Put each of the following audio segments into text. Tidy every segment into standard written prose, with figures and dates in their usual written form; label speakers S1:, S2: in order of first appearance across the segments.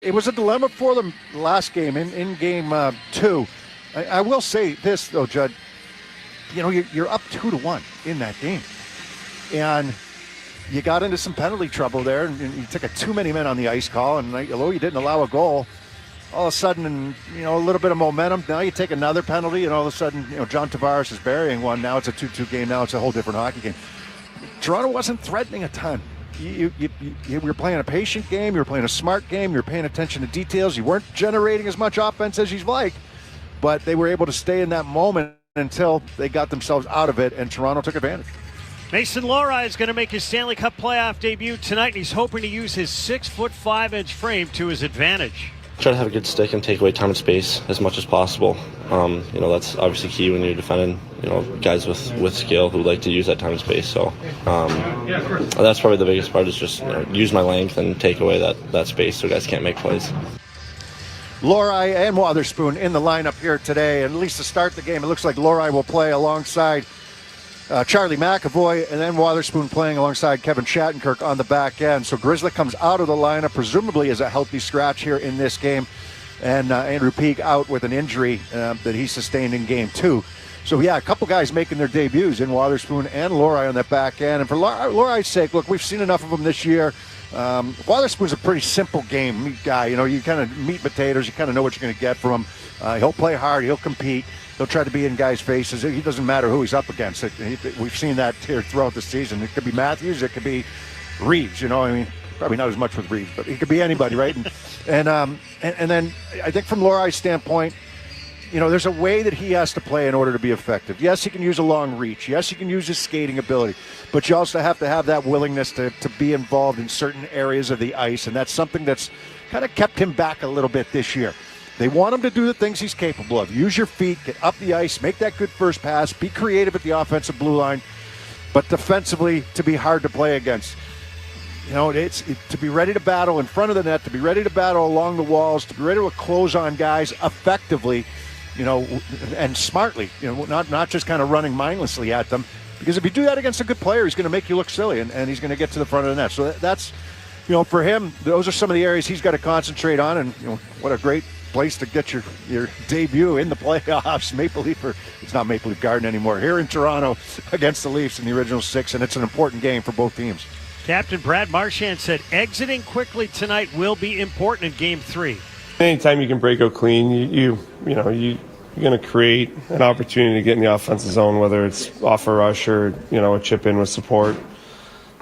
S1: It was a dilemma for them last game, in game 2. I will say this, though, Judd. You know, you're up 2-1 in that game. And you got into some penalty trouble there, and you took a too many men on the ice call, and although you didn't allow a goal, all of a sudden, a little bit of momentum. Now you take another penalty, and all of a sudden, John Tavares is burying one. Now it's a 2-2 game. Now it's a whole different hockey game. Toronto wasn't threatening a ton. You were playing a patient game. You were playing a smart game. You were paying attention to details. You weren't generating as much offense as you'd like, but they were able to stay in that moment until they got themselves out of it, and Toronto took advantage.
S2: Mason Lohrei is going to make his Stanley Cup playoff debut tonight, and he's hoping to use his 6'5" frame to his advantage.
S3: Try to have a good stick and take away time and space as much as possible. That's obviously key when you're defending, guys with skill who like to use that time and space. So that's probably the biggest part is just use my length and take away that space so guys can't make plays.
S1: Lohrei and Wotherspoon in the lineup here today, and at least to start the game, it looks like Lohrei will play alongside Charlie McAvoy, and then Wotherspoon playing alongside Kevin Shattenkirk on the back end. So Grizzly comes out of the lineup, presumably as a healthy scratch here in this game, and Andrew Peeke out with an injury that he sustained in game 2. So a couple guys making their debuts in Wotherspoon and Lohrei on that back end. And for Lohrai's sake, look, we've seen enough of him this year. Wotherspoon's a pretty simple game guy. You kind of meat potatoes. You kind of know what you're going to get from him. He'll play hard. He'll compete. He'll try to be in guys' faces. It doesn't matter who he's up against. We've seen that here throughout the season. It could be Matthews. It could be Reeves. Probably not as much with Reeves, but he could be anybody, right? And then I think from Lohrai's standpoint, there's a way that he has to play in order to be effective. Yes, he can use a long reach. Yes, he can use his skating ability. But you also have to have that willingness to be involved in certain areas of the ice, and that's something that's kind of kept him back a little bit this year. They want him to do the things he's capable of. Use your feet, get up the ice, make that good first pass, be creative at the offensive blue line, but defensively to be hard to play against. It's to be ready to battle in front of the net, to be ready to battle along the walls, to be ready to close on guys effectively, and smartly, not just kind of running mindlessly at them. Because if you do that against a good player, he's going to make you look silly, and he's going to get to the front of the net. So that's, for him, those are some of the areas he's got to concentrate on. And, what a great place to get your debut in the playoffs. It's not Maple Leaf Garden anymore. Here in Toronto against the Leafs in the original 6, and it's an important game for both teams.
S2: Captain Brad Marchand said exiting quickly tonight will be important in Game 3.
S4: Anytime you can break out clean, you're going to create an opportunity to get in the offensive zone, whether it's off a rush or, a chip in with support.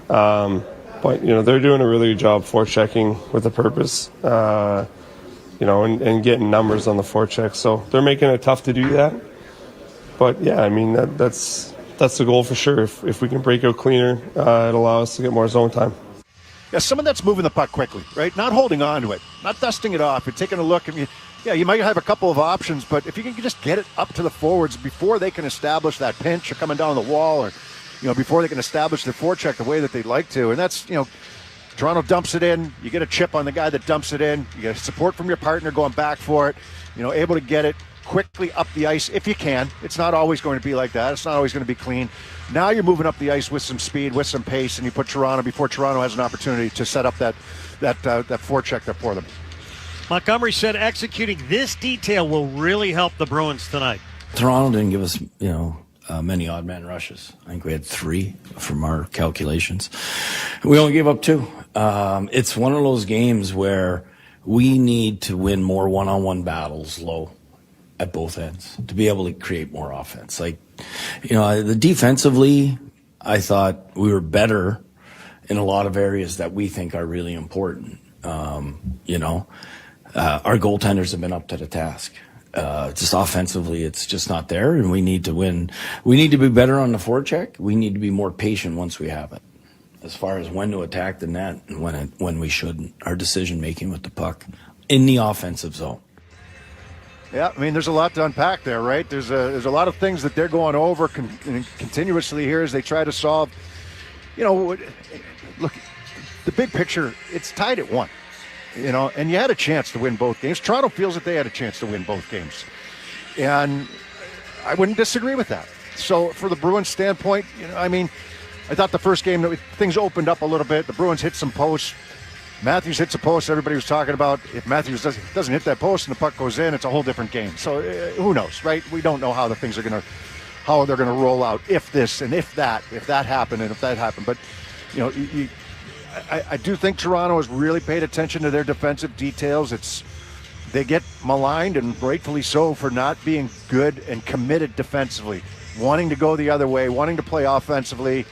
S4: But, they're doing a really good job forechecking with a purpose, and getting numbers on the forecheck. So they're making it tough to do that. But, that's the goal for sure. If we can break out cleaner, it'll allow us to get more zone time.
S1: Yeah, someone that's moving the puck quickly, right? Not holding on to it, not dusting it off. You're taking a look, and you might have a couple of options, but if you can just get it up to the forwards before they can establish that pinch or coming down the wall, or before they can establish their forecheck the way that they'd like to, and that's Toronto dumps it in. You get a chip on the guy that dumps it in. You get support from your partner going back for it. Able to get it quickly up the ice if you can. It's not always going to be like that. It's not always going to be clean. Now you're moving up the ice with some speed, with some pace, and you put Toronto before Toronto has an opportunity to set up that forecheck there for them.
S2: Montgomery said executing this detail will really help the Bruins tonight.
S5: Toronto didn't give us, many odd man rushes. I think we had 3 from our calculations. We only gave up 2. It's one of those games where we need to win more one-on-one battles low at both ends to be able to create more offense. The defensively, I thought we were better in a lot of areas that we think are really important. Our goaltenders have been up to the task. Just offensively, it's just not there, and we need to win. We need to be better on the forecheck. We need to be more patient once we have it, as far as when to attack the net and when we shouldn't. Our decision making with the puck in the offensive zone.
S1: Yeah, there's a lot to unpack there, right? There's a lot of things that they're going over continuously here as they try to solve. Look, the big picture, it's tied at 1. And you had a chance to win both games. Toronto feels that they had a chance to win both games. And I wouldn't disagree with that. So for the Bruins standpoint, I thought the first game, things opened up a little bit. The Bruins hit some posts. Matthews hits a post, everybody was talking about if Matthews doesn't hit that post and the puck goes in, it's a whole different game. So who knows, right? We don't know how how they're going to roll out if this and if that happened and if that happened. But, I do think Toronto has really paid attention to their defensive details. They get maligned, and rightfully so, for not being good and committed defensively, wanting to go the other way, wanting to play offensively.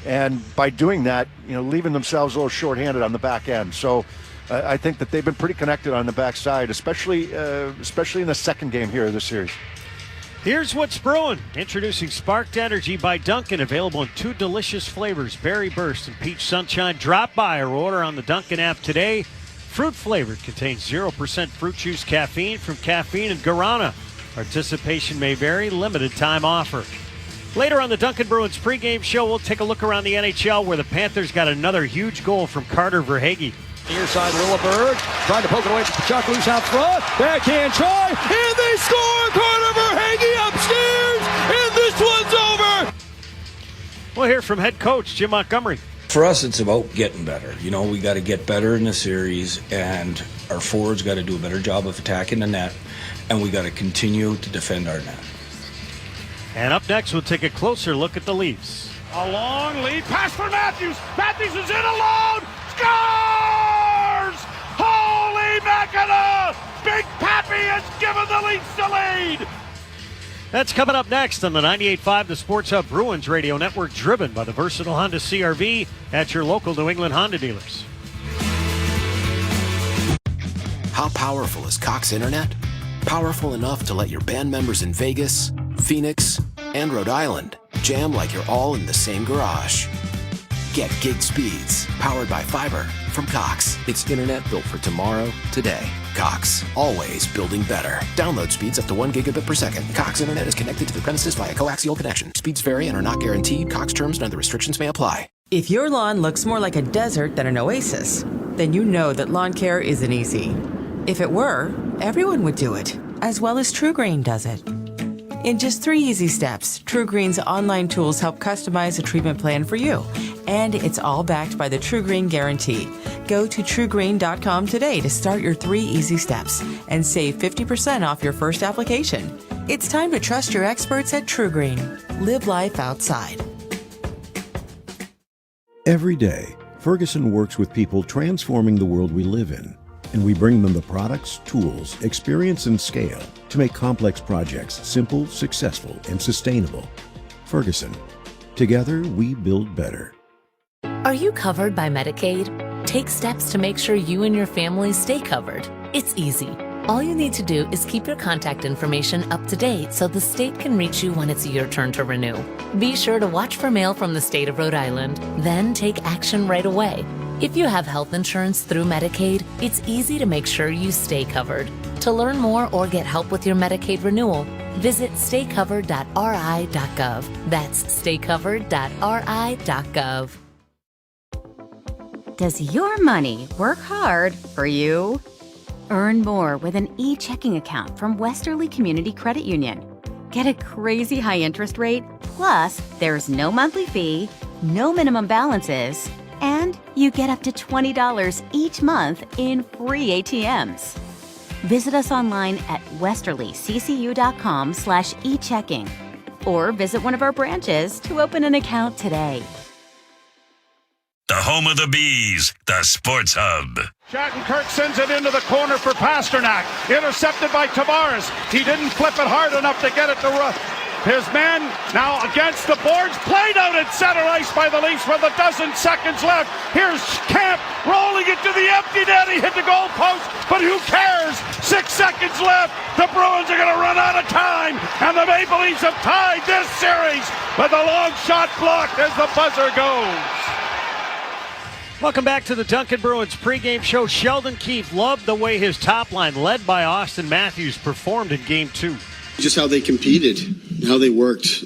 S1: And by doing that, leaving themselves a little shorthanded on the back end. So I think that they've been pretty connected on the backside, especially in the second game here of the series.
S2: Here's what's brewing. Introducing Sparked Energy by Dunkin', available in 2 delicious flavors, Berry Burst and Peach Sunshine. Drop by or order on the Dunkin' app today. Fruit flavored, contains 0% fruit juice caffeine from Caffeine and Guarana. Participation may vary, limited time offer. Later on the Dunkin' Bruins pregame show, we'll take a look around the NHL where the Panthers got another huge goal from Carter Verhaeghe.
S6: Near side, Lilleberg trying to poke it away from Chuck, loose out front. Backhand try, and they score! Carter Verhaeghe upstairs, and this one's over!
S2: We'll hear from head coach Jim Montgomery.
S5: For us, it's about getting better. We got to get better in the series, and our forwards got to do a better job of attacking the net, and we got to continue to defend our net.
S2: And up next, we'll take a closer look at the Leafs.
S7: A long lead pass for Matthews. Matthews is in alone. Scores! Holy mackerel! Big Pappy has given the Leafs the lead.
S2: That's coming up next on the 98.5 The Sports Hub Bruins Radio Network, driven by the versatile Honda CR-V at your local New England Honda dealers.
S8: How powerful is Cox Internet? Powerful enough to let your band members in Vegas, Phoenix, and Rhode Island jam like you're all in the same garage. Get gig speeds powered by fiber from Cox. It's internet built for tomorrow, today. Cox, always building better. Download speeds up to 1 gigabit per second. Cox Internet is connected to the premises via coaxial connection. Speeds vary and are not guaranteed. Cox terms and other restrictions may apply.
S9: If your lawn looks more like a desert than an oasis, then you know that lawn care isn't easy. If it were, everyone would do it, as well as TruGreen does it. In just 3 easy steps, TruGreen's online tools help customize a treatment plan for you. And it's all backed by the TruGreen Guarantee. Go to TruGreen.com today to start your 3 easy steps and save 50% off your first application. It's time to trust your experts at TruGreen. Live life outside.
S10: Every day, Ferguson works with people transforming the world we live in. And we bring them the products, tools, experience, and scale to make complex projects simple, successful, and sustainable. Ferguson. Together, we build better.
S11: Are you covered by Medicaid? Take steps to make sure you and your family stay covered. It's easy. All you need to do is keep your contact information up to date so the state can reach you when it's your turn to renew. Be sure to watch for mail from the state of Rhode Island, then take action right away. If you have health insurance through Medicaid, it's easy to make sure you stay covered. To learn more or get help with your Medicaid renewal, visit staycovered.ri.gov. That's staycovered.ri.gov.
S12: Does your money work hard for you? Earn more with an e-checking account from Westerly Community Credit Union. Get a crazy high interest rate, plus there's no monthly fee, no minimum balances, and you get up to $20 each month in free ATMs. Visit us online at westerlyccu.com/e-checking or visit one of our branches to open an account today.
S13: The home of the Bees, the Sports Hub.
S7: Shattenkirk sends it into the corner for Pasternak. Intercepted by Tavares. He didn't flip it hard enough to get it to his man now against the boards. Played out at center ice by the Leafs with a dozen seconds left. Here's Camp rolling it to the empty net. He hit the goal post, but who cares? 6 seconds left. The Bruins are going to run out of time, and the Maple Leafs have tied this series with a long shot blocked as the buzzer goes.
S2: Welcome back to the Dunkin' Bruins pregame show. Sheldon Keefe loved the way his top line, led by Austin Matthews, performed in Game 2.
S14: Just how they competed, how they worked.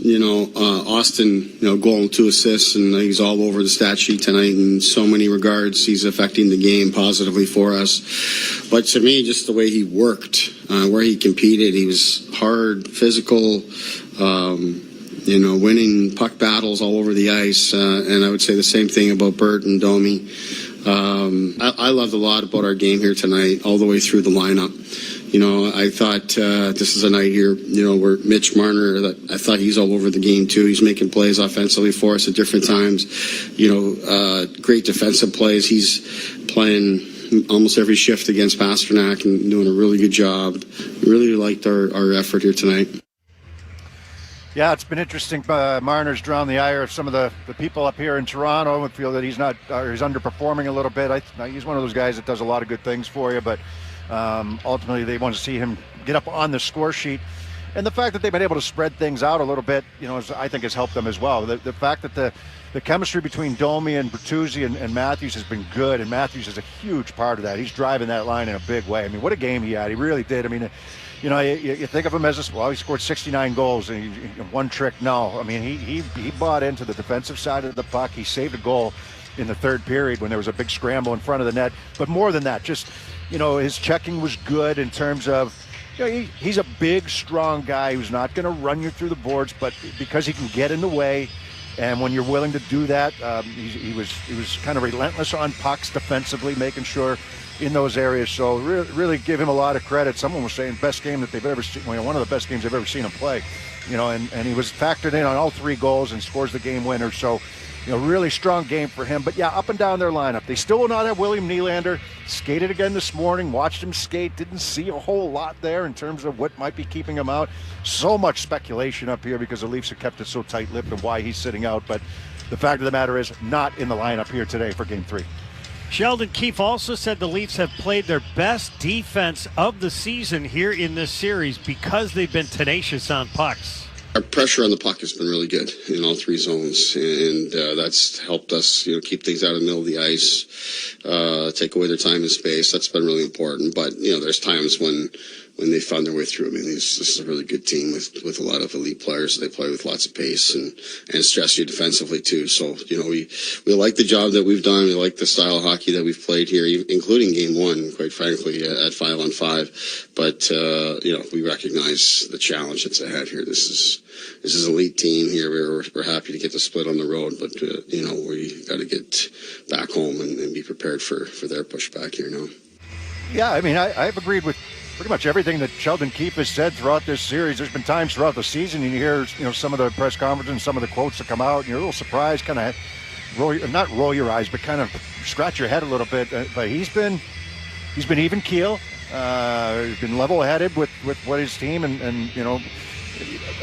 S14: Austin, goal and 2 assists, and he's all over the stat sheet tonight in so many regards. He's affecting the game positively for us. But to me, just the way he worked, where he competed, he was hard, physical, winning puck battles all over the ice. And I would say the same thing about Bert and Domi. I loved a lot about our game here tonight, all the way through the lineup. I thought this is a night here, where Mitch Marner, I thought he's all over the game too. He's making plays offensively for us at different times. Great defensive plays. He's playing almost every shift against Pasternak and doing a really good job. Really liked our effort here tonight.
S1: Yeah, it's been interesting. Marner's drawn the ire of some of the people up here in Toronto and feel that he's underperforming a little bit. He's one of those guys that does a lot of good things for you, but ultimately they want to see him get up on the score sheet. And the fact that they've been able to spread things out a little bit, I think has helped them as well. The fact that the chemistry between Domi and Bertuzzi and Matthews has been good, and Matthews is a huge part of that. He's driving that line in a big way. I mean, what a game he had. He really did. I mean, you think of him as he scored 69 goals and one trick. No, I mean, he bought into the defensive side of the puck. He saved a goal in the third period when there was a big scramble in front of the net. But more than that, just, his checking was good in terms of, he's a big, strong guy who's not going to run you through the boards, but because he can get in the way, and when you're willing to do that, he was kind of relentless on pucks defensively, making sure in those areas. So really give him a lot of credit. Someone was saying best game that they've ever seen, one of the best games they've ever seen him play. And he was factored in on all 3 goals and scores the game winner. So, really strong game for him. But yeah, up and down their lineup. They still will not have William Nylander. Skated again this morning, watched him skate. Didn't see a whole lot there in terms of what might be keeping him out. So much speculation up here because the Leafs have kept it so tight-lipped and why he's sitting out. But the fact of the matter is, not in the lineup here today for Game 3.
S2: Sheldon Keefe also said the Leafs have played their best defense of the season here in this series because they've been tenacious on pucks.
S14: Our pressure on the puck has been really good in all 3 zones, and that's helped us, keep things out of the middle of the ice, take away their time and space. That's been really important. But there's times when they found their way through. I mean, this is a really good team with a lot of elite players. They play with lots of pace and stress you defensively too. So we like the job that we've done. We like the style of hockey that we've played here, including Game 1, quite frankly, at 5-on-5. But we recognize the challenge that's ahead here. This is an elite team here. We're happy to get the split on the road, but we got to get back home and be prepared for their pushback here now.
S1: Yeah, I mean, I've agreed with pretty much everything that Sheldon Keefe has said throughout this series. There's been times throughout the season you hear some of the press conferences and some of the quotes that come out, and you're a little surprised, kind of not roll your eyes, but kind of scratch your head a little bit. But he's been even keel. He's been level-headed with what his team and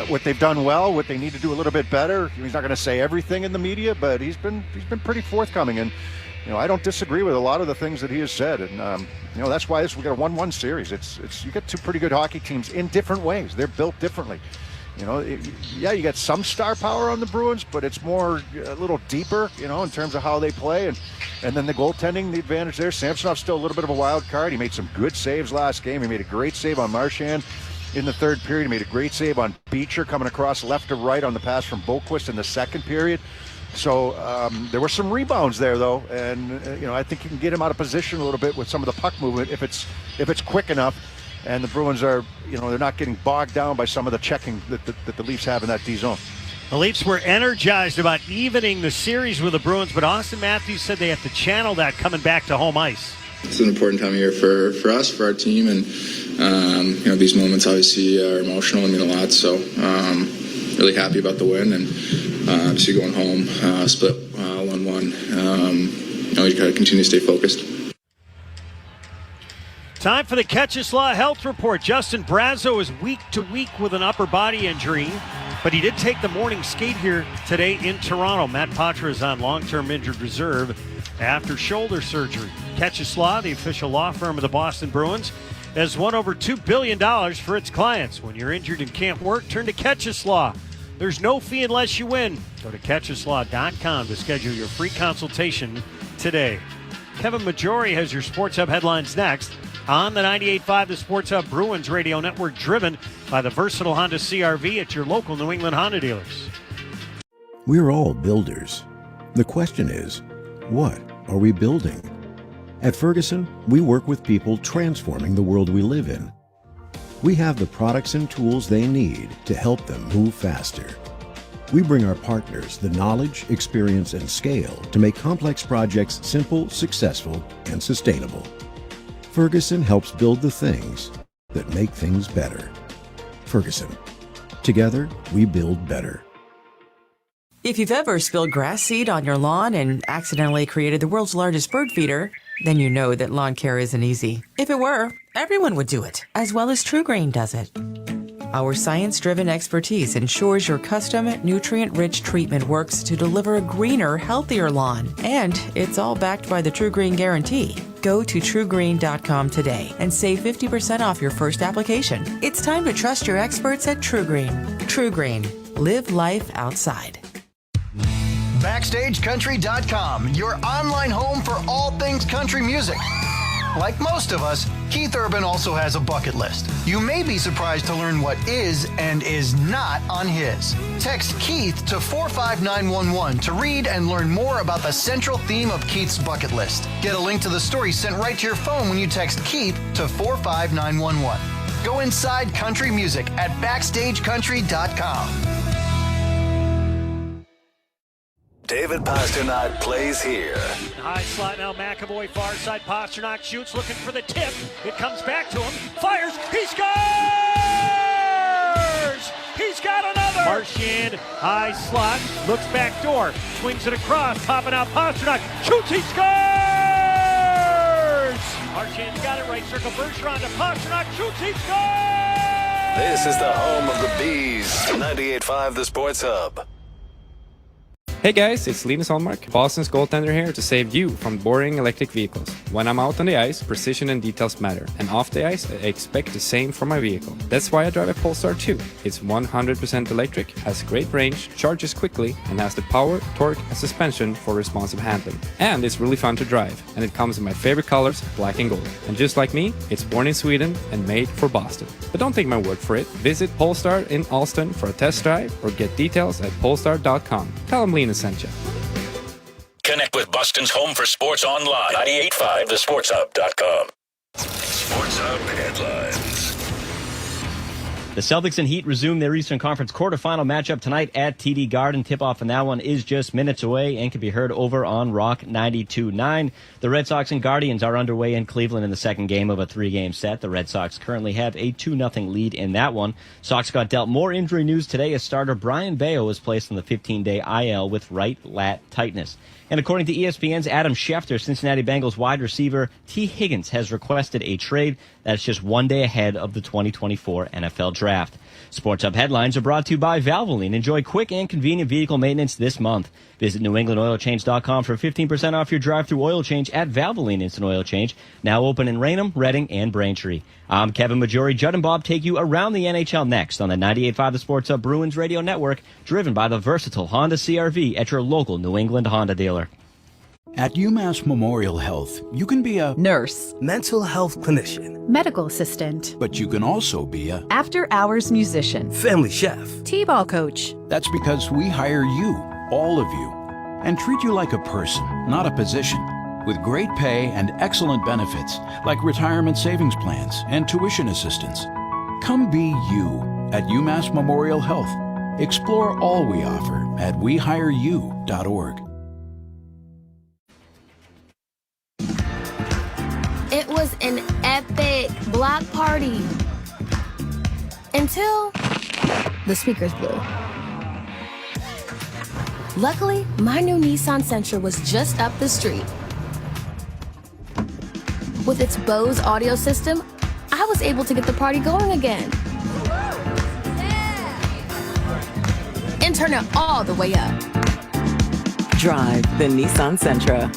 S1: what they've done well, what they need to do a little bit better. He's not going to say everything in the media, but he's been pretty forthcoming. And I don't disagree with a lot of the things that he has said. And that's why we got a 1-1 series. It's you got 2 pretty good hockey teams in different ways. They're built differently. You got some star power on the Bruins, but it's more a little deeper, in terms of how they play. And then the goaltending, the advantage there. Samsonov's still a little bit of a wild card. He made some good saves last game. He made a great save on Marchand in the third period. He made a great save on Beecher coming across left to right on the pass from Boquist in the second period. So there were some rebounds there, though, and I think you can get him out of position a little bit with some of the puck movement if it's quick enough. And the Bruins are, they're not getting bogged down by some of the checking that the Leafs have in that D zone.
S2: The Leafs were energized about evening the series with the Bruins, but Austin Matthews said they have to channel that coming back to home ice.
S15: It's an important time of year for us, for our team, and these moments obviously are emotional and mean a lot. So really happy about the win, and obviously going home, split 1-1. We got to continue to stay focused.
S2: Time for the Catch-a-Slaw Health Report. Justin Brazo is week to week with an upper body injury, but he did take the morning skate here today in Toronto. Matt Patra is on long-term injured reserve after shoulder surgery. Catch-a-Slaw, the official law firm of the Boston Bruins, has won over $2 billion for its clients. When you're injured and can't work, turn to Catch-a-Slaw. There's no fee unless you win. Go to catchaslaw.com to schedule your free consultation today. Kevin Majori has your Sports Hub headlines next on the 98.5 The Sports Hub Bruins Radio Network, driven by the versatile Honda CR-V at your local New England Honda dealers.
S10: We're all builders. The question is, what are we building? At Ferguson, we work with people transforming the world we live in. We have the products and tools they need to help them move faster. We bring our partners the knowledge, experience, and scale to make complex projects simple, successful, and sustainable. Ferguson helps build the things that make things better. Ferguson. Together, we build better.
S9: If you've ever spilled grass seed on your lawn and accidentally created the world's largest bird feeder, then you know that lawn care isn't easy. If it were, everyone would do it, as well as True Grain does it. Our science-driven expertise ensures your custom, nutrient-rich treatment works to deliver a greener, healthier lawn. And it's all backed by the True Green Guarantee. Go to TrueGreen.com today and save 50% off your first application. It's time to trust your experts at True Green. True Green. Live life outside.
S16: BackstageCountry.com, your online home for all things country music. Like most of us, Keith Urban also has a bucket list. You may be surprised to learn what is and is not on his. Text Keith to 45911 to read and learn more about the central theme of Keith's bucket list. Get a link to the story sent right to your phone when you text Keith to 45911. Go inside country music at BackstageCountry.com.
S17: David Pasternak plays here.
S2: High slot now, McAvoy far side. Pasternak shoots, looking for the tip. It comes back to him. Fires. He scores! He's got another. Marchand, high slot, looks back door, swings it across, popping out. Pasternak shoots. He scores! Marchand's got it right circle. Bergeron to Pasternak shoots. He scores!
S17: This is the home of the Bees. 98.5 The Sports Hub.
S18: Hey guys, it's Linus Hallmark, Boston's goaltender here to save you from boring electric vehicles. When I'm out on the ice, precision and details matter, and off the ice, I expect the same from my vehicle. That's why I drive a Polestar 2. It's 100% electric, has great range, charges quickly, and has the power, torque, and suspension for responsive handling. And it's really fun to drive, and it comes in my favorite colors, black and gold. And just like me, it's born in Sweden and made for Boston. But don't take my word for it. Visit Polestar in Alston for a test drive or get details at polestar.com. Tell them Linus sent you.
S13: Connect with Boston's home for sports online. 98.5 thesportshub.com. Sports Hub headlines.
S19: The Celtics and Heat resume their Eastern Conference quarterfinal matchup tonight at TD Garden. Tip-off on that one is just minutes away and can be heard over on Rock 92.9. The Red Sox and Guardians are underway in Cleveland in the second game of a three-game set. The Red Sox currently have a 2-0 lead in that one. Sox got dealt more injury news today as starter Brian Bayo was placed on the 15-day IL with right lat tightness. And according to ESPN's Adam Schefter, Cincinnati Bengals wide receiver T. Higgins has requested a trade that's just 1 day ahead of the 2024 NFL Draft. Sports Hub headlines are brought to you by Valvoline. Enjoy quick and convenient vehicle maintenance this month. Visit NewEnglandOilChange.com for 15% off your drive-through oil change at Valvoline Instant Oil Change, now open in Raynham, Reading, and Braintree. I'm Kevin Majori. Judd and Bob take you around the NHL next on the 98.5 The Sports Hub Bruins Radio Network, driven by the versatile Honda CR-V at your local New England Honda dealer.
S20: At UMass Memorial Health, you can be a
S21: nurse,
S20: mental health clinician,
S21: medical assistant,
S20: but you can also be a
S21: after-hours musician,
S20: family chef,
S21: t-ball coach.
S20: That's because we hire you, all of you, and treat you like a person, not a position, with great pay and excellent benefits like retirement savings plans and tuition assistance. Come be you at UMass Memorial Health. Explore all we offer at wehireyou.org.
S22: It was an epic block party until the speakers blew. Luckily, my new Nissan Sentra was just up the street. With its Bose audio system, I was able to get the party going again. And turn it all the way up.
S9: Drive the Nissan Sentra.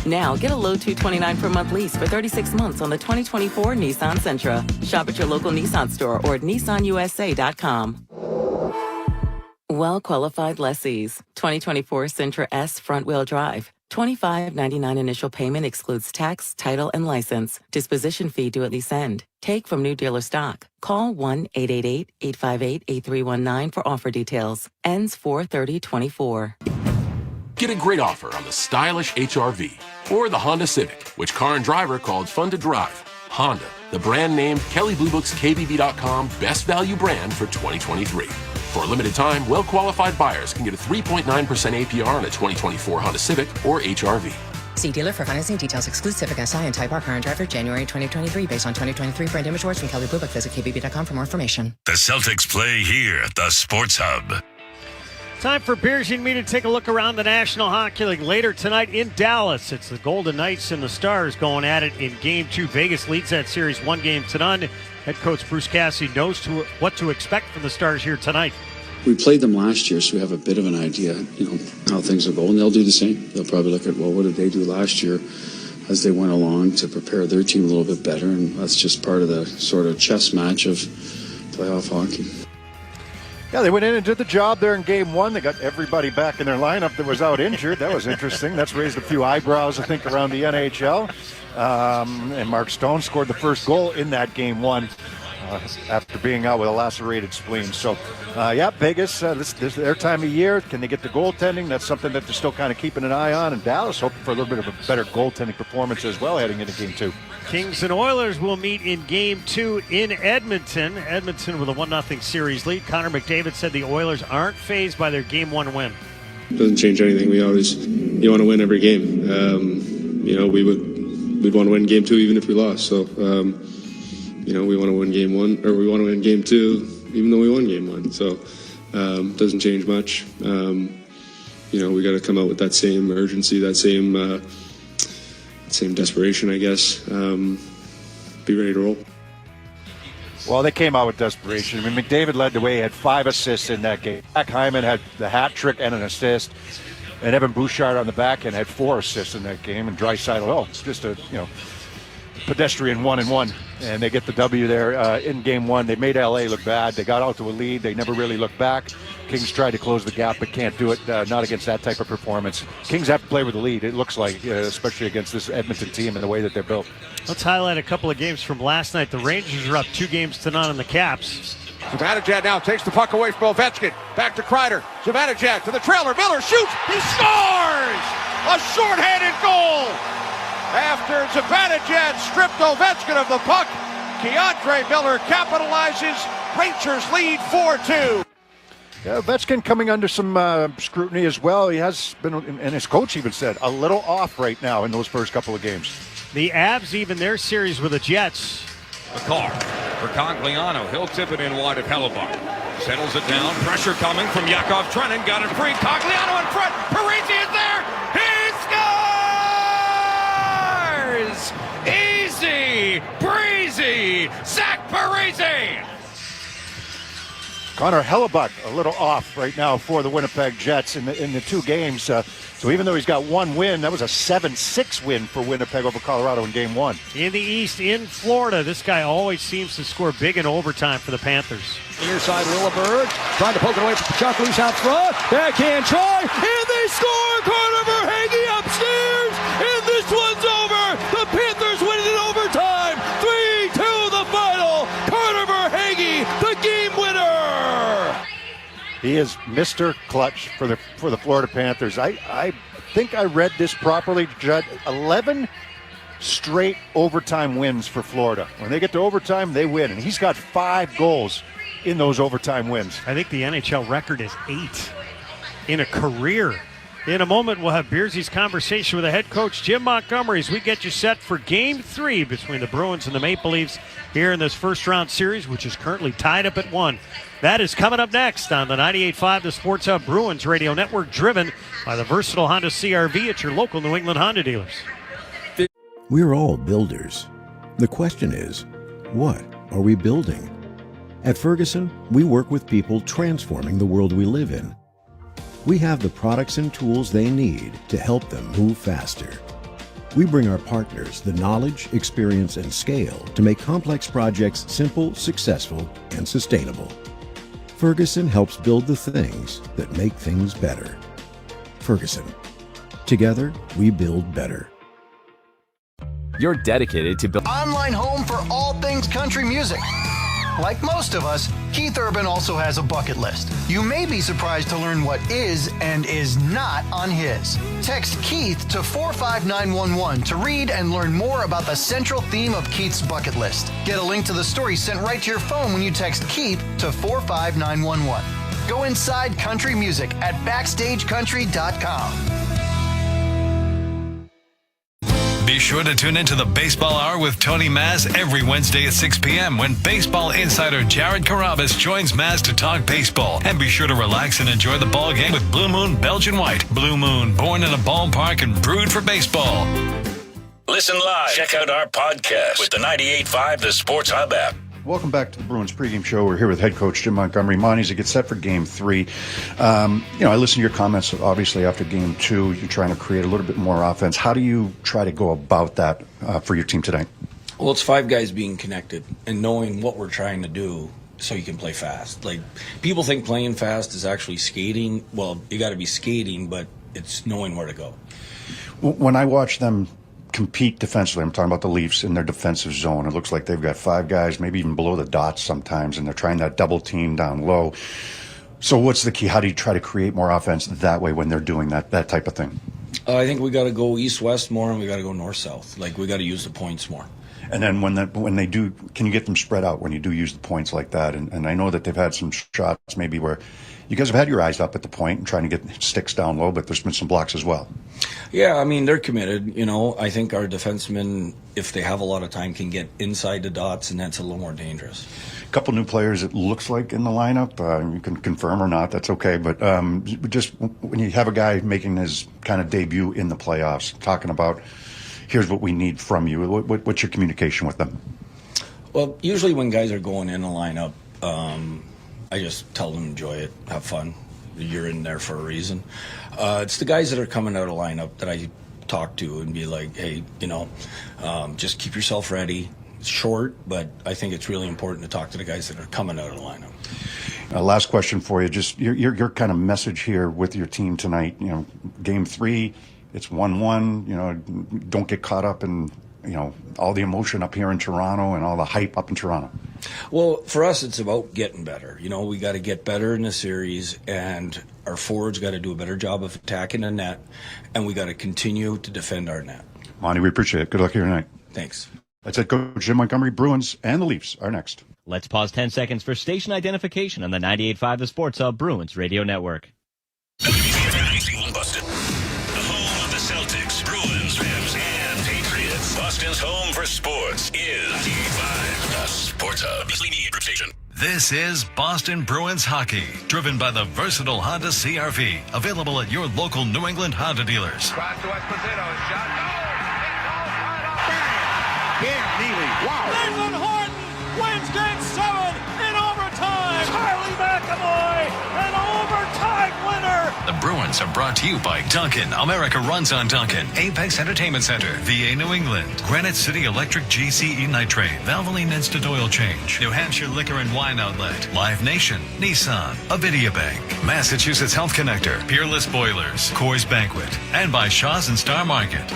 S9: Now, get a low $229 per month lease for 36 months on the 2024 Nissan Sentra. Shop at your local Nissan store or at nissanusa.com. Well-qualified lessees. 2024 Sentra S front-wheel drive. $25.99 initial payment excludes tax, title, and license. Disposition fee due at lease end. Take from new dealer stock. Call 1-888-858-8319 for offer details. Ends 4/30/24.
S23: Get a great offer on the stylish HR-V or the Honda Civic, which Car and Driver called fun to drive. Honda, the brand named Kelley Blue Book's KBB.com Best Value Brand for 2023. For a limited time, well-qualified buyers can get a 3.9% APR on a 2024 Honda Civic or HR-V.
S3: See dealer for financing details. Exclude Civic SI and Type R current driver January 2023 based on 2023 brand image awards from Kelly Blue Book. Visit kbb.com for more information.
S13: The Celtics play here at the Sports Hub.
S2: Time for Beers and Me to take a look around the National Hockey League. Later tonight in Dallas, it's the Golden Knights and the Stars going at it in Game 2. Vegas leads that series 1-0. Head coach Bruce Cassidy knows what to expect from the Stars here tonight.
S4: We played them last year, so we have a bit of an idea, how things will go, and they'll do the same. They'll probably look at, well, what did they do last year as they went along to prepare their team a little bit better, and that's just part of the sort of chess match of playoff hockey.
S1: Yeah, they went in and did the job there in Game 1. They got everybody back in their lineup that was out injured. That was interesting. That's raised a few eyebrows, I think, around the NHL. And Mark Stone scored the first goal in that Game 1 after being out with a lacerated spleen. So, Vegas, this is their time of year. Can they get the goaltending? That's something that they're still kind of keeping an eye on. And Dallas hoping for a little bit of a better goaltending performance as well heading into Game 2.
S2: Kings and Oilers will meet in Game 2 in Edmonton. Edmonton with a 1-0 series lead. Connor McDavid said the Oilers aren't fazed by their Game 1 win.
S6: Doesn't change anything. You want to win every game. We'd want to win Game 2 even if we lost. So, we want to win Game 1, or we want to win Game 2 even though we won Game 1. So, doesn't change much. We got to come out with that same urgency, that same desperation, I guess. Be ready to roll.
S1: Well, they came out with desperation. I mean, McDavid led the way. He had 5 assists in that game. Zach Hyman had the hat trick and an assist. And Evan Bouchard on the back end had 4 assists in that game. And Draisaitl, it's just a, pedestrian 1-1. And they get the W there in Game 1. They made LA look bad. They got out to a lead. They never really looked back. Kings tried to close the gap, but can't do it. Not against that type of performance. Kings have to play with the lead, it looks like, especially against this Edmonton team and the way that they're built.
S2: Let's highlight a couple of games from last night. The Rangers are up 2-0 on the Caps.
S24: Zibanejad now takes the puck away from Ovechkin. Back to Kreider. Zibanejad to the trailer. Miller shoots. He scores! A shorthanded goal! After Zibanejad stripped Ovechkin of the puck, Keandre Miller capitalizes. Rangers lead 4-2.
S1: Yeah, Ovechkin coming under some scrutiny as well. He has been, and his coach even said, a little off right now in those first couple of games.
S2: The Avs even their series with the Jets.
S25: McCarr for Cogliano. He'll tip it in wide of Hellebuck. Settles it down. Pressure coming from Yakov Trenin. Got it free. Cogliano in front. Parisi is there. He scores! Easy, breezy. Zach Parisi.
S1: Connor Hellebuck a little off right now for the Winnipeg Jets in the 2 games. So even though he's got 1 win, that was a 7-6 win for Winnipeg over Colorado in Game 1.
S2: In the East, in Florida, this guy always seems to score big in overtime for the Panthers.
S26: Near side, Lilleberg trying to poke it away from Chuck, loose out front. Backhand try, and they score! Carter Verhaeghe upstairs, and this one's over! The Panthers win it in overtime! 3-2 the final! Carter Verhaeghe, the game winner!
S1: He is Mr. Clutch for the Florida Panthers. I think I read this properly, Judd. 11 straight overtime wins for Florida. When they get to overtime, they win. And he's got 5 goals in those overtime wins.
S2: I think the NHL record is 8 in a career. In a moment, we'll have Beersy's conversation with the head coach, Jim Montgomery, as we get you set for Game 3 between the Bruins and the Maple Leafs here in this first-round series, which is currently tied up at 1. That is coming up next on the 98.5 The Sports Hub Bruins Radio Network, driven by the versatile Honda CR-V at your local New England Honda dealers.
S10: We're all builders. The question is, what are we building? At Ferguson, we work with people transforming the world we live in. We have the products and tools they need to help them move faster. We bring our partners the knowledge, experience, and scale to make complex projects simple, successful, and sustainable. Ferguson helps build the things that make things better. Ferguson. Together, we build better.
S27: You're dedicated to build
S16: online home for all things country music. Like most of us, Keith Urban also has a bucket list. You may be surprised to learn what is and is not on his. Text Keith to 45911 to read and learn more about the central theme of Keith's bucket list. Get a link to the story sent right to your phone when you text Keith to 45911. go inside country music at BackstageCountry.com.
S5: Be sure to tune into the Baseball Hour with Tony Maz every Wednesday at 6 p.m. when baseball insider Jared Carabas joins Maz to talk baseball. And be sure to relax and enjoy the ball game with Blue Moon Belgian White. Blue Moon, born in a ballpark and brewed for baseball.
S13: Listen live. Check out our podcast with the 98.5 The Sports Hub app.
S1: Welcome back to the Bruins pregame show. We're here with head coach Jim Montgomery. Monty, as it gets set for Game 3, I listened to your comments, obviously, after Game 2. You're trying to create a little bit more offense. How do you try to go about that for your team today?
S7: Well, it's 5 guys being connected and knowing what we're trying to do so you can play fast. Like, people think playing fast is actually skating. Well, you got to be skating, but it's knowing where to go.
S1: When I watch them compete defensively, I'm talking about the Leafs in their defensive zone, it looks like they've got 5 guys, maybe even below the dots sometimes, and they're trying that double team down low. So what's the key? How do you try to create more offense that way when they're doing that type of thing?
S7: I think we got to go east-west more, and we got to go north-south. Like, we got to use the points more.
S1: And then when they do, can you get them spread out when you do use the points like that? And I know that they've had some shots maybe where you guys have had your eyes up at the point and trying to get sticks down low, but there's been some blocks as well.
S7: Yeah, I mean, they're committed. I think our defensemen, if they have a lot of time, can get inside the dots, and that's a little more dangerous.
S1: A couple new players, it looks like, in the lineup. You can confirm or not, that's okay. But just when you have a guy making his kind of debut in the playoffs, talking about, here's what we need from you, what's your communication with them?
S7: Well, usually when guys are going in the lineup, I just tell them enjoy it, have fun. You're in there for a reason. It's the guys that are coming out of lineup that I talk to and be like, hey, just keep yourself ready. It's short, but I think it's really important to talk to the guys that are coming out of the lineup.
S1: Last question for you, just your kind of message here with your team tonight. Game 3, it's 1-1. Don't get caught up in all the emotion up here in Toronto and all the hype up in Toronto.
S7: Well, for us, it's about getting better. We got to get better in the series, and our forwards got to do a better job of attacking the net, and we got to continue to defend our net.
S1: Monty, we appreciate it. Good luck here tonight.
S7: Thanks.
S1: That's it, Coach Jim Montgomery. Bruins and the Leafs are next.
S19: Let's pause 10 seconds for station identification on the 98.5 The Sports Hub Bruins Radio Network.
S13: Boston, the home of the Celtics, Bruins, Rams, and Patriots. Boston's home for sports is 98.5 The Sports Hub. Beasley Media Group Station.
S5: This is Boston Bruins hockey, driven by the versatile Honda CR-V, available at your local New England Honda dealers.
S24: Cross to Esposito, shot, no! Cam Neely, wow!
S2: Nathan Horton wins Game 7 in overtime! Charlie McAvoy, an overtime winner!
S5: The Bruins are brought to you by Dunkin'. America runs on Dunkin'. Apex Entertainment Center, VA New England. Granite City Electric GCE Nitrate. Valvoline Instant Oil Change. New Hampshire Liquor and Wine Outlet. Live Nation. Nissan. Avidia Bank. Massachusetts Health Connector. Peerless Boilers. Coors Banquet. And by Shaw's and Star Market.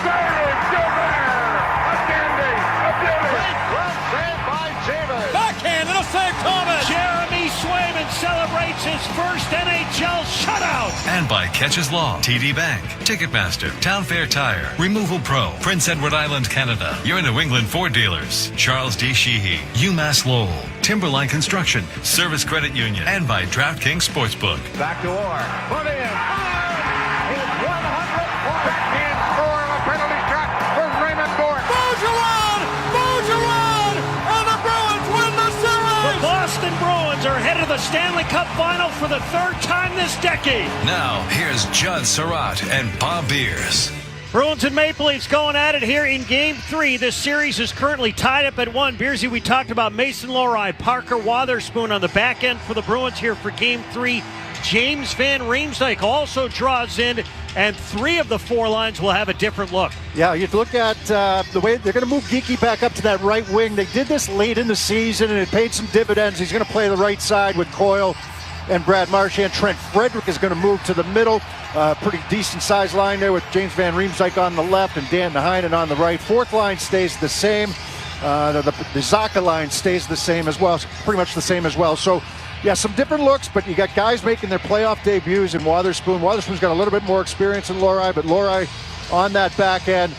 S2: Backhand, it'll save Thomas. Jeremy Swayman celebrates his first NHL shutout.
S5: And by Catches Law, TD Bank, Ticketmaster, Town Fair Tire, Removal Pro, Prince Edward Island, Canada, your New England Ford dealers, Charles D. Sheehy, UMass Lowell, Timberline Construction, Service Credit Union, and by DraftKings Sportsbook.
S24: Back to Orr. Put in. His 100th backhand score on a penalty shot for Raymond Gort.
S2: Bergeron, and the Bruins win the series. The Boston Bruins are headed to the Stanley Cup Final for the 3rd time this decade.
S5: Now, here's Judd Surratt and Bob Beers.
S2: Bruins and Maple Leafs going at it here in Game 3. This series is currently tied up at 1. Beersy, we talked about Mason Lohrei, Parker Wotherspoon on the back end for the Bruins here for Game 3. James Van Riemsdyk also draws in, and 3 of the 4 lines will have a different look.
S1: Yeah, you look at the way they're going to move Geekie back up to that right wing. They did this late in the season, and it paid some dividends. He's going to play the right side with Coyle and Brad Marchand. Trent Frederick is going to move to the middle. Pretty decent-sized line there with James Van Riemsdyk on the left and Dan Heinen on the right. 4th line stays the same. The Zaka line stays the same as well, pretty much the same as well. So, yeah, some different looks, but you got guys making their playoff debuts in Wotherspoon. Wotherspoon's got a little bit more experience than Lohrei, but Lohrei on that back end.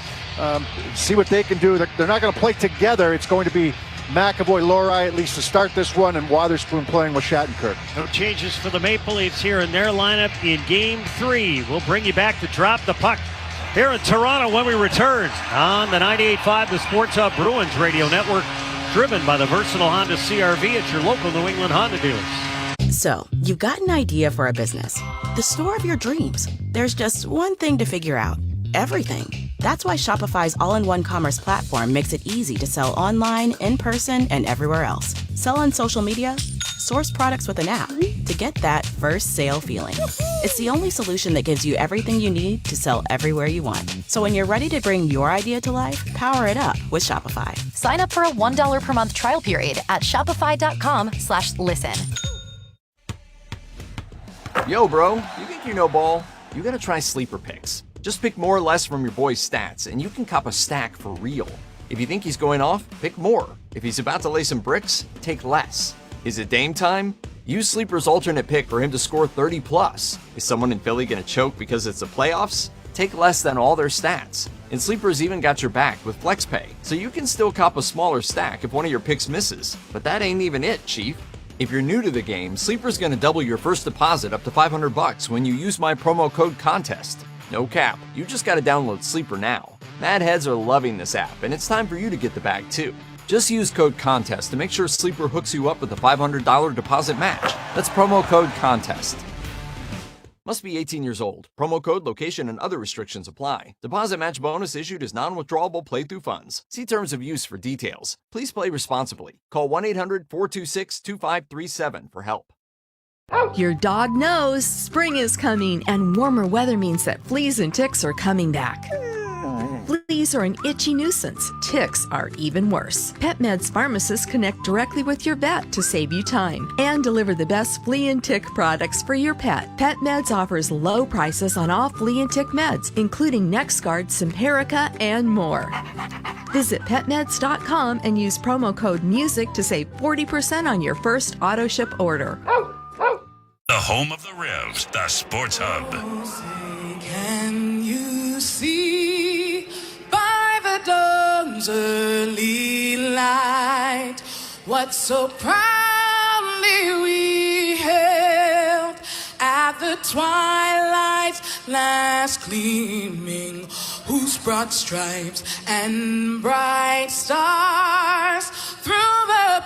S1: See what they can do. They're not going to play together. It's going to be McAvoy, Lori, at least to start this one, and Wotherspoon playing with Shattenkirk.
S2: No changes for the Maple Leafs here in their lineup in Game 3. We'll bring you back to Drop the Puck here in Toronto when we return on the 98.5 The Sports Hub Bruins Radio Network, driven by the versatile Honda CR-V at your local New England Honda dealers.
S9: So, you've got an idea for a business, the store of your dreams. There's just one thing to figure out: everything. That's why Shopify's all-in-one commerce platform makes it easy to sell online, in person, and everywhere else. Sell on social media, source products with an app to get that first sale feeling. It's the only solution that gives you everything you need to sell everywhere you want. So when you're ready to bring your idea to life, power it up with Shopify.
S8: Sign up for a $1 per month trial period at shopify.com/listen.
S11: Yo, bro, you think you know ball? You gotta try Sleeper Picks. Just pick more or less from your boy's stats, and you can cop a stack for real. If you think he's going off, pick more. If he's about to lay some bricks, take less. Is it Dame time? Use Sleeper's alternate pick for him to score 30 plus. Is someone in Philly gonna choke because it's the playoffs? Take less than all their stats. And Sleeper's even got your back with FlexPay, so you can still cop a smaller stack if one of your picks misses. But that ain't even it, Chief. If you're new to the game, Sleeper's gonna double your first deposit up to $500 when you use my promo code CONTEST. No cap, you just gotta download Sleeper now. Mad heads are loving this app, and it's time for you to get the bag too. Just use code CONTEST to make sure Sleeper hooks you up with a $500 deposit match. That's promo code CONTEST. Must be 18 years old. Promo code, location, and other restrictions apply. Deposit match bonus issued as non-withdrawable playthrough funds. See terms of use for details. Please play responsibly. Call 1-800-426-2537 for help.
S21: Your dog knows spring is coming, and warmer weather means that fleas and ticks are coming back. Fleas are an itchy nuisance. Ticks are even worse. PetMeds pharmacists connect directly with your vet to save you time and deliver the best flea and tick products for your pet. PetMeds offers low prices on all flea and tick meds, including NexGard, Simparica, and more. Visit PetMeds.com and use promo code MUSIC to save 40% on your first auto ship order.
S13: The home of the Revs, the Sports Hub.
S12: Can you see by the dawn's early light what so proudly we held at the twilight's last gleaming, whose broad stripes and bright stars through the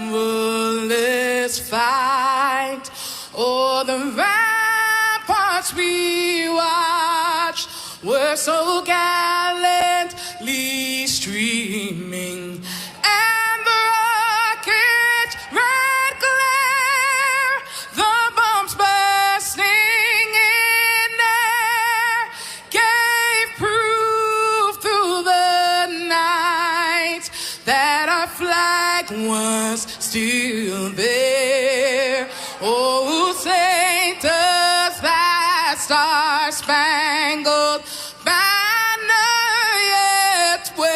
S12: perilous fight o'er the ramparts we watched were so gallantly streaming, and the rocket red glare, the bombs bursting in air, gave proof through the night that our flag was still there. Oh, Saint, does that star-spangled banner yet wave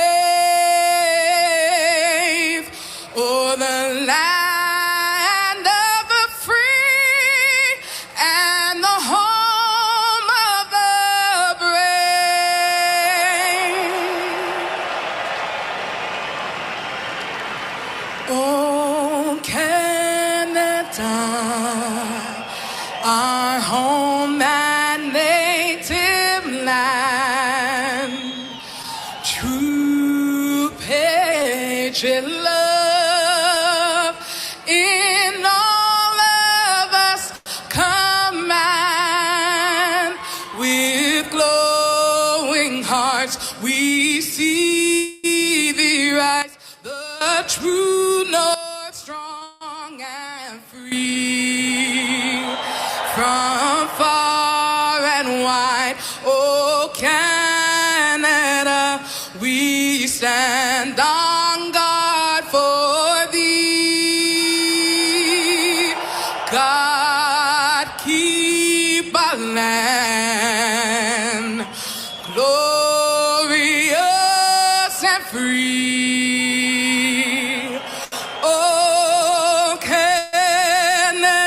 S12: o'er the land of the free and the home of the brave? Oh, Canada, our home and native land, true patriot love in all of us command. With glowing hearts we see thee rise, the true north, strong and free. From far and wide, oh Canada, we stand on guard for thee. God keep our land glorious and free. Oh Canada,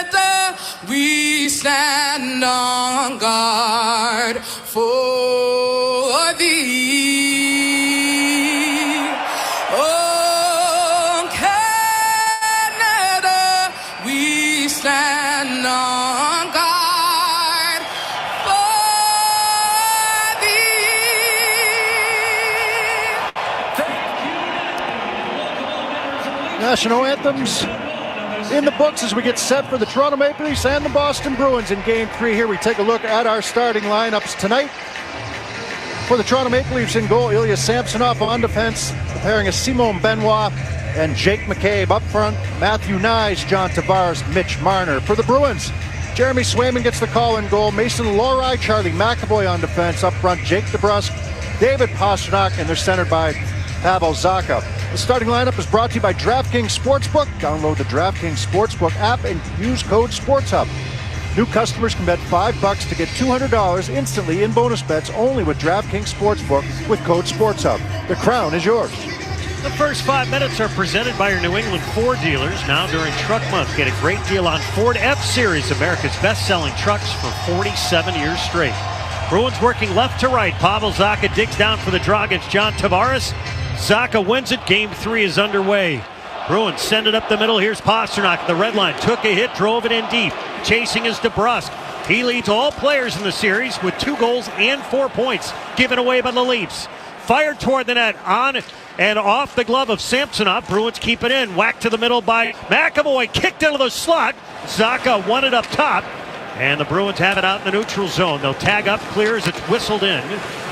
S1: National anthems in the books as we get set for the Toronto Maple Leafs and the Boston Bruins in Game 3. Here we take a look at our starting lineups tonight. For the Toronto Maple Leafs in goal, Ilya Samsonov on defense, pairing of Simon Benoit and Jake McCabe. Up front, Matthew Nyes, John Tavares, Mitch Marner. For the Bruins, Jeremy Swayman gets the call in goal. Mason Lohrei, Charlie McAvoy on defense. Up front, Jake DeBrusk, David Pastrnak, and they're centered by Pavel Zacha. The starting lineup is brought to you by DraftKings Sportsbook. Download the DraftKings Sportsbook app and use code SportsHub. New customers can bet $5 to get $200 instantly in bonus bets only with DraftKings Sportsbook with code SportsHub. The crown is yours.
S2: The first 5 minutes are presented by your New England Ford dealers. Now during Truck Month, get a great deal on Ford F-Series, America's best-selling trucks for 47 years straight. Bruins working left to right. Pavel Zacha digs down for the draw against John Tavares. Zacha wins it. Game 3 is underway. Bruins send it up the middle. Here's Pastrnak. The red line took a hit, drove it in deep. Chasing is DeBrusk. He leads all players in the series with 2 goals and 4 points given away by the Leafs. Fired toward the net, on and off the glove of Samsonov. Bruins keep it in. Whacked to the middle by McAvoy. Kicked into the slot. Zacha won it up top. And the Bruins have it out in the neutral zone. They'll tag up, clear as it's whistled in.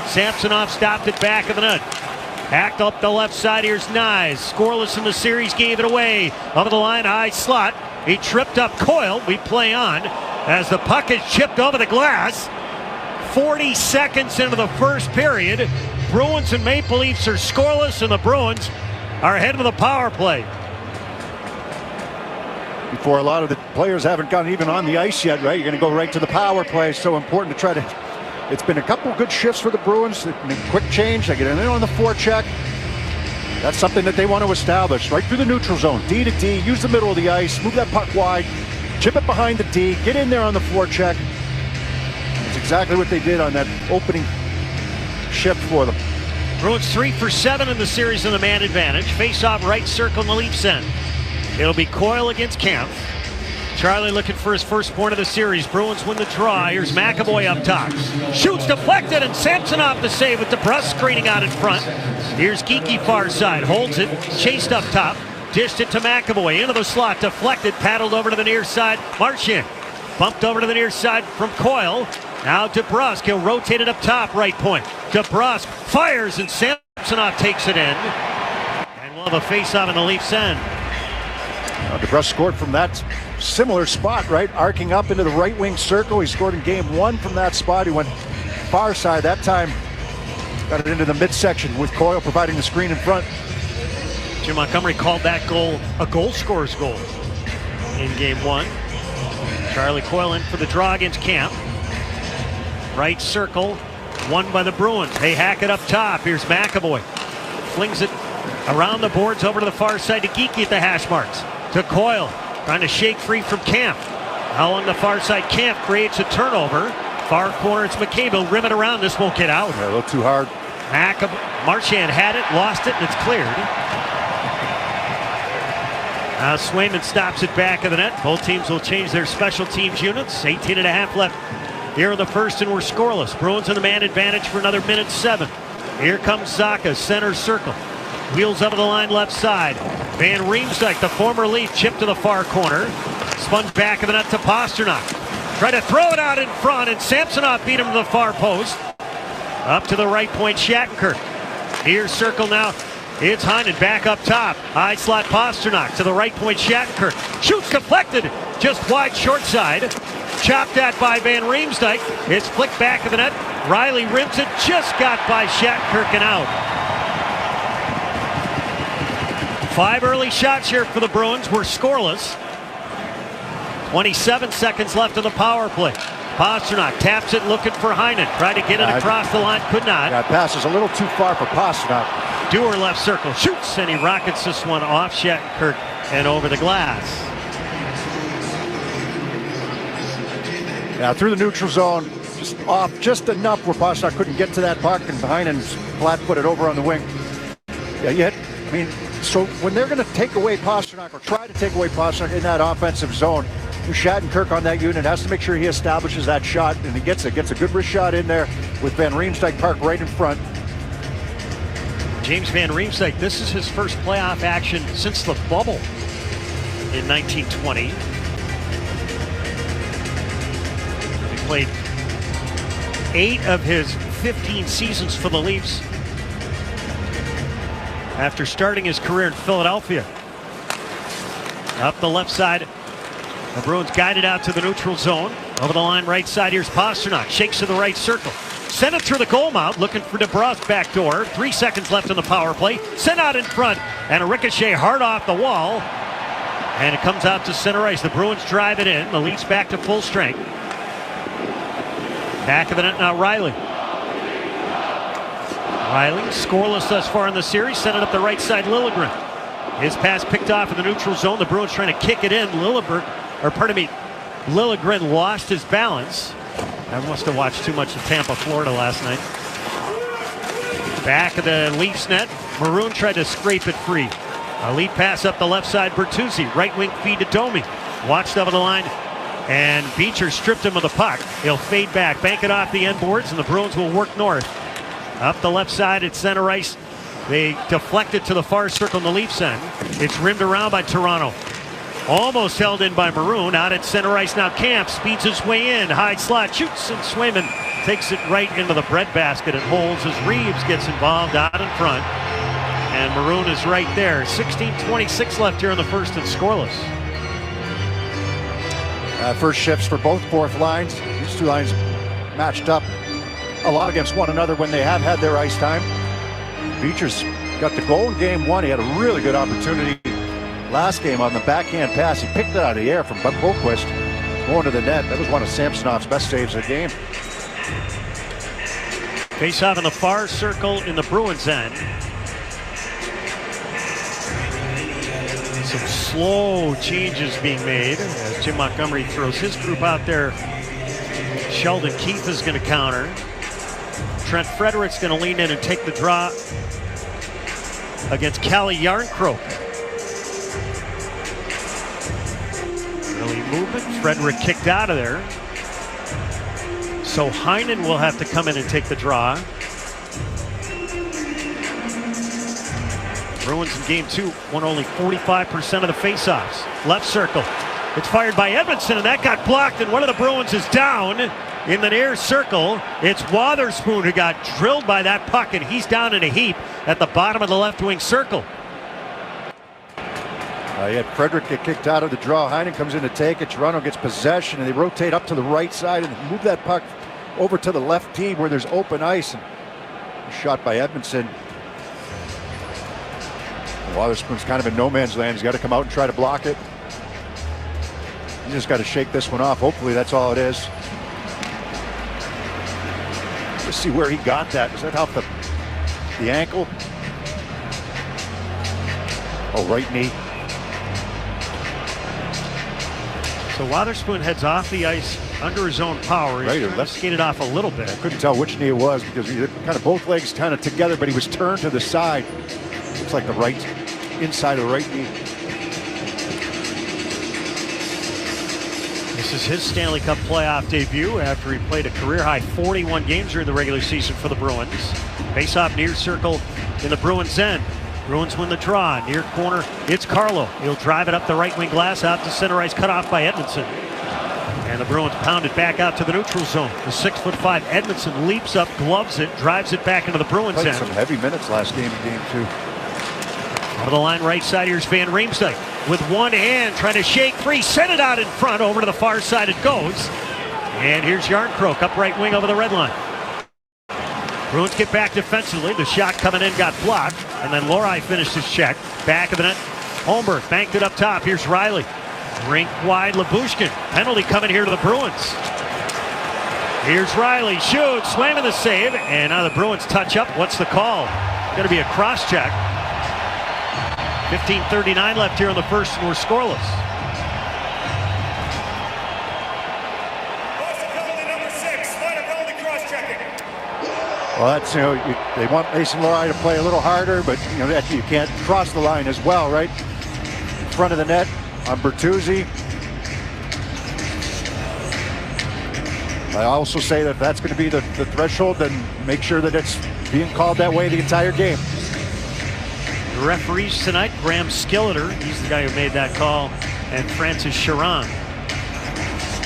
S2: Samsonov stopped it back of the net. Hacked up the left side. Here's Nyes. Scoreless in the series. Gave it away. Over the line, high slot. He tripped up Coyle. We play on as the puck is chipped over the glass. 40 seconds into the first period. Bruins and Maple Leafs are scoreless, and the Bruins are ahead of the power play.
S1: Before a lot of the players haven't gotten even on the ice yet, right? You're going to go right to the power play. So important to try to... It's been a couple good shifts for the Bruins. Quick change. They get in on the forecheck. That's something that they want to establish. Right through the neutral zone. D to D. Use the middle of the ice. Move that puck wide. Chip it behind the D. Get in there on the forecheck. That's exactly what they did on that opening shift for them.
S2: Bruins 3 for 7 in the series in the man advantage. Face off right circle in the Leafs end. It'll be Coyle against Kemp. Charlie looking for his first point of the series. Bruins win the draw. Here's McAvoy up top. Shoots deflected, and Samsonov the save with DeBrusk screening out in front. Here's Geekie far side. Holds it. Chased up top. Dished it to McAvoy. Into the slot. Deflected. Paddled over to the near side. Marchand. Bumped over to the near side from Coyle. Now DeBrusk. He'll rotate it up top. Right point. DeBrusk fires, and Samsonov takes it in. And we'll have a face-off in the Leafs end.
S1: DeBrusk scored from that similar spot, right? Arcing up into the right wing circle. He scored in Game 1 from that spot. He went far side that time. Got it into the midsection with Coyle providing the screen in front.
S2: Jim Montgomery called that goal a goal scorer's goal in Game 1. Charlie Coyle in for the draw against Camp. Right circle, won by the Bruins. They hack it up top. Here's McAvoy. Flings it around the boards over to the far side to Geekie at the hash marks. To Coyle, trying to shake free from Camp. Along the far side, Camp creates a turnover. Far corner, it's McCabe. He'll rim it around. This won't get out.
S1: Yeah, a little too hard.
S2: Marchand had it, lost it, and it's cleared. Now Swayman stops it back of the net. Both teams will change their special teams units. 18.5 left here in the first, and we're scoreless. Bruins in the man advantage for another minute 7. Here comes Zacha, center circle. Wheels up to the line left side. Van Riemsdyk, the former Leaf, chipped to the far corner. Spun back of the net to Pastrnak. Tried to throw it out in front, and Samsonov beat him to the far post. Up to the right point, Shattenkirk. Here's circle now. It's Heinen back up top. High slot Pastrnak to the right point, Shattenkirk. Shoots deflected, just wide short side. Chopped at by Van Riemsdyk. It's flicked back of the net. Riley rims it, just got by Shattenkirk and out. 5 early shots here for the Bruins. We're scoreless. 27 seconds left in the power play. Pastrnak taps it, looking for Heinen. Tried to get it across the line, could not.
S1: That pass is a little too far for Pastrnak.
S2: Dewar left circle, shoots, and he rockets this one off Shattenkirk and over the glass.
S1: Yeah, through the neutral zone, just off just enough where Pastrnak couldn't get to that puck, and Heinen's flat-footed over on the wing. Yeah, so when they're going to take away Pastrnak or try to take away Pastrnak in that offensive zone, Shattenkirk on that unit has to make sure he establishes that shot, and he gets a good wrist shot in there with Van Riemsdyk parked right in front.
S2: James Van Riemsdyk, this is his first playoff action since the bubble in 1920. He played 8 of his 15 seasons for the Leafs after starting his career in Philadelphia. Up the left side, the Bruins guided out to the neutral zone. Over the line right side, here's Pastrnak. Shakes to the right circle. Send it through the goal mouth, looking for DeBrusk back door. 3 seconds left in the power play. Sent out in front, and a ricochet hard off the wall. And it comes out to center ice. The Bruins drive it in. The Leafs back to full strength. Back of the net now, Riley. Riley, scoreless thus far in the series. Sent it up the right side, Liljegren. His pass picked off in the neutral zone. The Bruins trying to kick it in. Liljegren lost his balance. I must have watched too much of Tampa, Florida last night. Back of the Leafs net. Maroon tried to scrape it free. A lead pass up the left side, Bertuzzi. Right wing feed to Domi. Watched over the line, and Beecher stripped him of the puck. He'll fade back, bank it off the end boards, and the Bruins will work north. Up the left side at center ice. They deflect it to the far circle in the Leafs end. It's rimmed around by Toronto. Almost held in by Maroon. Out at center ice now. Camp speeds his way in. High slot, shoots, and Swayman takes it right into the breadbasket and holds as Reeves gets involved out in front. And Maroon is right there. 16:26 left here in the first and scoreless.
S1: First shifts for both fourth lines. These two lines matched up a lot against one another when they have had their ice time. Beecher's got the goal in game 1. He had a really good opportunity last game on the backhand pass. He picked it out of the air from Boquist going to the net. That was one of Samsonov's best saves of the game.
S2: Face off in the far circle in the Bruins end. Some slow changes being made as Jim Montgomery throws his group out there. Sheldon Keefe is going to counter. Trent Frederick's going to lean in and take the draw against Calle Järnkrok. Early movement. Frederick kicked out of there. So Heinen will have to come in and take the draw. Bruins in game 2 won only 45% of the faceoffs. Left circle. It's fired by Edmondson, and that got blocked, and one of the Bruins is down in the near circle. It's Wotherspoon who got drilled by that puck, and he's down in a heap at the bottom of the left wing circle.
S1: He had Frederick get kicked out of the draw. Heinen comes in to take it. Toronto gets possession, and they rotate up to the right side and move that puck over to the left team where there's open ice. And shot by Edmondson. Wotherspoon's kind of in no man's land. He's got to come out and try to block it. He's just got to shake this one off. Hopefully that's all it is. Let's see where he got that. Is that off the ankle? Oh, right knee.
S2: So Wotherspoon heads off the ice under his own power. He's trying to skate it off a little bit.
S1: I couldn't tell which knee it was because he had kind of both legs kind of together, but he was turned to the side. Looks like the right inside of the right knee.
S2: This is his Stanley Cup playoff debut after he played a career-high 41 games during the regular season for the Bruins. Face-off near circle in the Bruins' end. Bruins win the draw. Near corner, it's Carlo. He'll drive it up the right wing glass out to center ice, cut off by Edmondson. And the Bruins pound it back out to the neutral zone. The 6'5" Edmondson leaps up, gloves it, drives it back into the Bruins'
S1: Played
S2: end.
S1: some heavy minutes last game in game 2.
S2: Over the line right side, here's Van Riemsdyk with one hand trying to shake free, send it out in front, over to the far side it goes. And here's Järnkrok up right wing over the red line. Bruins get back defensively. The shot coming in got blocked, and then Lohrei finished his check. Back of the net, Holmberg banked it up top. Here's Riley. Rink wide, Lyubushkin. Penalty coming here to the Bruins. Here's Riley, shoots, slamming the save, and now the Bruins touch up. What's the call? Going to be a cross check. 15:39 left here in the first, and we're scoreless.
S1: Well, that's, they want Mason Lohrei to play a little harder, but, you can't cross the line as well, right? In front of the net on Bertuzzi. I also say that if that's going to be the threshold, then make sure that it's being called that way the entire game.
S2: The referees tonight, Graham Skilleter, he's the guy who made that call, and Francis Chiron.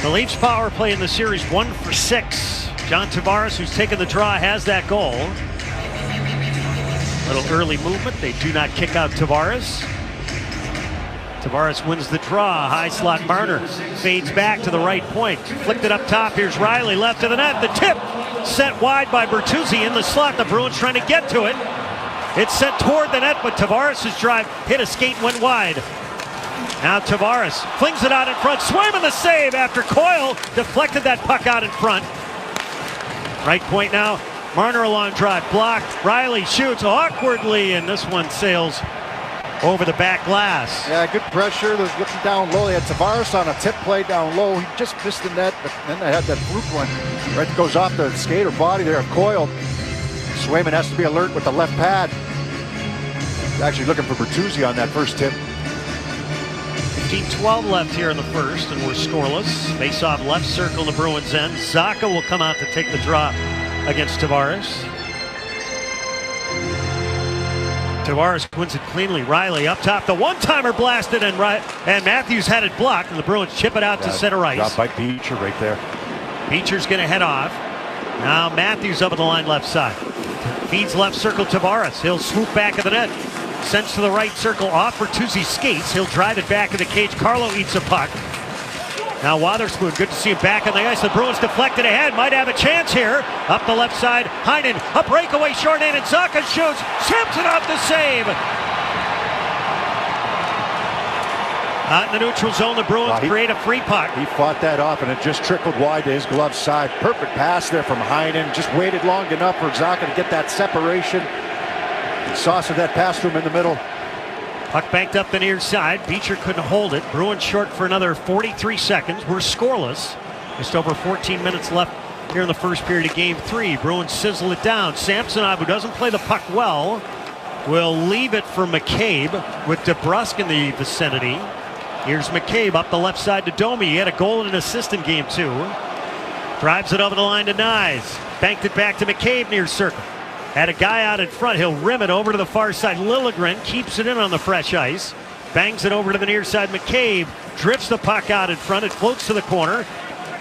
S2: The Leafs power play in the series 1 for 6. John Tavares, who's taken the draw, has that goal. Little early movement. They do not kick out Tavares. Tavares wins the draw. High slot Marner fades back to the right point. Flicked it up top. Here's Riley left of the net. The tip sent wide by Bertuzzi in the slot. The Bruins trying to get to it. It's sent toward the net, but Tavares' drive hit a skate and went wide. Now Tavares flings it out in front. Swayman the save after Coyle deflected that puck out in front. Right point now. Marner a long drive. Blocked. Riley shoots awkwardly, and this one sails over the back glass.
S1: Yeah, good pressure. They're looking down low. They had Tavares on a tip play down low. He just missed the net, but then they had that fluke one. Right, that goes off the skater body there of Coyle. Swayman has to be alert with the left pad. He's actually looking for Bertuzzi on that first tip.
S2: 15-12 left here in the first, and we're scoreless. Face-off left circle, the Bruins end. Zaka will come out to take the draw against Tavares. Tavares wins it cleanly. Riley up top. The one-timer blasted, and Matthews had it blocked, and the Bruins chip it out to center ice.
S1: Dropped by Beecher right there.
S2: Beecher's going to head off. Now Matthews up at the line left side. Feeds left circle Tavares. He'll swoop back of the net. Sends to the right circle off Bertuzzi skates. He'll drive it back in the cage. Carlo eats a puck. Now Wotherspoon, good to see him back on the ice. The Bruins deflected ahead. Might have a chance here. Up the left side. Heinen, a breakaway short-handed. Zaka shoots. Simpson off the save. Out in the neutral zone, the Bruins create a free puck.
S1: He fought that off, and it just trickled wide to his glove side. Perfect pass there from Heinen. Just waited long enough for Zaka to get that separation. Saucered that pass to him in the middle.
S2: Puck banked up the near side. Beecher couldn't hold it. Bruins short for another 43 seconds. We're scoreless. Just over 14 minutes left here in the first period of Game 3. Bruins sizzle it down. Samsonov, who doesn't play the puck well, will leave it for McCabe with DeBrusk in the vicinity. Here's McCabe up the left side to Domi. He had a goal and an assist in Game 2. Drives it over the line to Nyes. Banked it back to McCabe near circle. Had a guy out in front. He'll rim it over to the far side. Liljegren keeps it in on the fresh ice. Bangs it over to the near side. McCabe drifts the puck out in front. It floats to the corner.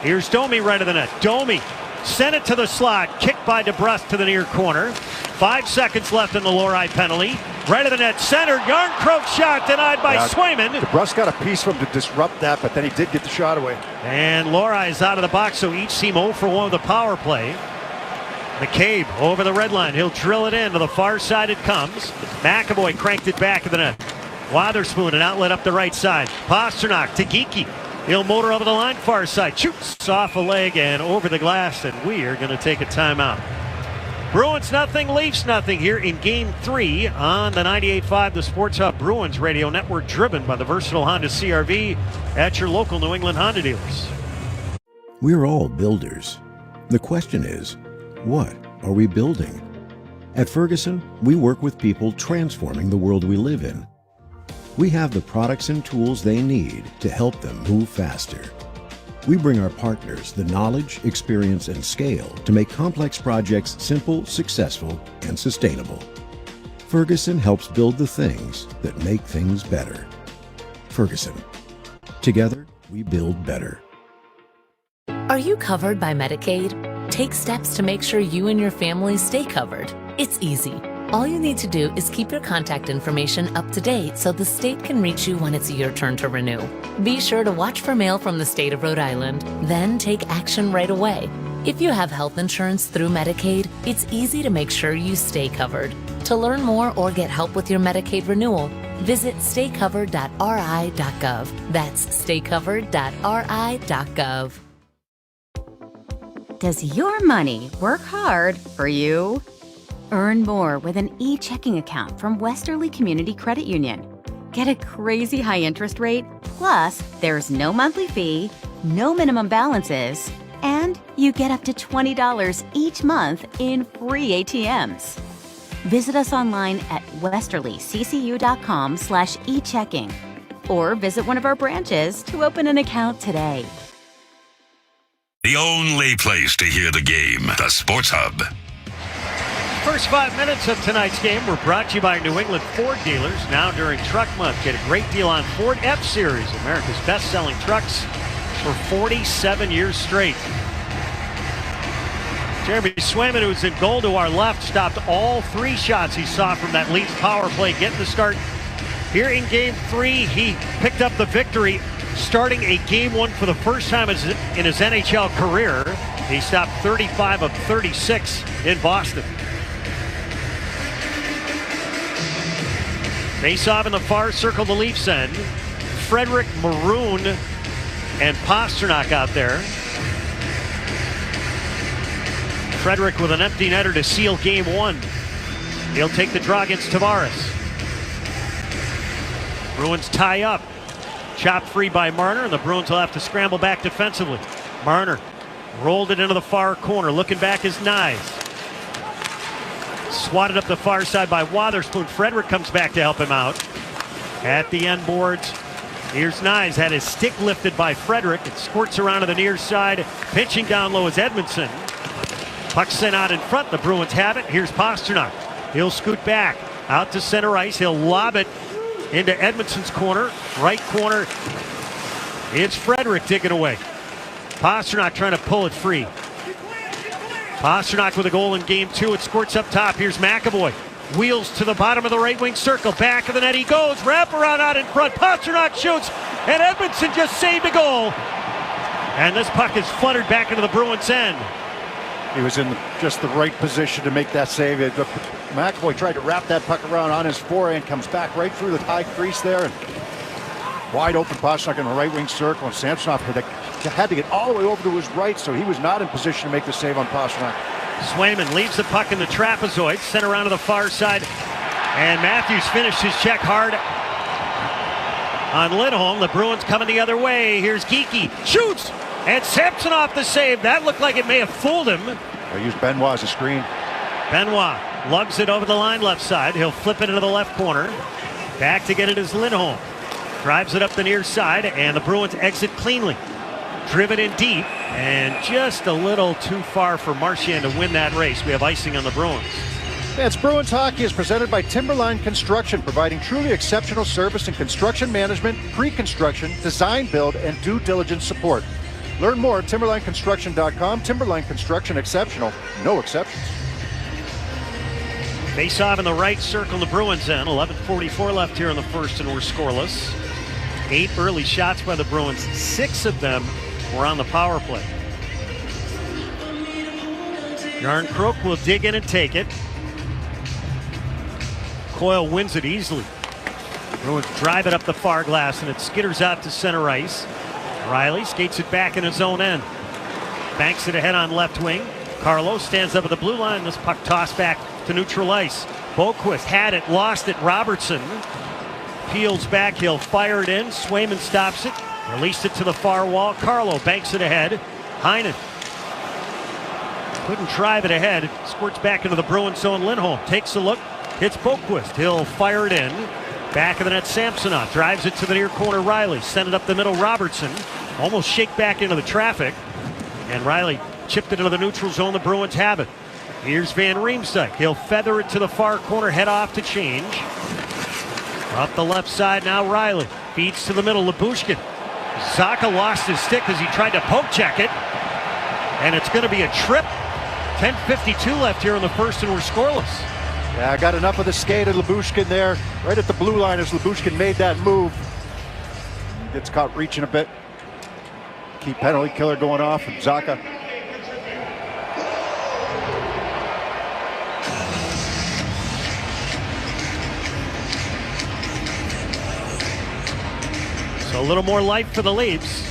S2: Here's Domi right of the net. Domi sent it to the slot. Kicked by DeBrusk to the near corner. 5 seconds left in the Lorei penalty. Right of the net center. Yarncroke shot denied by Swayman.
S1: DeBrusk got a piece from him to disrupt that, but then he did get the shot away.
S2: And Lorei is out of the box, so each team 0 for 1 with the power play. McCabe over the red line. He'll drill it in to the far side. It comes. McAvoy cranked it back of the net. Wotherspoon, an outlet up the right side. Pasternak to Geekie. He'll motor over the line far side. Shoots off a leg and over the glass, and we are going to take a timeout. Bruins nothing, Leafs nothing here in Game 3 on the 98.5 The Sports Hub Bruins Radio Network, driven by the versatile Honda CR-V at your local New England Honda dealers.
S10: We're all builders. The question is, what are we building? At Ferguson, we work with people transforming the world we live in. We have the products and tools they need to help them move faster. We bring our partners the knowledge, experience, and scale to make complex projects simple, successful, and sustainable. Ferguson helps build the things that make things better. Ferguson. Together, we build better.
S14: Are you covered by Medicaid? Take steps to make sure you and your family stay covered. It's easy. All you need to do is keep your contact information up to date so the state can reach you when it's your turn to renew. Be sure to watch for mail from the state of Rhode Island, then take action right away. If you have health insurance through Medicaid, it's easy to make sure you stay covered. To learn more or get help with your Medicaid renewal, visit staycovered.ri.gov. That's staycovered.ri.gov.
S15: Does your money work hard for you? Earn more with an e-checking account from Westerly Community Credit Union. Get a crazy high interest rate, plus there's no monthly fee, no minimum balances, and you get up to $20 each month in free ATMs. Visit us online at westerlyccu.com/e-checking or visit one of our branches to open an account today.
S13: The only place to hear the game, the Sports Hub.
S2: First 5 minutes of tonight's game were brought to you by New England Ford dealers. Now during Truck Month, get a great deal on Ford F-Series, America's best-selling trucks for 47 years straight. Jeremy Swayman, who's in goal to our left, stopped all 3 shots he saw from that Leafs power play, getting the start here in Game 3. He picked up the victory, starting a Game 1 for the first time in his NHL career. He stopped 35 of 36 in Boston. Face-off in the far circle, the Leafs end. Frederick, Maroon, and Pasternak out there. Frederick with an empty netter to seal Game 1. He'll take the draw against Tavares. Bruins tie up. Chopped free by Marner, and the Bruins will have to scramble back defensively. Marner rolled it into the far corner. Looking back is Nyes. Swatted up the far side by Wotherspoon. Frederick comes back to help him out. At the end boards, here's Nyes. Had his stick lifted by Frederick. It squirts around to the near side. Pinching down low is Edmondson. Puck sent out in front. The Bruins have it. Here's Pasternak. He'll scoot back out to center ice. He'll lob it into Edmondson's corner. Right corner. It's Frederick digging away. Pasternak trying to pull it free. Pasternak with a goal in Game 2. It squirts up top. Here's McAvoy. Wheels to the bottom of the right wing circle. Back of the net he goes. Wraparound out in front. Pasternak shoots. And Edmondson just saved a goal. And this puck is fluttered back into the Bruins' end.
S1: He was in just the right position to make that save. McAvoy tried to wrap that puck around on his forehand, comes back right through the high crease there, and wide open Pasternak in the right wing circle, and Samsonov had to get all the way over to his right, so he was not in position to make the save on Pasternak.
S2: Swayman leaves the puck in the trapezoid, sent around to the far side, and Matthews finished his check hard on Lindholm. The Bruins coming the other way. Here's Geekie, shoots! And Samsonov the save. That looked like it may have fooled him.
S1: They used Benoit as a screen.
S2: Benoit lugs it over the line left side. He'll flip it into the left corner. Back to get it is Lindholm. Drives it up the near side, and the Bruins exit cleanly. Driven in deep, and just a little too far for Marchand to win that race. We have icing on the Bruins.
S1: It's Bruins Hockey is presented by Timberline Construction, providing truly exceptional service in construction management, pre-construction, design, build, and due diligence support. Learn more at timberlineconstruction.com. Timberline Construction, exceptional, no exceptions.
S2: Face off in the right circle, the Bruins end. 11:44 left here in the first, and we're scoreless. 8 early shots by the Bruins. 6 of them were on the power play. Yarncroke will dig in and take it. Coyle wins it easily. Bruins drive it up the far glass, and it skitters out to center ice. Riley skates it back in his own end. Banks it ahead on left wing. Carlo stands up at the blue line. This puck tossed back to neutral ice. Boquist had it, lost it. Robertson peels back. He'll fire it in. Swayman stops it. Released it to the far wall. Carlo banks it ahead. Heinen couldn't drive it ahead. It squirts back into the Bruins zone. Lindholm takes a look. Hits Boquist. He'll fire it in. Back of the net, Samsonov drives it to the near corner. Riley sent it up the middle. Robertson almost shake back into the traffic, and Riley chipped it into the neutral zone. The Bruins have it. Here's Van Riemsdyk. He'll feather it to the far corner, head off to change. Up the left side now, Riley feeds to the middle. Lyubushkin. Zacha lost his stick as he tried to poke check it, and it's going to be a trip. 10:52 left here in the first, and we're scoreless.
S1: Yeah, I got enough of the skate of Lyubushkin there, right at the blue line as Lyubushkin made that move. Gets caught reaching a bit. Key penalty killer going off from Zacha.
S2: So a little more life for the Leafs.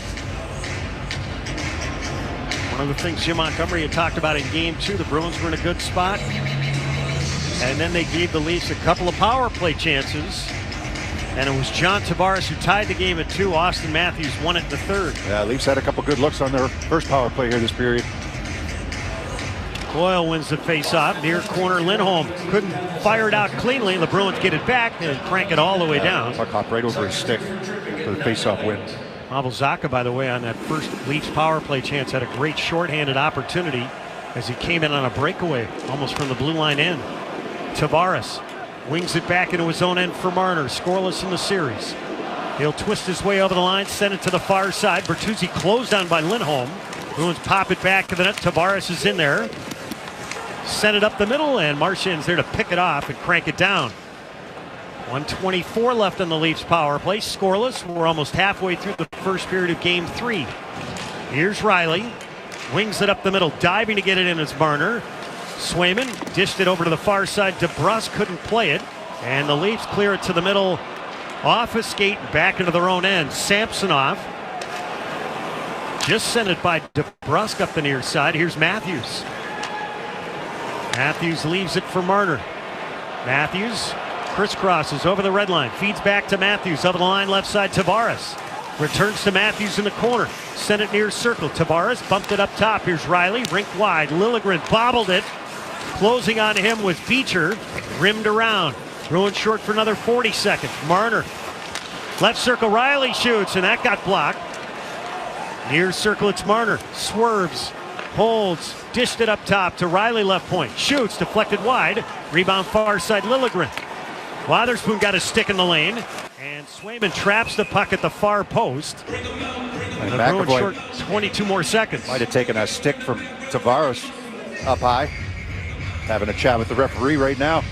S2: One of the things Jim Montgomery had talked about in Game 2, the Bruins were in a good spot. And then they gave the Leafs a couple of power play chances. And it was John Tavares who tied the game at 2. Austin Matthews won it in the third.
S1: Yeah, Leafs had a couple good looks on their first power play here this period.
S2: Coyle wins the face-off. Near corner, Lindholm couldn't fire it out cleanly. The Bruins get it back and crank it all the way down.
S1: Puck hopped right over his stick for the face-off win.
S2: Pavel Zacha, by the way, on that first Leafs power play chance, had a great shorthanded opportunity. as he came in on a breakaway almost from the blue line end. Tavares wings it back into his own end for Marner, scoreless in the series. He'll twist his way over the line, send it to the far side. Bertuzzi closed on by Lindholm. Bruins pop it back to the net. Tavares is in there. Send it up the middle, and Marchand's there to pick it off and crank it down. 1:24 left on the Leafs power play. Scoreless. We're almost halfway through the first period of Game 3. Here's Riley. Wings it up the middle, diving to get it in as Marner. Swayman dished it over to the far side. DeBrusque couldn't play it, and the Leafs clear it to the middle, off a skate, back into their own end. Samsonov just sent it by DeBrusque up the near side. Here's Matthews. Matthews leaves it for Marner. Matthews crisscrosses over the red line, feeds back to Matthews over the line, left side. Tavares returns to Matthews in the corner. Sent it near circle. Tavares bumped it up top. Here's Riley, rink wide. Liljegren bobbled it. Closing on him was Beecher, rimmed around. Bruins short for another 40 seconds. Marner, left circle. Riley shoots, and that got blocked. Near circle, it's Marner. Swerves, holds, dished it up top to Riley, left point. Shoots, deflected wide. Rebound far side, Liljegren. Wotherspoon got a stick in the lane, and Swayman traps the puck at the far post. And the Bruins short 22 more seconds.
S1: Might have taken a stick from Tavares up high. Having a chat with the referee right now.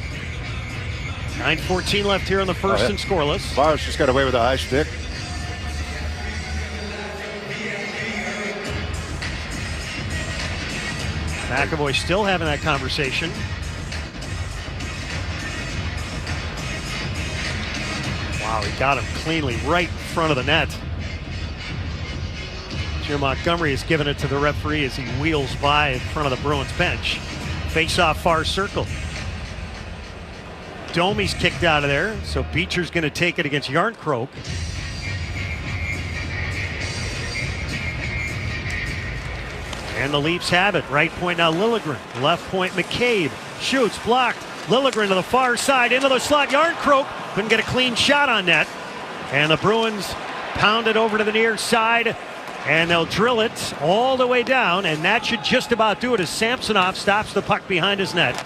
S2: 9:14 left here in the first and scoreless.
S1: Tavares just got away with a high stick.
S2: McAvoy still having that conversation. Wow, he got him cleanly right in front of the net. Jim Montgomery has given it to the referee as he wheels by in front of the Bruins bench. Face-off far circle. Domi's kicked out of there, so Beecher's going to take it against Yarncroke. And the Leafs have it. Right point now, Liljegren. Left point, McCabe. Shoots, blocked. Liljegren to the far side, into the slot. Yarncroke couldn't get a clean shot on net. And the Bruins pound it over to the near side, and they'll drill it all the way down, and that should just about do it as Samsonov stops the puck behind his net.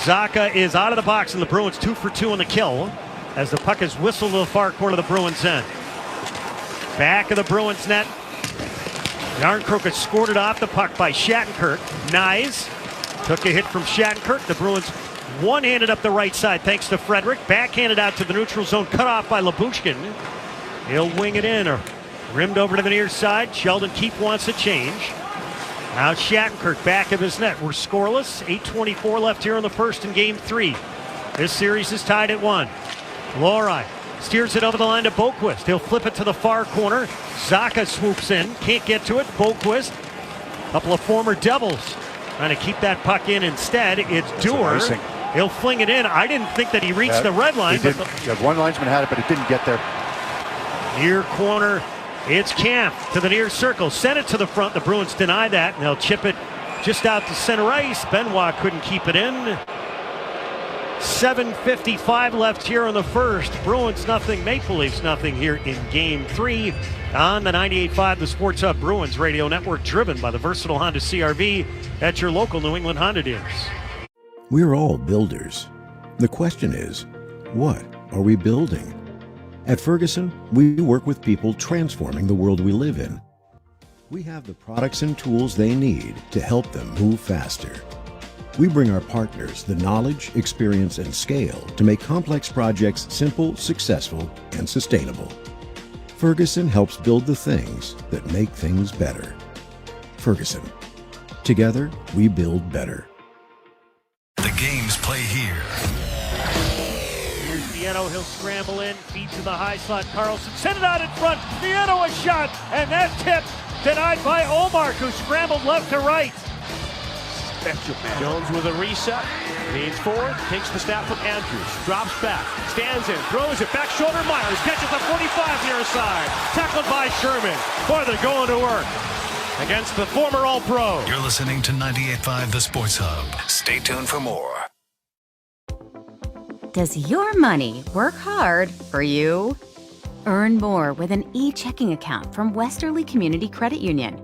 S2: Zacha is out of the box, and the Bruins 2 for 2 on the kill as the puck is whistled to the far corner of the Bruins end. Back of the Bruins net. Yarncroke has scored it off the puck by Shattenkirk. Nyes took a hit from Shattenkirk. The Bruins one-handed up the right side thanks to Frederick. Backhanded out to the neutral zone, cut off by Lyubushkin. He'll wing it in, or rimmed over to the near side. Sheldon Keefe wants a change. Now Shattenkirk back of his net. We're scoreless. 8:24 left here in the first in Game 3. This series is tied at 1. Lori steers it over the line to Boqvist. He'll flip it to the far corner. Zacha swoops in. Can't get to it. Boqvist, a couple of former Devils, trying to keep that puck in instead. It's Dewar. He'll fling it in. I didn't think that he reached the red line.
S1: One linesman had it, but it didn't get there.
S2: Near corner, it's Camp to the near circle. Sent it to the front. The Bruins deny that, and they'll chip it just out to center ice. Benoit couldn't keep it in. 7:55 left here in the first. Bruins nothing, Maple Leafs nothing here in Game 3 on the 98.5 The Sports Hub Bruins Radio Network, driven by the versatile Honda CR-V at your local New England Honda dealers.
S10: We're all builders. The question is, what are we building? At Ferguson, we work with people transforming the world we live in. We have the products and tools they need to help them move faster. We bring our partners the knowledge, experience, and scale to make complex projects simple, successful, and sustainable. Ferguson helps build the things that make things better. Ferguson. Together, we build better.
S5: The games play here.
S2: Here's Vienno. He'll scramble in, feed to the high slot. Carlson sent it out in front. Vienno a shot, and that tip denied by Omar, who scrambled left to right.
S3: Jones with a reset, leans forward, takes the snap from Andrews, drops back, stands in, throws it back shoulder. Myers catches the 45 near side, tackled by Sherman. Boy, they're going to work against the former All-Pro.
S5: You're listening to 98.5 The Sports Hub. Stay tuned for more.
S15: Does your money work hard for you? Earn more with an e-checking account from Westerly Community Credit Union.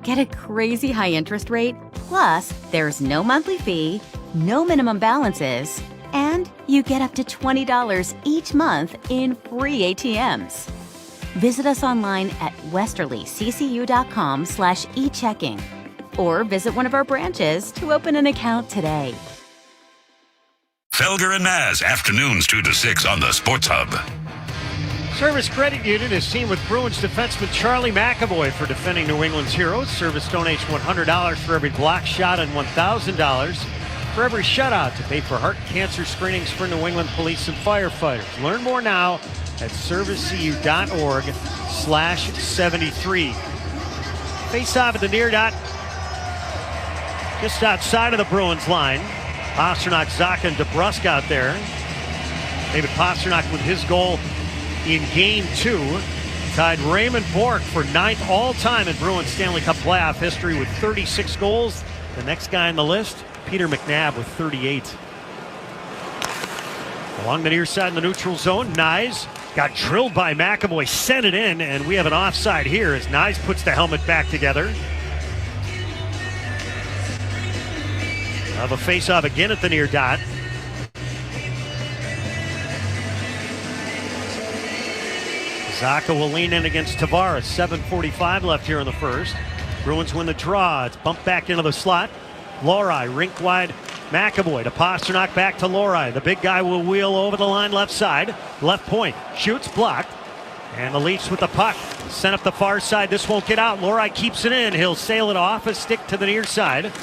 S15: Get a crazy high interest rate, plus there's no monthly fee, no minimum balances, and you get up to $20 each month in free ATMs. Visit us online at westerlyccu.com/echecking or visit one of our branches to open an account today.
S13: Felger and Maz, afternoons 2 to 6 on the Sports Hub.
S2: Service Credit Union is seen with Bruins defenseman Charlie McAvoy for defending New England's heroes. Service donates $100 for every block shot and $1,000 for every shutout to pay for heart cancer screenings for New England police and firefighters. Learn more now at servicecu.org/73. Face off at the near dot, just outside of the Bruins line. Pastrnak, Zacha, and DeBrusk out there. David Pastrnak with his goal in Game 2 tied Raymond Bourque for 9th all-time in Bruins Stanley Cup playoff history with 36 goals. The next guy on the list, Peter McNabb with 38. Along the near side in the neutral zone, Nyes got drilled by McAvoy, sent it in, and we have an offside here as Nyes puts the helmet back together. Have a face-off again at the near dot. Zacha will lean in against Tavares. 7:45 left here in the first. Bruins win the draw. It's bumped back into the slot. Lohrei, rink wide. McAvoy to Pastrnak, back to Lohrei. The big guy will wheel over the line left side. Left point. Shoots, blocked. And the Leafs with the puck. Sent up the far side. This won't get out. Lohrei keeps it in. He'll sail it off a stick to the near side.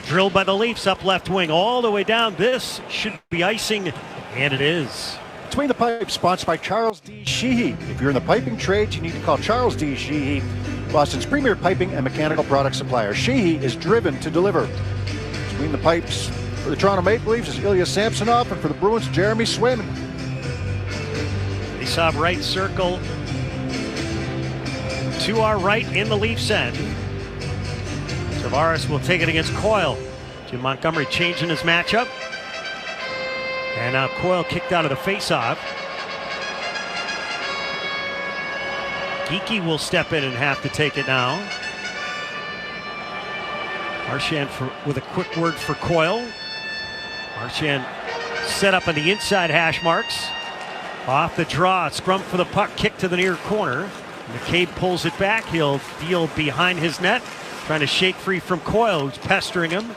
S2: Drilled by the Leafs up left wing all the way down. This should be icing, and it is.
S1: Between the Pipes, sponsored by Charles D. Sheehy. If you're in the piping trades, you need to call Charles D. Sheehy, Boston's premier piping and mechanical product supplier. Sheehy is driven to deliver. Between the Pipes, for the Toronto Maple Leafs is Ilya Samsonov, and for the Bruins, Jeremy Swayman.
S2: Face off right circle to our right in the Leafs end. Tavares will take it against Coyle. Jim Montgomery changing his matchup. And now Coyle kicked out of the faceoff. Geekie will step in and have to take it now. Marchand with a quick word for Coyle. Marchand set up on the inside hash marks. Off the draw, scrum for the puck, kick to the near corner. McCabe pulls it back. He'll deal behind his net. Trying to shake free from Coyle, who's pestering him.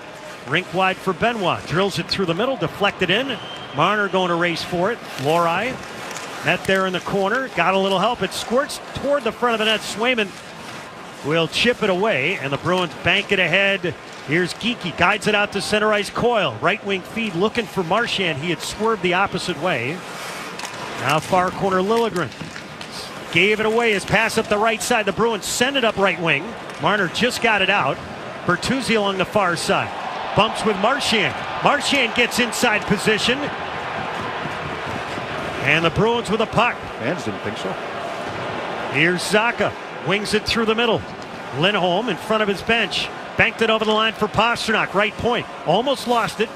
S2: Rink wide for Benoit. Drills it through the middle, deflected in. Marner going to race for it. Lohrei, net there in the corner. Got a little help. It squirts toward the front of the net. Swayman will chip it away, and the Bruins bank it ahead. Here's Geekie, guides it out to center ice. Coyle, right wing feed, looking for Marchand. He had swerved the opposite way. Now far corner Liljegren. Gave it away. His pass up the right side. The Bruins send it up right wing. Marner just got it out. Bertuzzi along the far side. Bumps with Marchand. Marchand gets inside position. And the Bruins with a puck.
S1: Fans didn't think so.
S2: Here's Zacha. Wings it through the middle. Lindholm in front of his bench. Banked it over the line for Pastrnak. Right point. Almost lost it.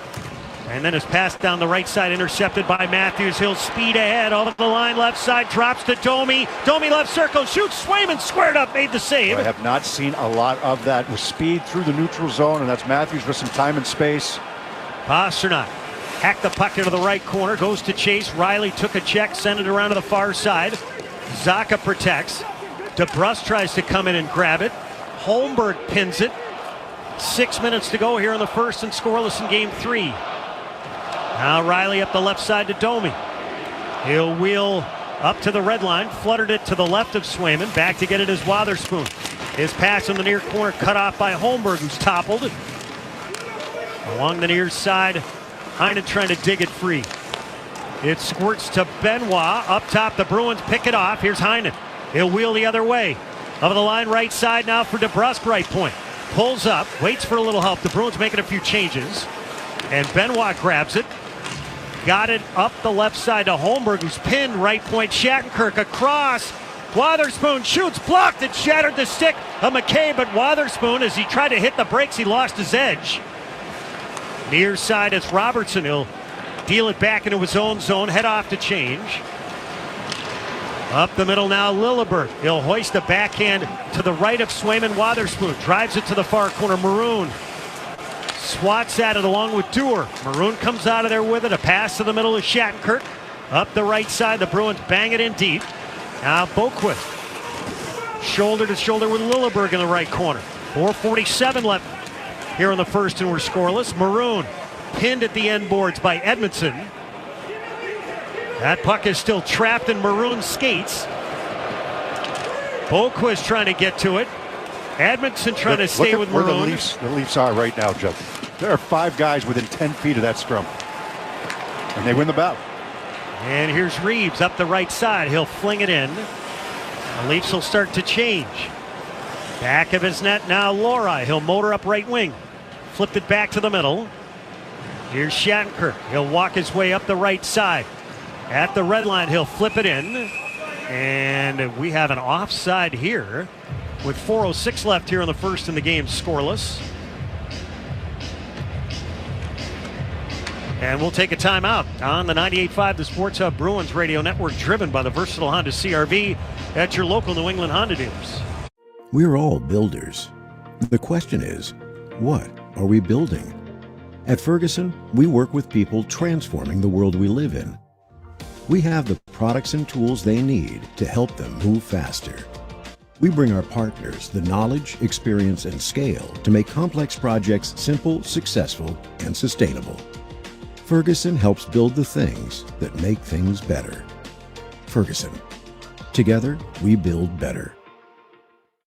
S2: And then his pass down the right side intercepted by Matthews. He'll speed ahead over the line left side. Drops to Domi. Domi left circle. Shoots. Swayman squared up. Made the save.
S1: I have not seen a lot of that with speed through the neutral zone. And that's Matthews with some time and space.
S2: Pastrnak hacked the puck into the right corner. Goes to chase. Riley took a check. Sent it around to the far side. Zacha protects. DeBrusk tries to come in and grab it. Holmberg pins it. 6 minutes to go here in the first and scoreless in game 3. Now Riley up the left side to Domi. He'll wheel up to the red line. Fluttered it to the left of Swayman. Back to get it is Wotherspoon. His pass in the near corner cut off by Holmberg, who's toppled. Along the near side, Heinen trying to dig it free. It squirts to Benoit. Up top, the Bruins pick it off. Here's Heinen. He'll wheel the other way. Over the line, right side now for DeBrusk, right point. Pulls up, waits for a little help. The Bruins making a few changes. And Benoit grabs it. Got it up the left side to Holmberg, who's pinned right point. Shattenkirk across. Wotherspoon shoots, blocked. It shattered the stick of McCabe, but Wotherspoon, as he tried to hit the brakes, he lost his edge. Near side is Robertson. He'll deal it back into his own zone, head off to change. Up the middle now, Lilleberg. He'll hoist a backhand to the right of Swayman. Wotherspoon drives it to the far corner. Maroon swats at it along with Dewar. Maroon comes out of there with it. A pass to the middle of Shattenkirk. Up the right side, the Bruins bang it in deep. Now Boquist. Shoulder to shoulder with Lilleberg in the right corner. 4:47 left here in the first, and we're scoreless. Maroon pinned at the end boards by Edmondson. That puck is still trapped in Maroon's skates. Boquist trying to get to it. Edmondson trying to stay with Maroon.
S1: Where the Leafs are right now, Joe. There are 5 guys within 10 feet of that scrum. And they win the battle.
S2: And here's Reeves up the right side. He'll fling it in. The Leafs will start to change. Back of his net now, Lori. He'll motor up right wing. Flipped it back to the middle. Here's Shattenkirk. He'll walk his way up the right side. At the red line, he'll flip it in. And we have an offside here with 4:06 left here in the first, and the game scoreless. And we'll take a timeout on the 98.5 The Sports Hub Bruins Radio Network, driven by the versatile Honda CR-V at your local New England Honda dealers.
S10: We're all builders. The question is, what are we building? At Ferguson, we work with people transforming the world we live in. We have the products and tools they need to help them move faster. We bring our partners the knowledge, experience, and scale to make complex projects simple, successful, and sustainable. Ferguson helps build the things that make things better. Ferguson. Together, we build better.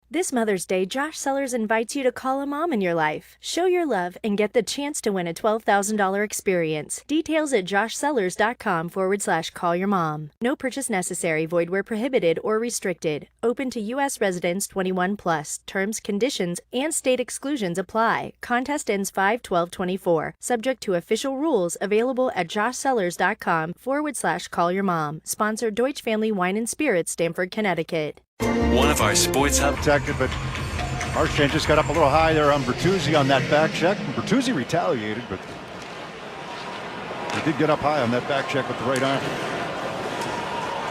S4: This Mother's Day, Josh Sellers invites you to call a mom in your life. Show your love and get the chance to win a $12,000 experience. Details at joshsellers.com/callyourmom. No purchase necessary. Void where prohibited or restricted. Open to U.S. residents 21+. Terms, conditions, and state exclusions apply. Contest ends 5/12/24. Subject to official rules. Available at joshsellers.com/callyourmom. Sponsor Deutsche Family Wine and Spirits, Stamford, Connecticut.
S5: One of our sports hub
S1: protected, but Marchand just got up a little high there on Bertuzzi on that back check. Bertuzzi retaliated, but he did get up high on that back check with the right arm.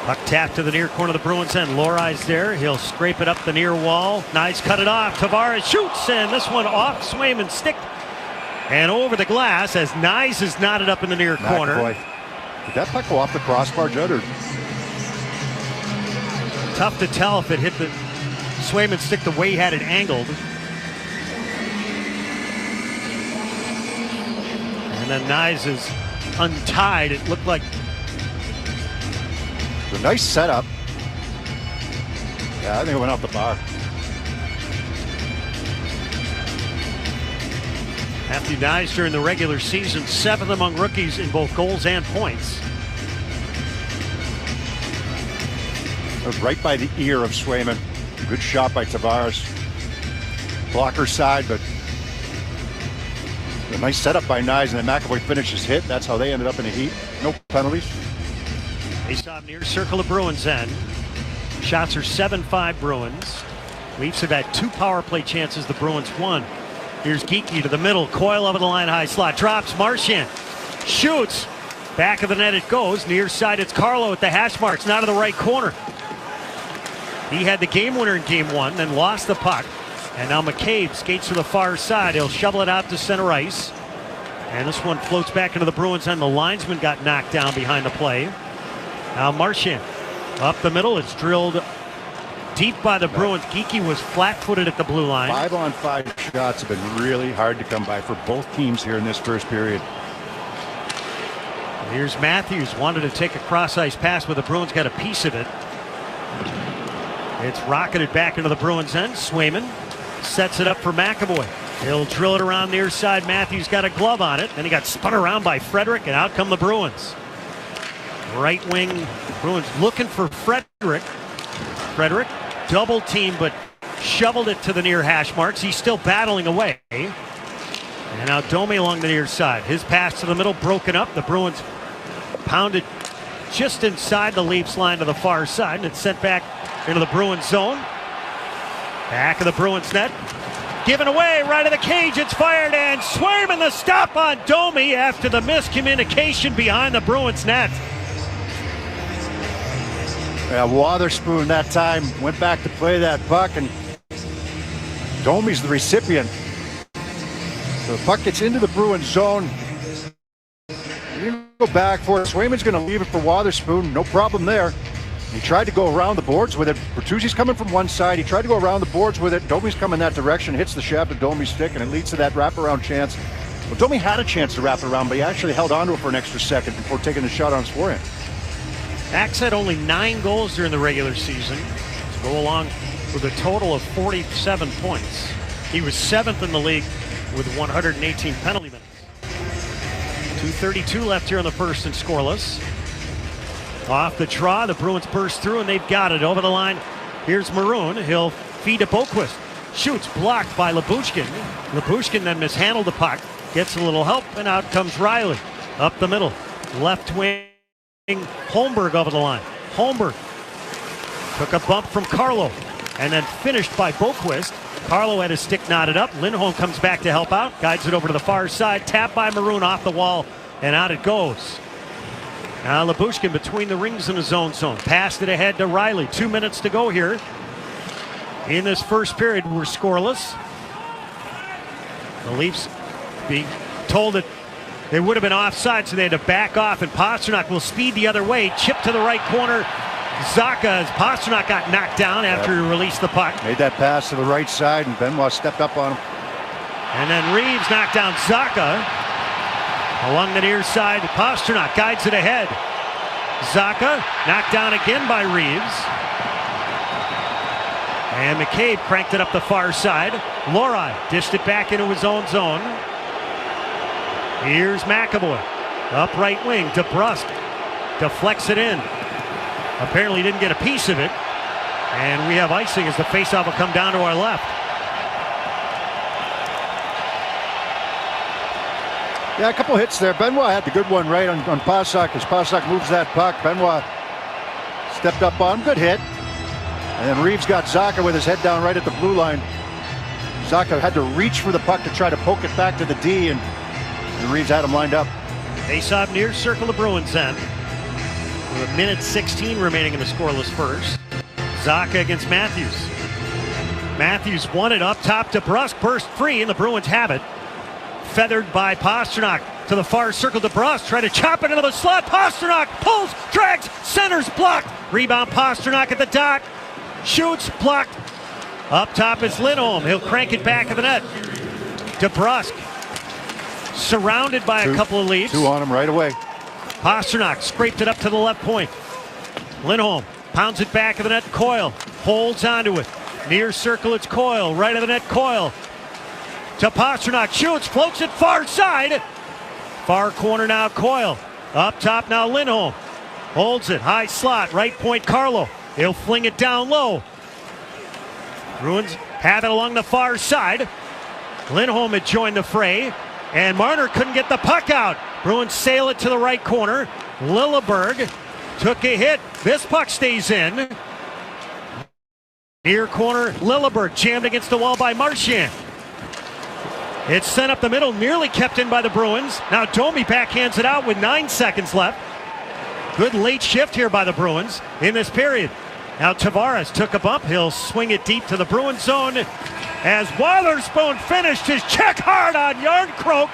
S2: Puck tapped to the near corner of the Bruins end. Lori's there. He'll scrape it up the near wall. Nice, cut it off. Tavares shoots, and this one off Swayman's stick and over the glass as Nyes is knotted up in the near corner.
S1: Did that puck go off the crossbar, Judd, or?
S2: Tough to tell if it hit the Swayman stick the way he had it angled. And then Nyes is untied. It looked like
S1: a nice setup. Yeah, I think it went off the bar.
S2: Matthew Nyes during the regular season, 7th among rookies in both goals and points.
S1: It was right by the ear of Swayman. Good shot by Tavares. Blocker side, but a nice setup by Nyes, and then McAvoy finished his hit. That's how they ended up in a heat. No penalties.
S2: Face off near circle of Bruins end. Shots are 7-5 Bruins. Leafs have had 2 power play chances. The Bruins 1. Here's Geekie to the middle. Coyle over the line, high slot. Drops. Marchand shoots. Back of the net it goes. Near side it's Carlo at the hash marks. Now to the right corner. He had the game winner in game 1, then lost the puck. And now McCabe skates to the far side. He'll shovel it out to center ice. And this one floats back into the Bruins end. The linesman got knocked down behind the play. Now Marchand up the middle. It's drilled deep by the Bruins. Geekie was flat-footed at the blue line.
S1: 5-on-5 shots have been really hard to come by for both teams here in this first period.
S2: Here's Matthews. Wanted to take a cross-ice pass, but the Bruins got a piece of it. It's rocketed back into the Bruins end. Swayman sets it up for McAvoy. He'll drill it around near side. Matthews got a glove on it. Then he got spun around by Frederick, and out come the Bruins. Right wing Bruins looking for Frederick. Frederick double team, but shoveled it to the near hash marks. He's still battling away. And now Domi along the near side. His pass to the middle broken up. The Bruins pounded just inside the Leafs line to the far side, and it's sent back into the Bruins zone. Back of the Bruins net. Given away right of the cage. It's fired, and Swayman the stop on Domi after the miscommunication behind the Bruins net.
S1: Yeah, Wotherspoon that time went back to play that puck, and Domi's the recipient. So the puck gets into the Bruins zone. You're going to go back for it. Swayman's going to leave it for Wotherspoon. No problem there. He tried to go around the boards with it. Bertuzzi's coming from one side. He tried to go around the boards with it. Domi's coming that direction, hits the shaft of Domi's stick, and it leads to that wraparound chance. Well, Domi had a chance to wrap it around, but he actually held onto it for an extra second before taking a shot on his forehand.
S2: Max had only 9 goals during the regular season to go along with a total of 47 points. He was 7th in the league with 118 penalty minutes. 2:32 left here in the first and scoreless. Off the draw, the Bruins burst through, and they've got it over the line. Here's Maroon. He'll feed to Boquist. Shoots, blocked by Lyubushkin. Lyubushkin then mishandled the puck. Gets a little help, and out comes Riley. Up the middle. Left wing, Holmberg over the line. Holmberg took a bump from Carlo, and then finished by Boquist. Carlo had his stick knotted up. Lindholm comes back to help out. Guides it over to the far side. Tapped by Maroon off the wall, and out it goes. Now Lyubushkin between the rings in his own zone. Passed it ahead to Riley. 2 minutes to go here. In this first period, we're scoreless. The Leafs being told that they would have been offside, so they had to back off, and Pastrnak will speed the other way. Chip to the right corner. Zacha, as Pastrnak got knocked down after he released the puck.
S1: Made that pass to the right side, and Benoit stepped up on him.
S2: And then Reeves knocked down Zacha. Along the near side, Pastrnak guides it ahead. Zacha knocked down again by Reeves. And McCabe cranked it up the far side. Lohrei dished it back into his own zone. Here's McAvoy. Up right wing. DeBrusk deflects it in. Apparently didn't get a piece of it. And we have icing as the faceoff will come down to our left.
S1: Yeah, a couple hits there. Benoit had the good one right on Pastrnak as Pastrnak moves that puck. Benoit stepped up on him. Good hit. And then Reeves got Zacha with his head down right at the blue line. Zacha had to reach for the puck to try to poke it back to the D, and Reeves had him lined up.
S2: Face-off near circle of Bruins end. With a minute 16 remaining in the scoreless first. Zacha against Matthews. Matthews won it up top to DeBrusk. Burst free, and the Bruins have it. Feathered by Pastrnak to the far circle. DeBrusk trying to chop it into the slot. Pastrnak pulls, drags, centers, blocked. Rebound Pastrnak at the dot. Shoots, blocked. Up top is Lindholm. He'll crank it back of the net. DeBrusk surrounded by a couple of Leafs.
S1: 2 on him right away.
S2: Pastrnak scraped it up to the left point. Lindholm pounds it back of the net. Coyle holds onto it. Near circle, it's Coyle. Right of the net, Coyle. To Pastrnak, shoots, floats it far side. Far corner now, Coyle. Up top now, Lindholm. Holds it, high slot, right point, Carlo. He'll fling it down low. Bruins have it along the far side. Lindholm had joined the fray, and Marner couldn't get the puck out. Bruins sail it to the right corner. Lilleberg took a hit. This puck stays in. Near corner, Lilleberg jammed against the wall by Marchand. It's sent up the middle, nearly kept in by the Bruins. Now Domi backhands it out with 9 seconds left. Good late shift here by the Bruins in this period. Now Tavares took a bump. He'll swing it deep to the Bruins zone as Wotherspoon finished his check hard on Yarncroke.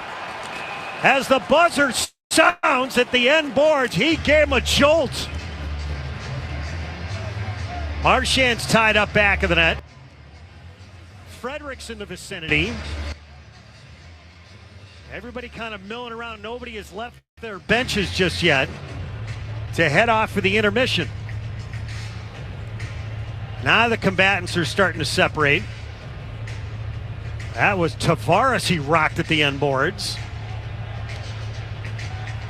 S2: As the buzzer sounds at the end boards, he gave him a jolt. Marchand's tied up back of the net. Fredericks in the vicinity. Everybody kind of milling around. Nobody has left their benches just yet to head off for the intermission. Now the combatants are starting to separate. That was Tavares he rocked at the end boards.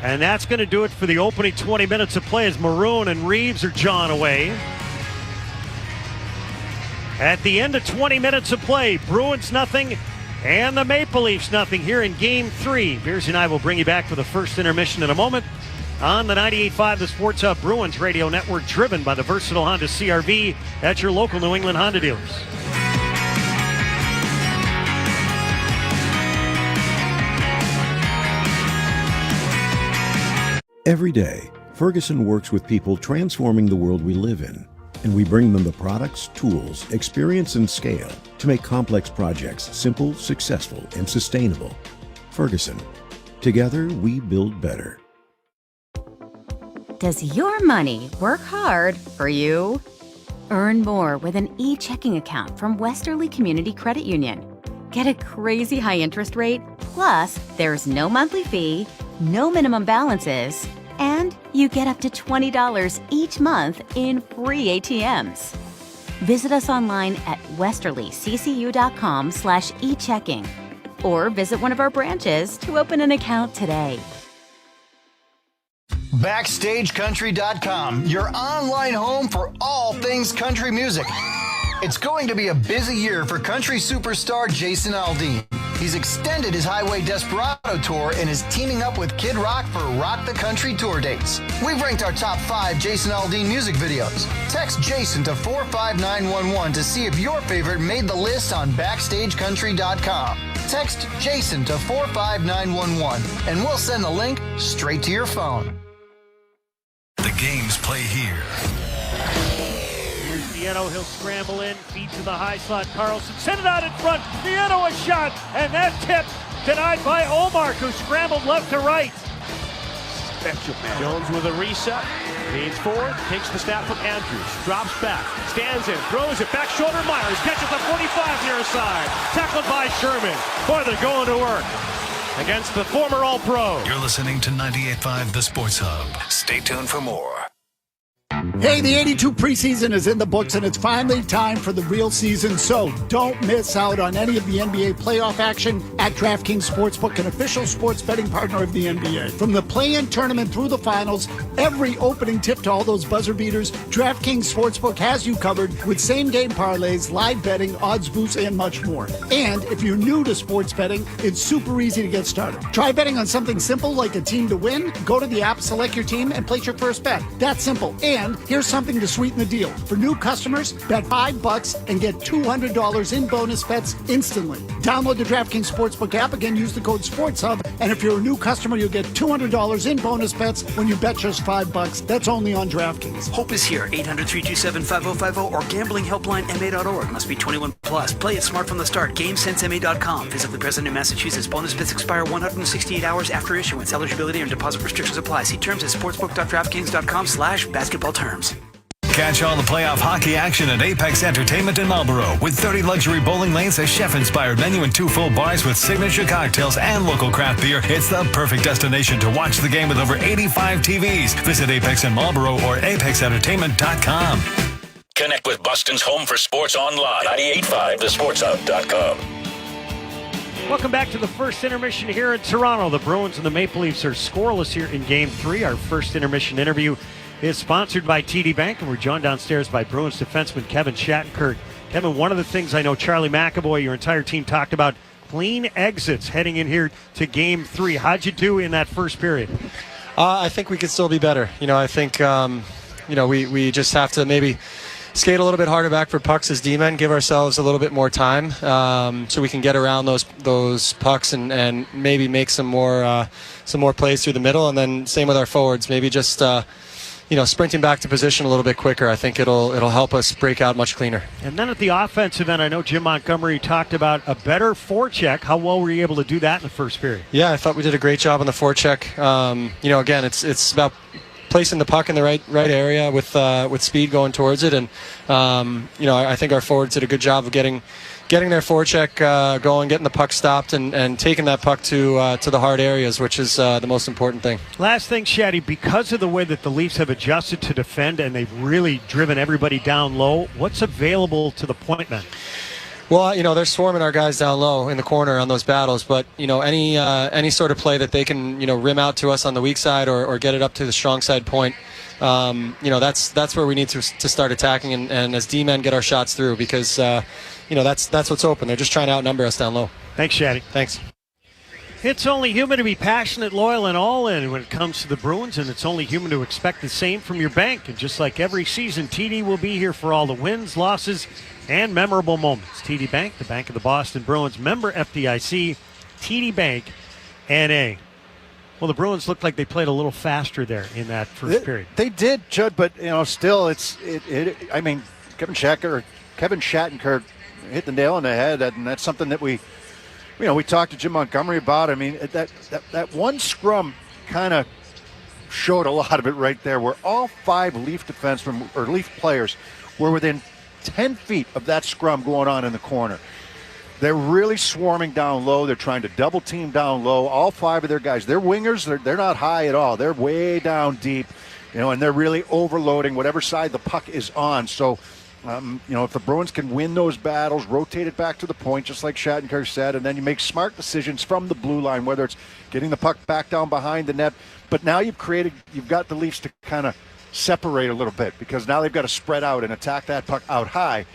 S2: And that's going to do it for the opening 20 minutes of play as Maroon and Reeves are jawing away. At the end of 20 minutes of play, Bruins nothing and the Maple Leafs nothing here in Game 3. Beers and I will bring you back for the first intermission in a moment on the 98.5 The Sports Hub Bruins Radio Network, driven by the versatile Honda CR-V at your local New England Honda dealers.
S10: Every day, Ferguson works with people transforming the world we live in, and we bring them the products, tools, experience, and scale to make complex projects simple, successful, and sustainable. Ferguson. Together, we build better.
S15: Does your money work hard for you? Earn more with an e-checking account from Westerly Community Credit Union. Get a crazy high interest rate, plus there's no monthly fee, no minimum balances, and you get up to $20 each month in free ATMs. Visit us online at westerlyccu.com/e-checking or visit one of our branches to open an account today.
S16: BackstageCountry.com, your online home for all things country music. It's going to be a busy year for country superstar Jason Aldean. He's extended his Highway Desperado tour and is teaming up with Kid Rock for Rock the Country tour dates. We've ranked our top 5 Jason Aldean music videos. Text Jason to 45911 to see if your favorite made the list on BackstageCountry.com. Text Jason to 45911 and we'll send the link straight to your phone.
S5: The games play here.
S2: Here's Nieto. He'll scramble in, feed to the high slot. Carlson send it out in front. Nieto a shot, and that tip denied by Omar, who scrambled left to right.
S3: Special man. Jones with a reset. Leans forward, takes the snap from Andrews, drops back, stands in, throws it back shoulder. Myers catches the 45 near side. Tackled by Sherman. Boy, they're going to work against the former All-Pro.
S5: You're listening to 98.5 The Sports Hub. Stay tuned for more.
S6: Hey, the 82 preseason is in the books, and it's finally time for the real season, so don't miss out on any of the NBA playoff action at DraftKings Sportsbook, an official sports betting partner of the NBA. From the play-in tournament through the finals, every opening tip to all those buzzer beaters, DraftKings Sportsbook has you covered with same-game parlays, live betting, odds boosts, and much more. And if you're new to sports betting, it's super easy to get started. Try betting on something simple like a team to win. Go to the app, select your team, and place your first bet. That's simple. And here's something to sweeten the deal. For new customers, bet $5 and get $200 in bonus bets instantly. Download the DraftKings Sportsbook app. Again, use the code SportsHub. And if you're a new customer, you'll get $200 in bonus bets when you bet just $5. That's only on DraftKings.
S17: Hope is here. 800-327-5050 or gamblinghelplinema.org. Must be 21 plus. Play it smart from the start. GameSenseMA.com. Physically present in Massachusetts. Bonus bets expire 168 hours after issuance. Eligibility and deposit restrictions apply. See terms at sportsbook.draftkings.com/basketball terms.
S5: Catch all the playoff hockey action at Apex Entertainment in Marlboro with 30 luxury bowling lanes, a chef-inspired menu, and 2 full bars with signature cocktails and local craft beer. It's the perfect destination to watch the game with over 85 TVs. Visit Apex in Marlboro or apexentertainment.com.
S13: Connect with Boston's home for sports online. 98.5thesportshub.com.
S2: Welcome back to the first intermission here in Toronto. The Bruins and the Maple Leafs are scoreless here in Game 3. Our first intermission interview is sponsored by TD Bank, and we're joined downstairs by Bruins defenseman Kevin Shattenkirk. Kevin, one of the things I know Charlie McAvoy, your entire team, talked about, clean exits heading in here to Game 3. How'd you do in that first period?
S18: I think we could still be better. I think, we just have to maybe skate a little bit harder back for pucks as D-men, give ourselves a little bit more time so we can get around those pucks and maybe make some more plays through the middle. And then same with our forwards, maybe just sprinting back to position a little bit quicker. I think it'll help us break out much cleaner. And then at the offensive end, I know Jim Montgomery talked about a better forecheck. How well were you able to do that in the first period? Yeah, I thought we did a great job on the forecheck. Again, it's about placing the puck in the right area with speed going towards it, and I think our forwards did a good job of getting their forecheck going, getting the puck stopped, and taking that puck to the hard areas, which is the most important thing. Last thing, Shaddy, because of the way that the Leafs have adjusted to defend and they've really driven everybody down low, what's available to the point men? Well, they're swarming our guys down low in the corner on those battles, but any sort of play that they can rim out to us on the weak side or get it up to the strong side point, that's where we need to start attacking and as D-men get our shots through, because that's what's open. They're just trying to outnumber us down low. Thanks, Shaddy. Thanks. It's only human to be passionate, loyal, and all in when it comes to the Bruins, and it's only human to expect the same from your bank. And just like every season, TD will be here for all the wins, losses, and memorable moments. TD Bank, the bank of the Boston Bruins, member FDIC, TD Bank, N.A.
S2: Well, the Bruins looked like they played a little faster there in that first period.
S1: They did, Judd, but still, I mean, Kevin Shattenkirk hit the nail on the head, and that's something that we talked to Jim Montgomery about. I mean, that one scrum kind of showed a lot of it right there, where all 5 Leaf defensemen or Leaf players were within 10 feet of that scrum going on in the corner. They're really swarming down low. They're trying to double team down low. All 5 of their guys, they're wingers. They're not high at all. They're way down deep, and they're really overloading whatever side the puck is on. So, if the Bruins can win those battles, rotate it back to the point, just like Shattenkirk said, and then you make smart decisions from the blue line, whether it's getting the puck back down behind the net. But now you've got the Leafs to kind of separate a little bit, because now they've got to spread out and attack that puck out high.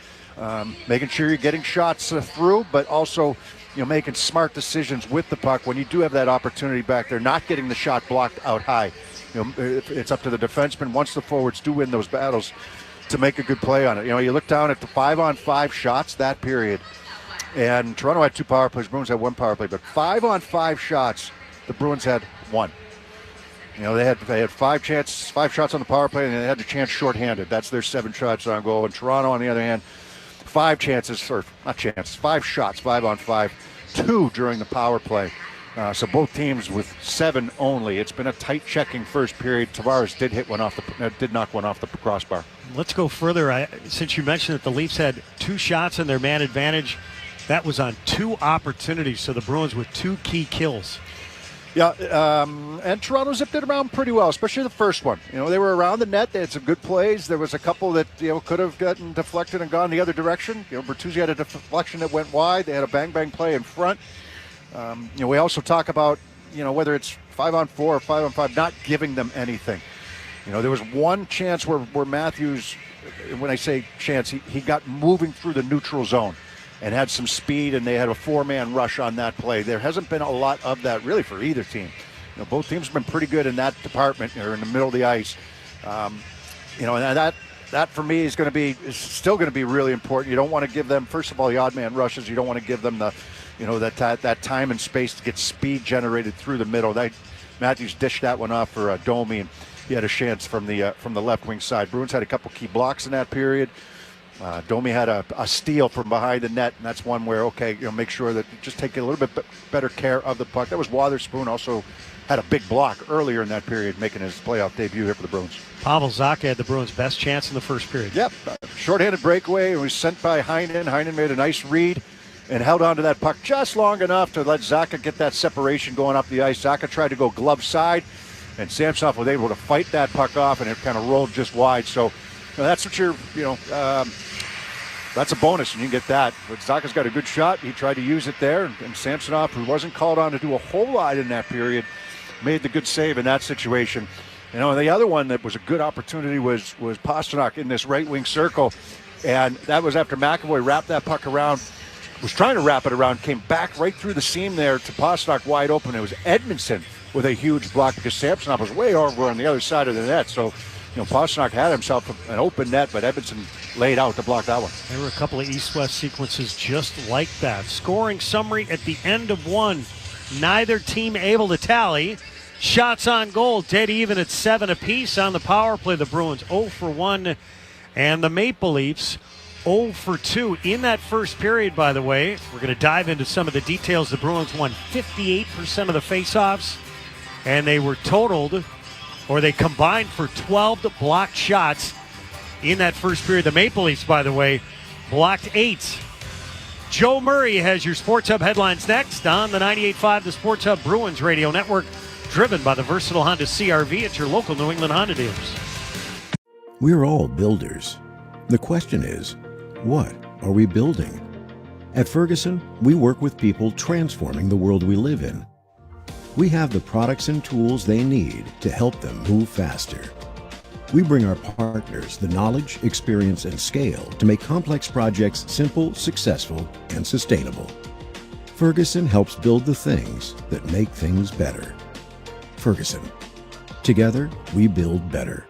S1: Making sure you're getting shots through, but also making smart decisions with the puck when you do have that opportunity back there, not getting the shot blocked out high. It's up to the defenseman, once the forwards do win those battles, to make a good play on it. You look down at the 5-on-5 shots that period, and Toronto had 2 power plays, Bruins had 1 power play, but 5-on-5 shots, the Bruins had 1. They had 5 shots on the power play, and they had the chance shorthanded. That's their 7 shots on goal. And Toronto, on the other hand, 5 shots, 5-on-5, 2 during the power play. So both teams with 7 only. It's been a tight checking first period. Tavares did knock one off the crossbar.
S2: Let's go further. Since you mentioned that the Leafs had 2 shots in their man advantage, that was on 2 opportunities. So the Bruins with 2 key kills.
S1: Yeah, and Toronto zipped it around pretty well, especially the first one. They were around the net. They had some good plays. There was a couple that could have gotten deflected and gone the other direction. Bertuzzi had a deflection that went wide. They had a bang play in front. We also talk about whether it's 5-on-4 or 5-on-5, not giving them anything. There was one chance where Matthews, when I say chance, he got moving through the neutral zone and had some speed, and they had a 4-man rush on that play. There hasn't been a lot of that really for either team. Both teams have been pretty good in that department, or in the middle of the ice. And that for me is still going to be really important. You don't want to give them, first of all, the odd man rushes. You don't want to give them the, that time and space to get speed generated through the middle. Matthews dished that one off for Domi, and he had a chance from the left wing side. Bruins had a couple key blocks in that period. Domi had a steal from behind the net, and that's one where, make sure that you just take a little bit better care of the puck. That was Wotherspoon also had a big block earlier in that period, making his playoff debut here for the Bruins.
S2: Pavel Zacha had the Bruins' best chance in the first period.
S1: Yep, shorthanded breakaway. It was sent by Heinen. Heinen made a nice read and held on to that puck just long enough to let Zacha get that separation going up the ice. Zacha tried to go glove side, and Samsonov was able to fight that puck off, and it kind of rolled just wide. So that's what that's a bonus, and you can get that. But Zacha's got a good shot. He tried to use it there, and Samsonov, who wasn't called on to do a whole lot in that period, made the good save in that situation. The other one that was a good opportunity was Pastrnak in this right wing circle, and that was after McAvoy wrapped that puck around, was trying to wrap it around, came back right through the seam there to Pastrnak wide open. It was Edmondson with a huge block, because Samsonov was way over on the other side of the net. So, Pastrnak had himself an open net, but Edmondson laid out to block that one.
S2: There were a couple of east-west sequences just like that. Scoring summary at the end of one. Neither team able to tally. Shots on goal, dead even at 7 apiece on the power play. The Bruins 0 for 1, and the Maple Leafs 0 for 2 in that first period, by the way. We're going to dive into some of the details. The Bruins won 58% of the faceoffs, and they were they combined for 12 blocked shots in that first period. The Maple Leafs, by the way, blocked 8. Joe Murray has your Sports Hub headlines next on the 98.5 The Sports Hub Bruins Radio Network, driven by the versatile Honda CR-V at your local New England Honda dealers.
S10: We're all builders. The question is, what are we building? At Ferguson, we work with people transforming the world we live in. We have the products and tools they need to help them move faster. We bring our partners the knowledge, experience, and scale to make complex projects simple, successful, and sustainable. Ferguson helps build the things that make things better. Ferguson. Together, we build better.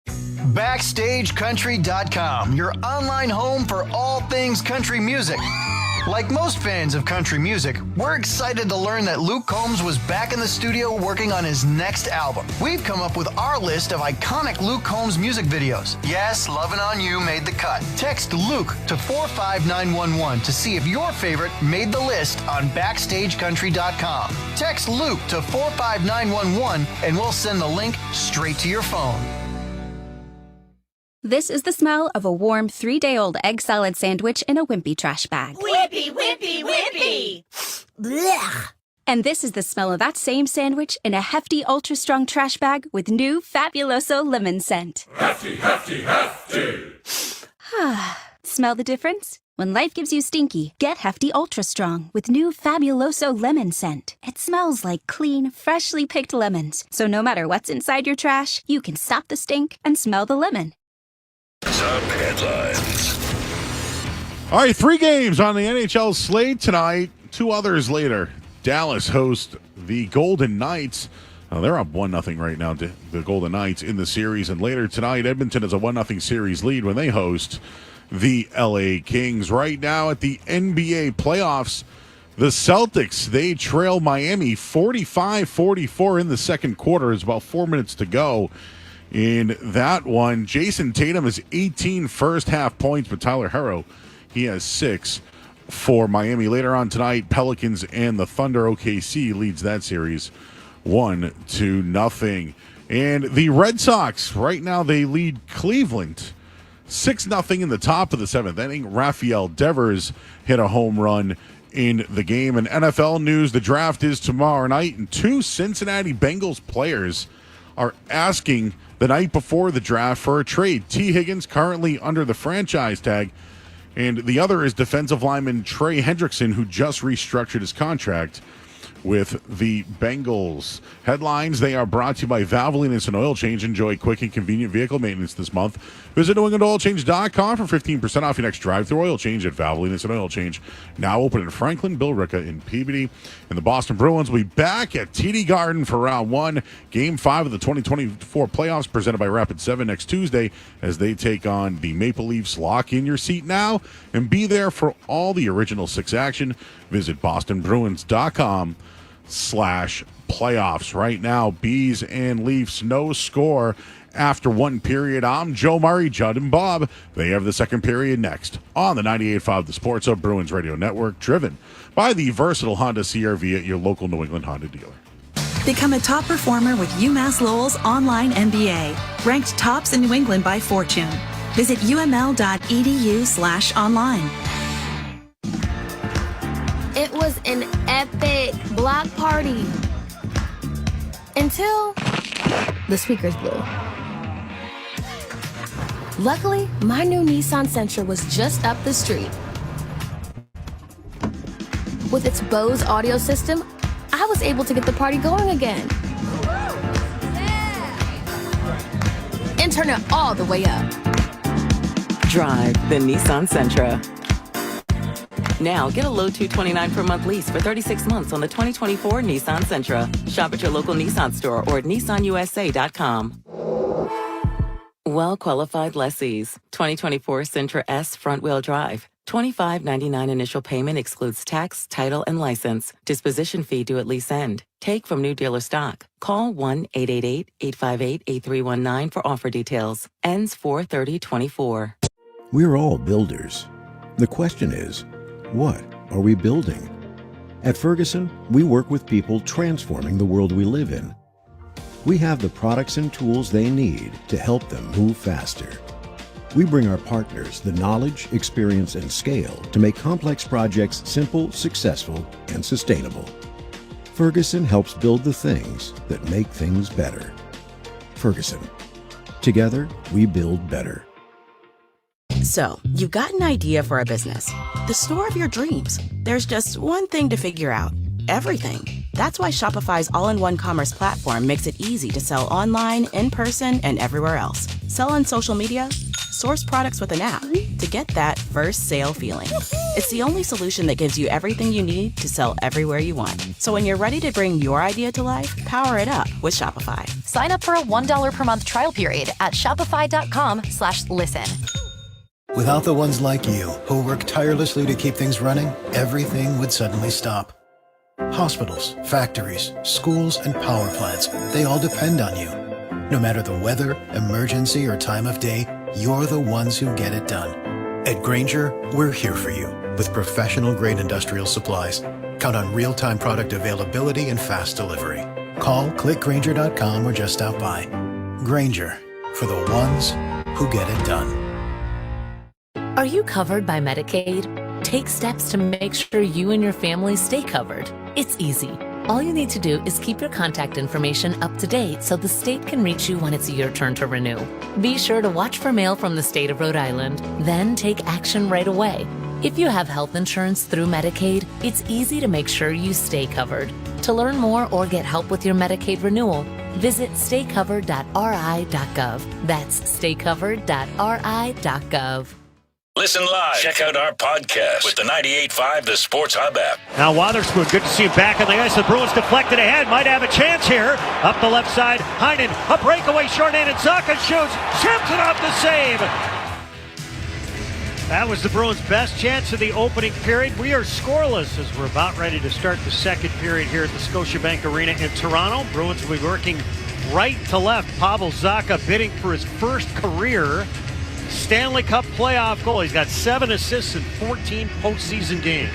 S16: BackstageCountry.com, your online home for all things country music. Like most fans of country music, we're excited to learn that Luke Combs was back in the studio working on his next album. We've come up with our list of iconic Luke Combs music videos. Yes, Lovin' On You made the cut. Text Luke to 45911 to see if your favorite made the list on BackstageCountry.com. Text Luke to 45911 and we'll send the link straight to your phone.
S7: This is the smell of a warm 3-day-old egg salad sandwich in a wimpy trash bag.
S20: Wimpy, wimpy, wimpy!
S7: Blech. And this is the smell of that same sandwich in a hefty, ultra-strong trash bag with new Fabuloso lemon scent.
S20: Hefty, hefty, hefty!
S7: Smell the difference? When life gives you stinky, get Hefty Ultra Strong with new Fabuloso lemon scent. It smells like clean, freshly picked lemons. So no matter what's inside your trash, you can stop the stink and smell the lemon.
S13: Top headlines.
S22: All right, 3 games on the NHL slate tonight. 2 others later. Dallas hosts the Golden Knights. They're up 1-0 right now, the Golden Knights in the series. And later tonight, Edmonton has a 1-0 series lead when they host the LA Kings. Right now at the NBA playoffs, the Celtics, they trail Miami 45-44 in the second quarter. It's about 4 minutes to go in that one. Jason Tatum has 18 first-half points, but Tyler Herro, he has 6 for Miami. Later on tonight, Pelicans and the Thunder. OKC leads that series 1-0. And the Red Sox, right now, they lead Cleveland 6-0 in the top of the 7th inning. Rafael Devers hit a home run in the game. And NFL news, the draft is tomorrow night, and 2 Cincinnati Bengals players are asking the night before the draft for a trade. T. Higgins currently under the franchise tag, and the other is defensive lineman Trey Hendrickson, who just restructured his contract with the Bengals. Headlines, they are brought to you by Valvoline Instant Oil Change. Enjoy quick and convenient vehicle maintenance this month. Visit NewEnglandOilChange.com for 15% off your next drive-through oil change at Valvoline Instant Oil Change. Now open in Franklin, Billerica, and Peabody. And the Boston Bruins will be back at TD Garden for round 1. Game 5 of the 2024 playoffs presented by Rapid 7 next Tuesday as they take on the Maple Leafs. Lock in your seat now and be there for all the original 6 action. Visit BostonBruins.com/playoffs. Right now, Bees and Leafs, no score after 1 period. I'm Joe Murray, Judd and Bob. They have the second period next on the 98.5 The Sports Hub Bruins Radio Network, driven by the versatile Honda CR-V at your local New England Honda dealer.
S23: Become a top performer with UMass Lowell's online MBA, ranked tops in New England by Fortune. Visit uml.edu/online.
S25: It was an epic block party until the speakers blew. Luckily, my new Nissan Sentra was just up the street. With its Bose audio system, I was able to get the party going again. And turn it all the way up.
S9: Drive the Nissan Sentra. Now, get a low $229 per month lease for 36 months on the 2024 Nissan Sentra. Shop at your local Nissan store or at nissanusa.com. Well-qualified lessees. 2024 Sentra S front-wheel drive. $25.99 initial payment excludes tax, title, and license. Disposition fee due at lease end. Take from new dealer stock. Call 1-888-858-8319 for offer details. Ends 4/30/24.
S10: We're all builders. The question is, what are we building? At Ferguson, we work with people transforming the world we live in. We have the products and tools they need to help them move faster. We bring our partners the knowledge, experience, and scale to make complex projects simple, successful, and sustainable. Ferguson helps build the things that make things better. Ferguson. Together, we build better.
S26: So, you've got an idea for a business, the store of your dreams. There's just one thing to figure out: everything. That's why Shopify's all-in-one commerce platform makes it easy to sell online, in person, and everywhere else. Sell on social media, source products with an app to get that first sale feeling. It's the only solution that gives you everything you need to sell everywhere you want. So when you're ready to bring your idea to life, power it up with Shopify.
S8: Sign up for a $1 per month trial period at shopify.com/listen.
S11: Without the ones like you, who work tirelessly to keep things running, everything would suddenly stop. Hospitals, factories, schools, and power plants, they all depend on you. No matter the weather, emergency, or time of day, you're the ones who get it done. At Grainger, we're here for you with professional-grade industrial supplies. Count on real-time product availability and fast delivery. Call, clickgrainger.com, or just stop by. Grainger, for the ones who get it done.
S12: Are you covered by Medicaid? Take steps to make sure you and your family stay covered. It's easy. All you need to do is keep your contact information up to date so the state can reach you when it's your turn to renew. Be sure to watch for mail from the state of Rhode Island, then take action right away. If you have health insurance through Medicaid, it's easy to make sure you stay covered. To learn more or get help with your Medicaid renewal, visit staycovered.ri.gov. That's staycovered.ri.gov.
S13: Listen live. Check out our podcast with the 98.5 The Sports Hub app.
S2: Now Wotherspoon, good to see him back on the ice. The Bruins deflected ahead, might have a chance here. Up the left side, Heinen, a breakaway, short-handed, Zacha shoots, Simpson off the save. That was the Bruins' best chance of the opening period. We are scoreless as we're about ready to start the second period here at the Scotiabank Arena in Toronto. Bruins will be working right to left. Pavel Zacha bidding for his first career Stanley Cup playoff goal. He's got 7 assists in 14 postseason games.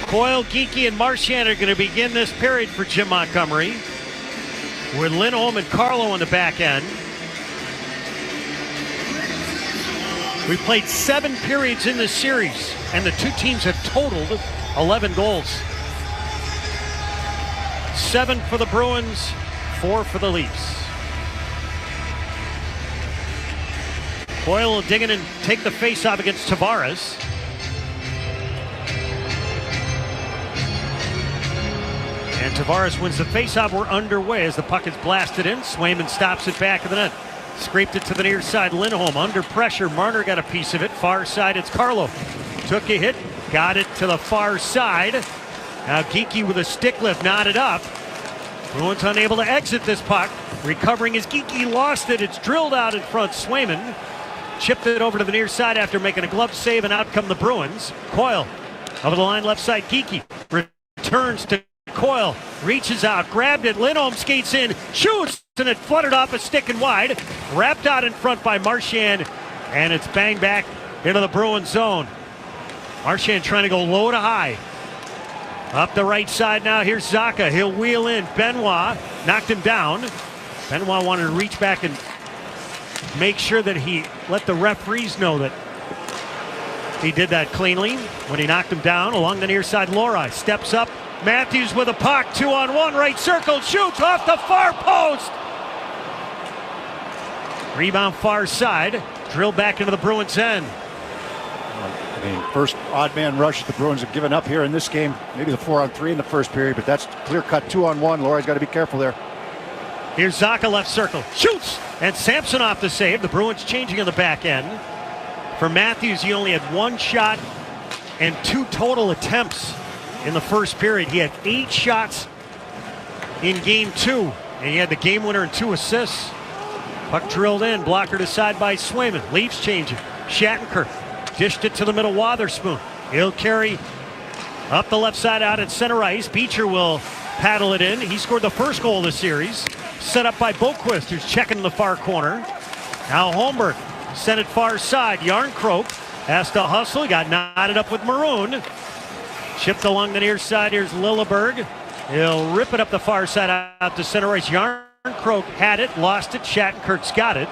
S2: Coyle, Geekie, and Marchand are going to begin this period for Jim Montgomery, with Lindholm and Carlo on the back end. We played 7 periods in this series, and the two teams have totaled 11 goals. 7 for the Bruins, 4 for the Leafs. Coyle will dig in and take the face-off against Tavares. And Tavares wins the face-off. We're underway as the puck is blasted in. Swayman stops it back of the net. Scraped it to the near side. Lindholm under pressure. Marner got a piece of it. Far side, it's Carlo. Took a hit, got it to the far side. Now Geekie with a stick lift, knotted up. Bruins unable to exit this puck. Recovering as Geekie lost it. It's drilled out in front. Swayman chipped it over to the near side after making a glove save, and out come the Bruins. Coyle over the line, left side. Geekie returns to Coyle, reaches out, grabbed it. Lindholm skates in, shoots, and it fluttered off a stick and wide. Wrapped out in front by Marchand, and it's banged back into the Bruins zone. Marchand trying to go low to high. Up the right side now, here's Zacha. He'll wheel in. Benoit knocked him down. Benoit wanted to reach back and make sure that he let the referees know that he did that cleanly when he knocked him down. Along the near side, Lohrei steps up. Matthews with a puck, 2-on-1, right circle, shoots off the far post. Rebound far side, drilled back into the Bruins' end.
S1: I mean, first odd man rush the Bruins have given up here in this game. Maybe the 4-on-3 in the first period, but that's clear cut 2-on-1. Lorai's got to be careful there.
S2: Here's Zacha, left circle, shoots, and Samson off the save. The Bruins changing on the back end. For Matthews, he only had 1 shot and 2 total attempts in the first period. He had 8 shots in game 2, and he had the game winner and 2 assists. Puck drilled in, blocker to side by Swayman. Leafs changing. Shattenkirk dished it to the middle, Wotherspoon. He'll carry up the left side out at center ice. Beecher will paddle it in. He scored the first goal of the series. Set up by Boquist, who's checking in the far corner. Now Holmberg sent it far side. Yarncroke has to hustle. He got knotted up with Maroon. Chipped along the near side. Here's Lilleberg. He'll rip it up the far side out to center ice. Yarncroke had it, lost it. Shattenkirk's got it.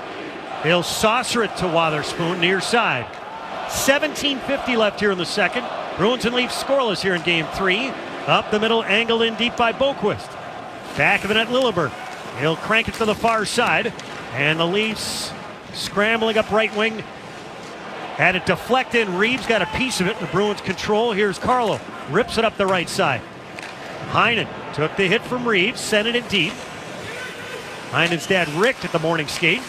S2: He'll saucer it to Wotherspoon, near side. 17:50 left here in the second. Bruins and Leafs scoreless here in game 3. Up the middle, angled in deep by Boquist. Back of the net, Lilleberg. He'll crank it to the far side. And the Leafs scrambling up right wing. Had it deflected. Reeves got a piece of it. The Bruins control. Here's Carlo. Rips it up the right side. Heinen took the hit from Reeves. Sent it in deep. Heinen's dad Rick at the morning skate.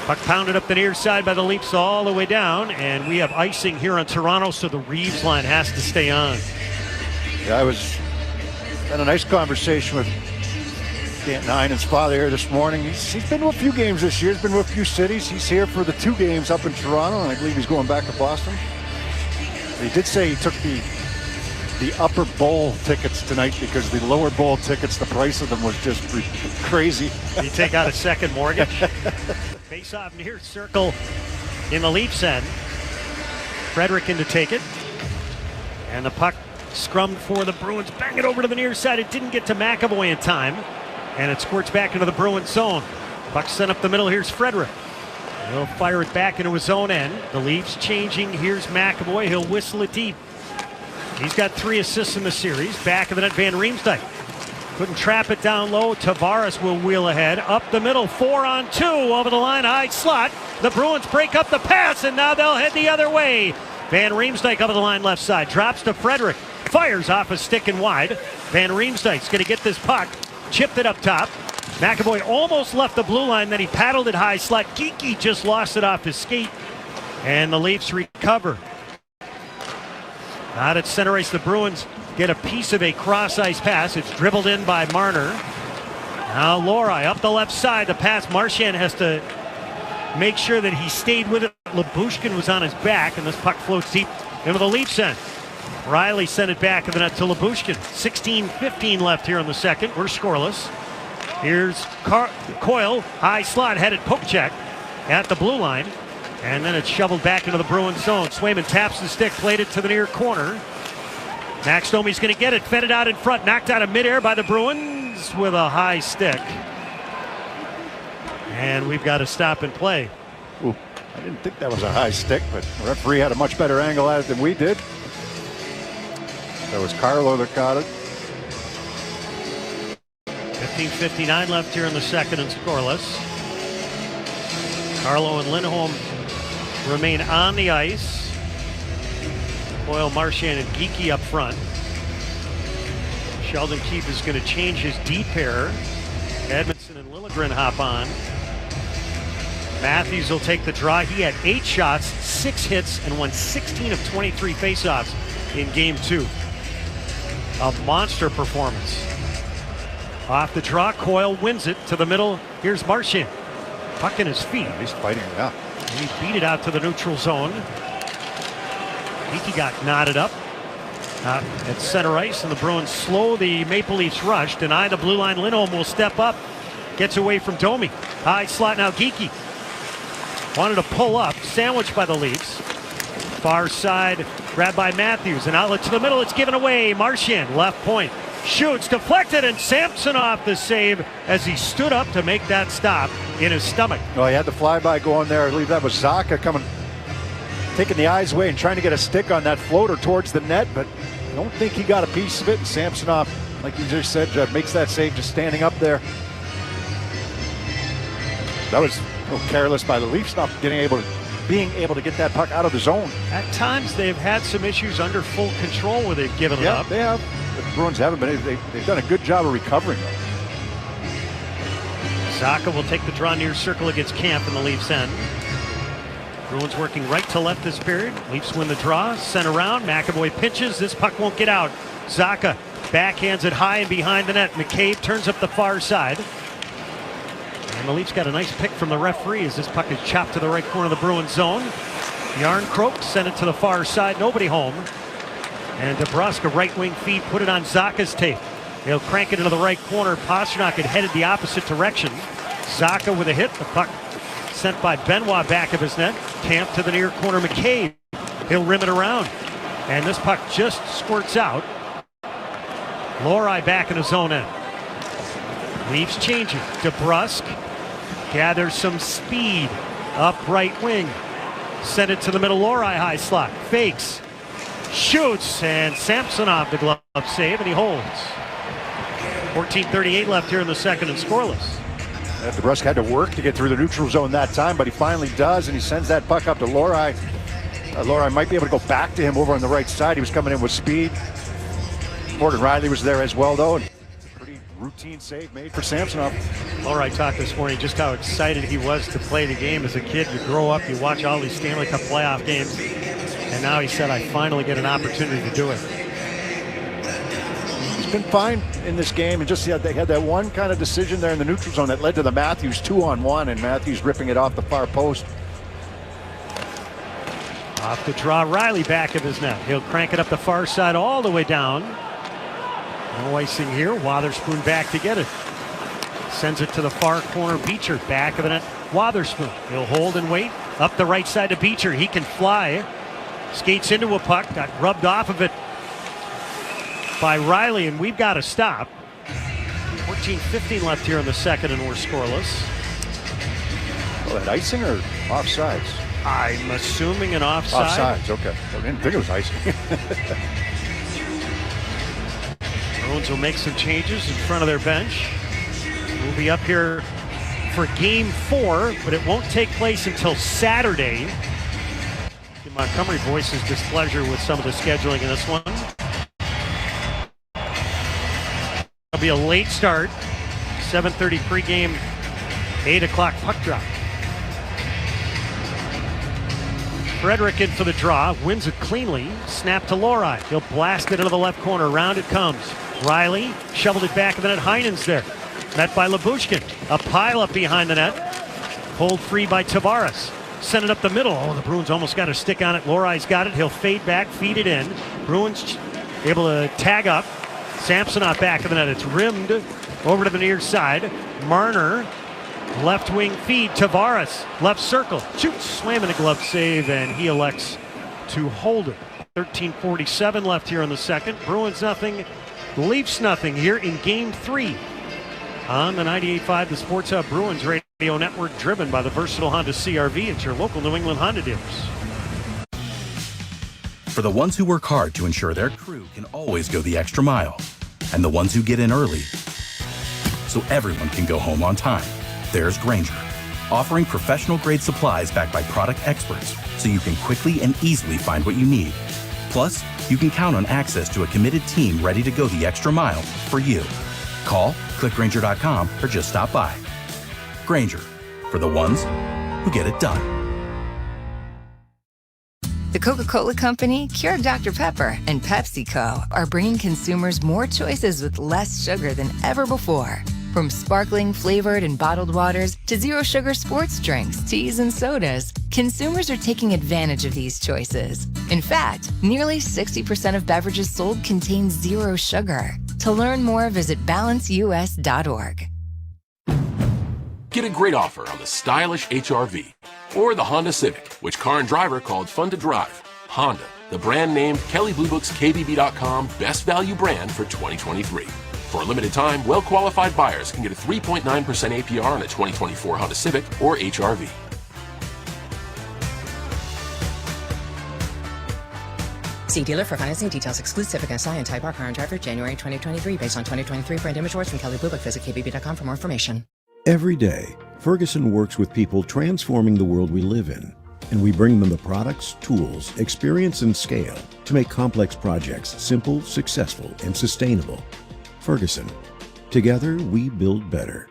S2: Puck pounded up the near side by the Leafs all the way down. And we have icing here on Toronto, so the Reeves line has to stay on.
S1: Yeah, I was had a nice conversation with Stanton Heinen's father here this morning. He's been to a few games this year. He's been to a few cities. He's here for the 2 games up in Toronto, and I believe he's going back to Boston. He did say he took the upper bowl tickets tonight because the lower bowl tickets, the price of them was just crazy.
S2: Did he take out a second mortgage? Face off near circle in the Leafs end. Frederick in to take it. And the puck scrummed for the Bruins. Bang it over to the near side. It didn't get to McAvoy in time. And it squirts back into the Bruins zone. Puck sent up the middle. Here's Frederick. He'll fire it back into his own end. The Leafs changing. Here's McAvoy. He'll whistle it deep. He's got 3 assists in the series. Back of the net, Van Riemsdyk. Couldn't trap it down low. Tavares will wheel ahead. Up the middle, 4-on-2. Over the line, high slot. The Bruins break up the pass, and now they'll head the other way. Van Riemsdyk over the line left side. Drops to Frederick. Fires off a stick and wide. Van Riemsdyk's going to get this puck. Chipped it up top. McAvoy almost left the blue line, then he paddled it high slot. Geeky just lost it off his skate. And the Leafs recover. Out at center ice, the Bruins get a piece of a cross-ice pass. It's dribbled in by Marner. Now Lohrei up the left side. The pass, Marchand has to make sure that he stayed with it. Lyubushkin was on his back, and this puck floats deep into the Leafs end. Riley sent it back of the net to Lyubushkin. 16:15 left here in the second. We're scoreless. Here's Coyle, high slot, headed poke check at the blue line. And then it's shoveled back into the Bruins zone. Swayman taps the stick, played it to the near corner. Max Domi's going to get it, fed it out in front, knocked out of midair by the Bruins with a high stick. And we've got to stop and play.
S1: Ooh, I didn't think that was a high stick, but the referee had a much better angle at it than we did. That was Carlo that got it.
S2: 15:59 left here in the second and scoreless. Carlo and Lindholm remain on the ice. Coyle, Marchand, and Geeky up front. Sheldon Keefe is going to change his D pair. Edmondson and Liljegren hop on. Matthews will take the draw. He had 8 shots, 6 hits, and won 16 of 23 faceoffs in Game 2. A monster performance. Off the draw, Coyle wins it to the middle. Here's Marchand. Puck in his feet.
S1: He's fighting it out.
S2: He beat it out to the neutral zone. Geeky got knotted up at center ice, and the Bruins slow the Maple Leafs rush. Deny the blue line. Lindholm will step up. Gets away from Domi. High slot now, Geeky. Wanted to pull up. Sandwiched by the Leafs. Far side, grabbed by Matthews. An outlet to the middle. It's given away. Marchand, left point. Shoots, deflected, and Samsonov the save as he stood up to make that stop in his stomach.
S1: Well, he had the flyby going there. I believe that was Zacha coming, taking the eyes away and trying to get a stick on that floater towards the net, but I don't think he got a piece of it. And Samsonov, like you just said, makes that save just standing up there. That was a little careless by the Leafs, not being able to get that puck out of the zone.
S2: At times, they've had some issues under full control where they've given it up.
S1: Yeah, they have. The Bruins haven't been. They've done a good job of recovering them.
S2: Zacha will take the draw near circle against Camp in the Leafs end. Bruins working right to left this period. Leafs win the draw, sent around. McAvoy pinches. This puck won't get out. Zacha backhands it high and behind the net. McCabe turns up the far side. And the Leafs got a nice pick from the referee as this puck is chopped to the right corner of the Bruins zone. Yarncroke sent it to the far side. Nobody home. And DeBrusk, a right wing feed, put it on Zacha's tape. He'll crank it into the right corner. Pasternak had headed the opposite direction. Zacha with a hit. The puck sent by Benoit back of his net. Camp to the near corner. McCabe. He'll rim it around. And this puck just squirts out. Lohrei back in his own end. Leafs changing. DeBrusk gathers some speed. Up right wing. Send it to the middle. Lohrei high slot. Fakes. Shoots, and Samsonov the glove save, and he holds. 14:38 left here in the second and scoreless.
S1: DeBrusk had to work to get through the neutral zone that time, but he finally does, and he sends that puck up to Lohrei. Lohrei might be able to go back to him over on the right side. He was coming in with speed. Morgan Riley was there as well, though, and pretty routine save made for Samsonov.
S2: Lohrei talked this morning just how excited he was to play the game as a kid. You grow up, you watch all these Stanley Cup playoff games. And now he said, I finally get an opportunity to do it.
S1: He's been fine in this game, and just they had that one kind of decision there in the neutral zone that led to the Matthews 2-on-1, and Matthews ripping it off the far post.
S2: Off the draw, Riley back of his net. He'll crank it up the far side all the way down. No icing here. Wotherspoon back to get it. Sends it to the far corner. Beecher back of the net. Wotherspoon. He'll hold and wait. Up the right side to Beecher. He can fly. Skates into a puck. Got rubbed off of it by Riley, and we've got to stop. 14:15 left here in the second, and we're scoreless.
S1: Oh, that icing or offsides?
S2: I'm assuming an offside.
S1: Offsides, okay. I didn't think it was icing.
S2: Bruins will make some changes in front of their bench. We'll be up here for Game 4, but it won't take place until Saturday. Jim Montgomery voices displeasure with some of the scheduling in this one. It'll be a late start. 7:30 pregame, 8 o'clock puck drop. Frederick in for the draw, wins it cleanly. Snap to Lohrei. He'll blast it into the left corner. Round it comes. Riley shoveled it back in the net. Heinen's there. Met by Lyubushkin. A pile up behind the net. Pulled free by Tavares. Sent it up the middle. Oh, the Bruins almost got a stick on it. Lohrai's got it. He'll fade back, feed it in. Bruins able to tag up. Samsonov back of the net. It's rimmed over to the near side. Marner. Left wing feed, Tavares, left circle, shoots, Swayman a glove save, and he elects to hold it. 13:47 left here in the second. Bruins nothing, Leafs nothing here in Game 3 on the 98.5 The Sports Hub Bruins Radio Network, driven by the versatile Honda CR-V. It's your local New England Honda dealers.
S4: For the ones who work hard to ensure their crew can always go the extra mile, and the ones who get in early so everyone can go home on time, there's Grainger, offering professional-grade supplies backed by product experts so you can quickly and easily find what you need. Plus, you can count on access to a committed team ready to go the extra mile for you. Call, click Grainger.com, or just stop by. Grainger, for the ones who get it done.
S14: The Coca-Cola Company, Keurig Dr. Pepper, and PepsiCo are bringing consumers more choices with less sugar than ever before. From sparkling, flavored, and bottled waters to zero-sugar sports drinks, teas, and sodas, consumers are taking advantage of these choices. In fact, nearly 60% of beverages sold contain zero sugar. To learn more, visit balanceus.org.
S15: Get a great offer on the stylish HR-V or the Honda Civic, which car and driver called fun to drive. Honda, the brand name Kelley Blue Book's KBB.com best value brand for 2023. For a limited time, well-qualified buyers can get a 3.9% APR on a 2024 Honda Civic or HR-V.
S19: See dealer for financing details. Exclude Civic SI and Type R car and driver January 2023 based on 2023 brand image awards from Kelley Blue Book. Visit KBB.com for more information.
S10: Every day, Ferguson works with people transforming the world we live in. And we bring them the products, tools, experience, and scale to make complex projects simple, successful, and sustainable. Ferguson. Together, we build better.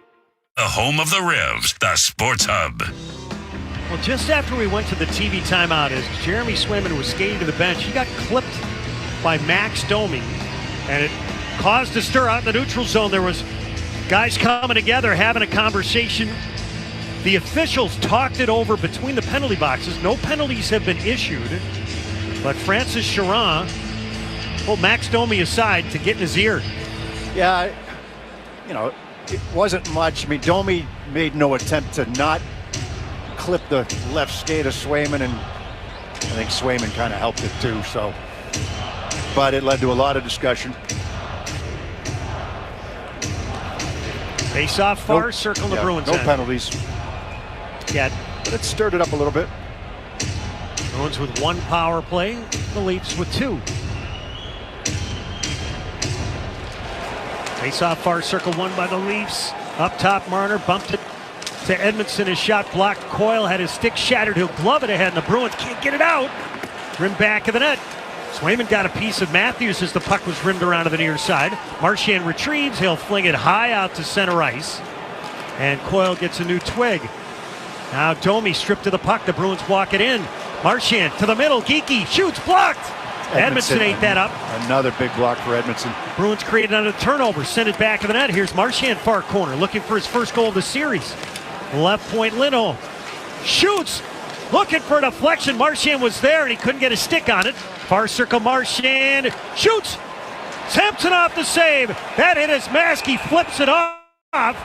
S13: The home of the Revs, the Sports Hub.
S2: Well, just after we went to the TV timeout, as Jeremy Swayman was skating to the bench, he got clipped by Max Domi, and it caused a stir out in the neutral zone. There was guys coming together, having a conversation. The officials talked it over between the penalty boxes. No penalties have been issued, but Francis Charron pulled Max Domi aside to get in his ear.
S1: Yeah, it wasn't much. I mean, Domi made no attempt to not clip the left skate of Swayman, and I think Swayman kind of helped it too. So, but it led to a lot of discussion.
S2: Face off far circle, the Bruins.
S1: No penalties
S2: yet,
S1: but it stirred it up a little bit.
S2: Bruins with one power play, the Leafs with two. Face off far circle, won by the Leafs. Up top, Marner bumped it to Edmondson. His shot blocked. Coyle had his stick shattered. He'll glove it ahead, and the Bruins can't get it out. Rim back of the net. Swayman got a piece of Matthews as the puck was rimmed around to the near side. Marchand retrieves. He'll fling it high out to center ice. And Coyle gets a new twig. Now Domi stripped to the puck. The Bruins walk it in. Marchand to the middle. Geekie shoots, blocked. Edmondson ate that up.
S1: Another big block for Edmondson.
S2: Bruins created another turnover, send it back to the net. Here's Marchand, far corner, looking for his first goal of the series. Left point, Lindholm shoots, looking for a deflection. Marchand was there and he couldn't get a stick on it. Far circle, Marchand shoots. Samsonov the save. That hit his mask. He flips it off,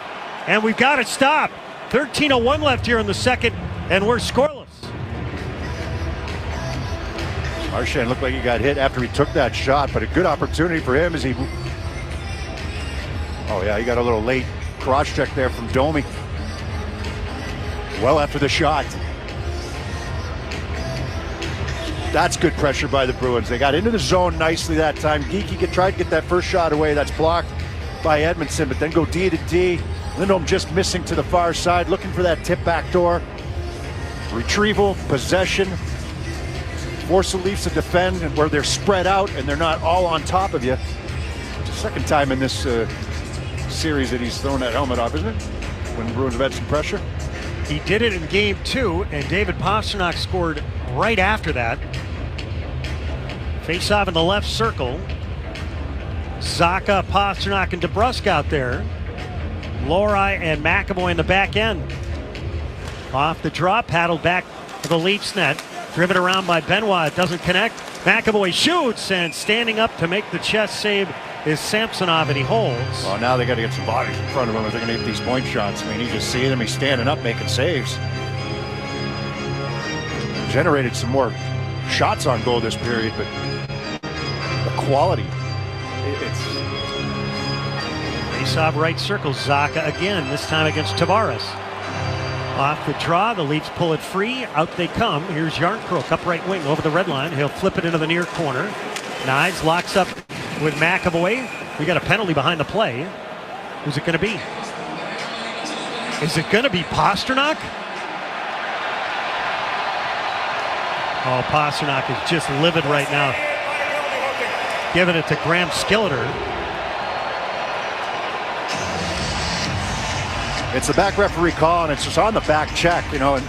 S2: and we've got to stop. 13:01 left here in the second, and we're scoreless.
S1: Marchand looked like he got hit after he took that shot, but a good opportunity for him as he... Oh yeah, he got a little late cross-check there from Domi. Well after the shot. That's good pressure by the Bruins. They got into the zone nicely that time. Geekie tried to get that first shot away. That's blocked by Edmondson, but then go D to D. Lindholm just missing to the far side, looking for that tip back door. Retrieval, possession. Force the Leafs to defend and where they're spread out and they're not all on top of you. It's the second time in this series that he's thrown that helmet off, isn't it? When the Bruins have had some pressure.
S2: He did it in game 2, and David Pastrnak scored right after that. Face off in the left circle. Zacha, Pastrnak, and DeBrusk out there. Lohrei and McAvoy in the back end. Off the draw, paddled back to the Leafs net. Driven around by Benoit, it doesn't connect. McAvoy shoots, and standing up to make the chest save is Samsonov, and he holds.
S1: Well, now they got to get some bodies in front of him if they're going to get these point shots. I mean, you just see him, he's standing up making saves. Generated some more shots on goal this period, but the quality, it's...
S2: Face-off right circle, Zacha again, this time against Tavares. Off the draw, the Leafs pull it free. Out they come. Here's Yarncroke, up right wing, over the red line. He'll flip it into the near corner. Knies locks up with McAvoy. We got a penalty behind the play. Who's it going to be? Is it going to be Pastrnak? Oh, Pastrnak is just livid right now. Giving it to Graham Skilleter.
S1: It's the back referee call, and it's just on the back check, you know. And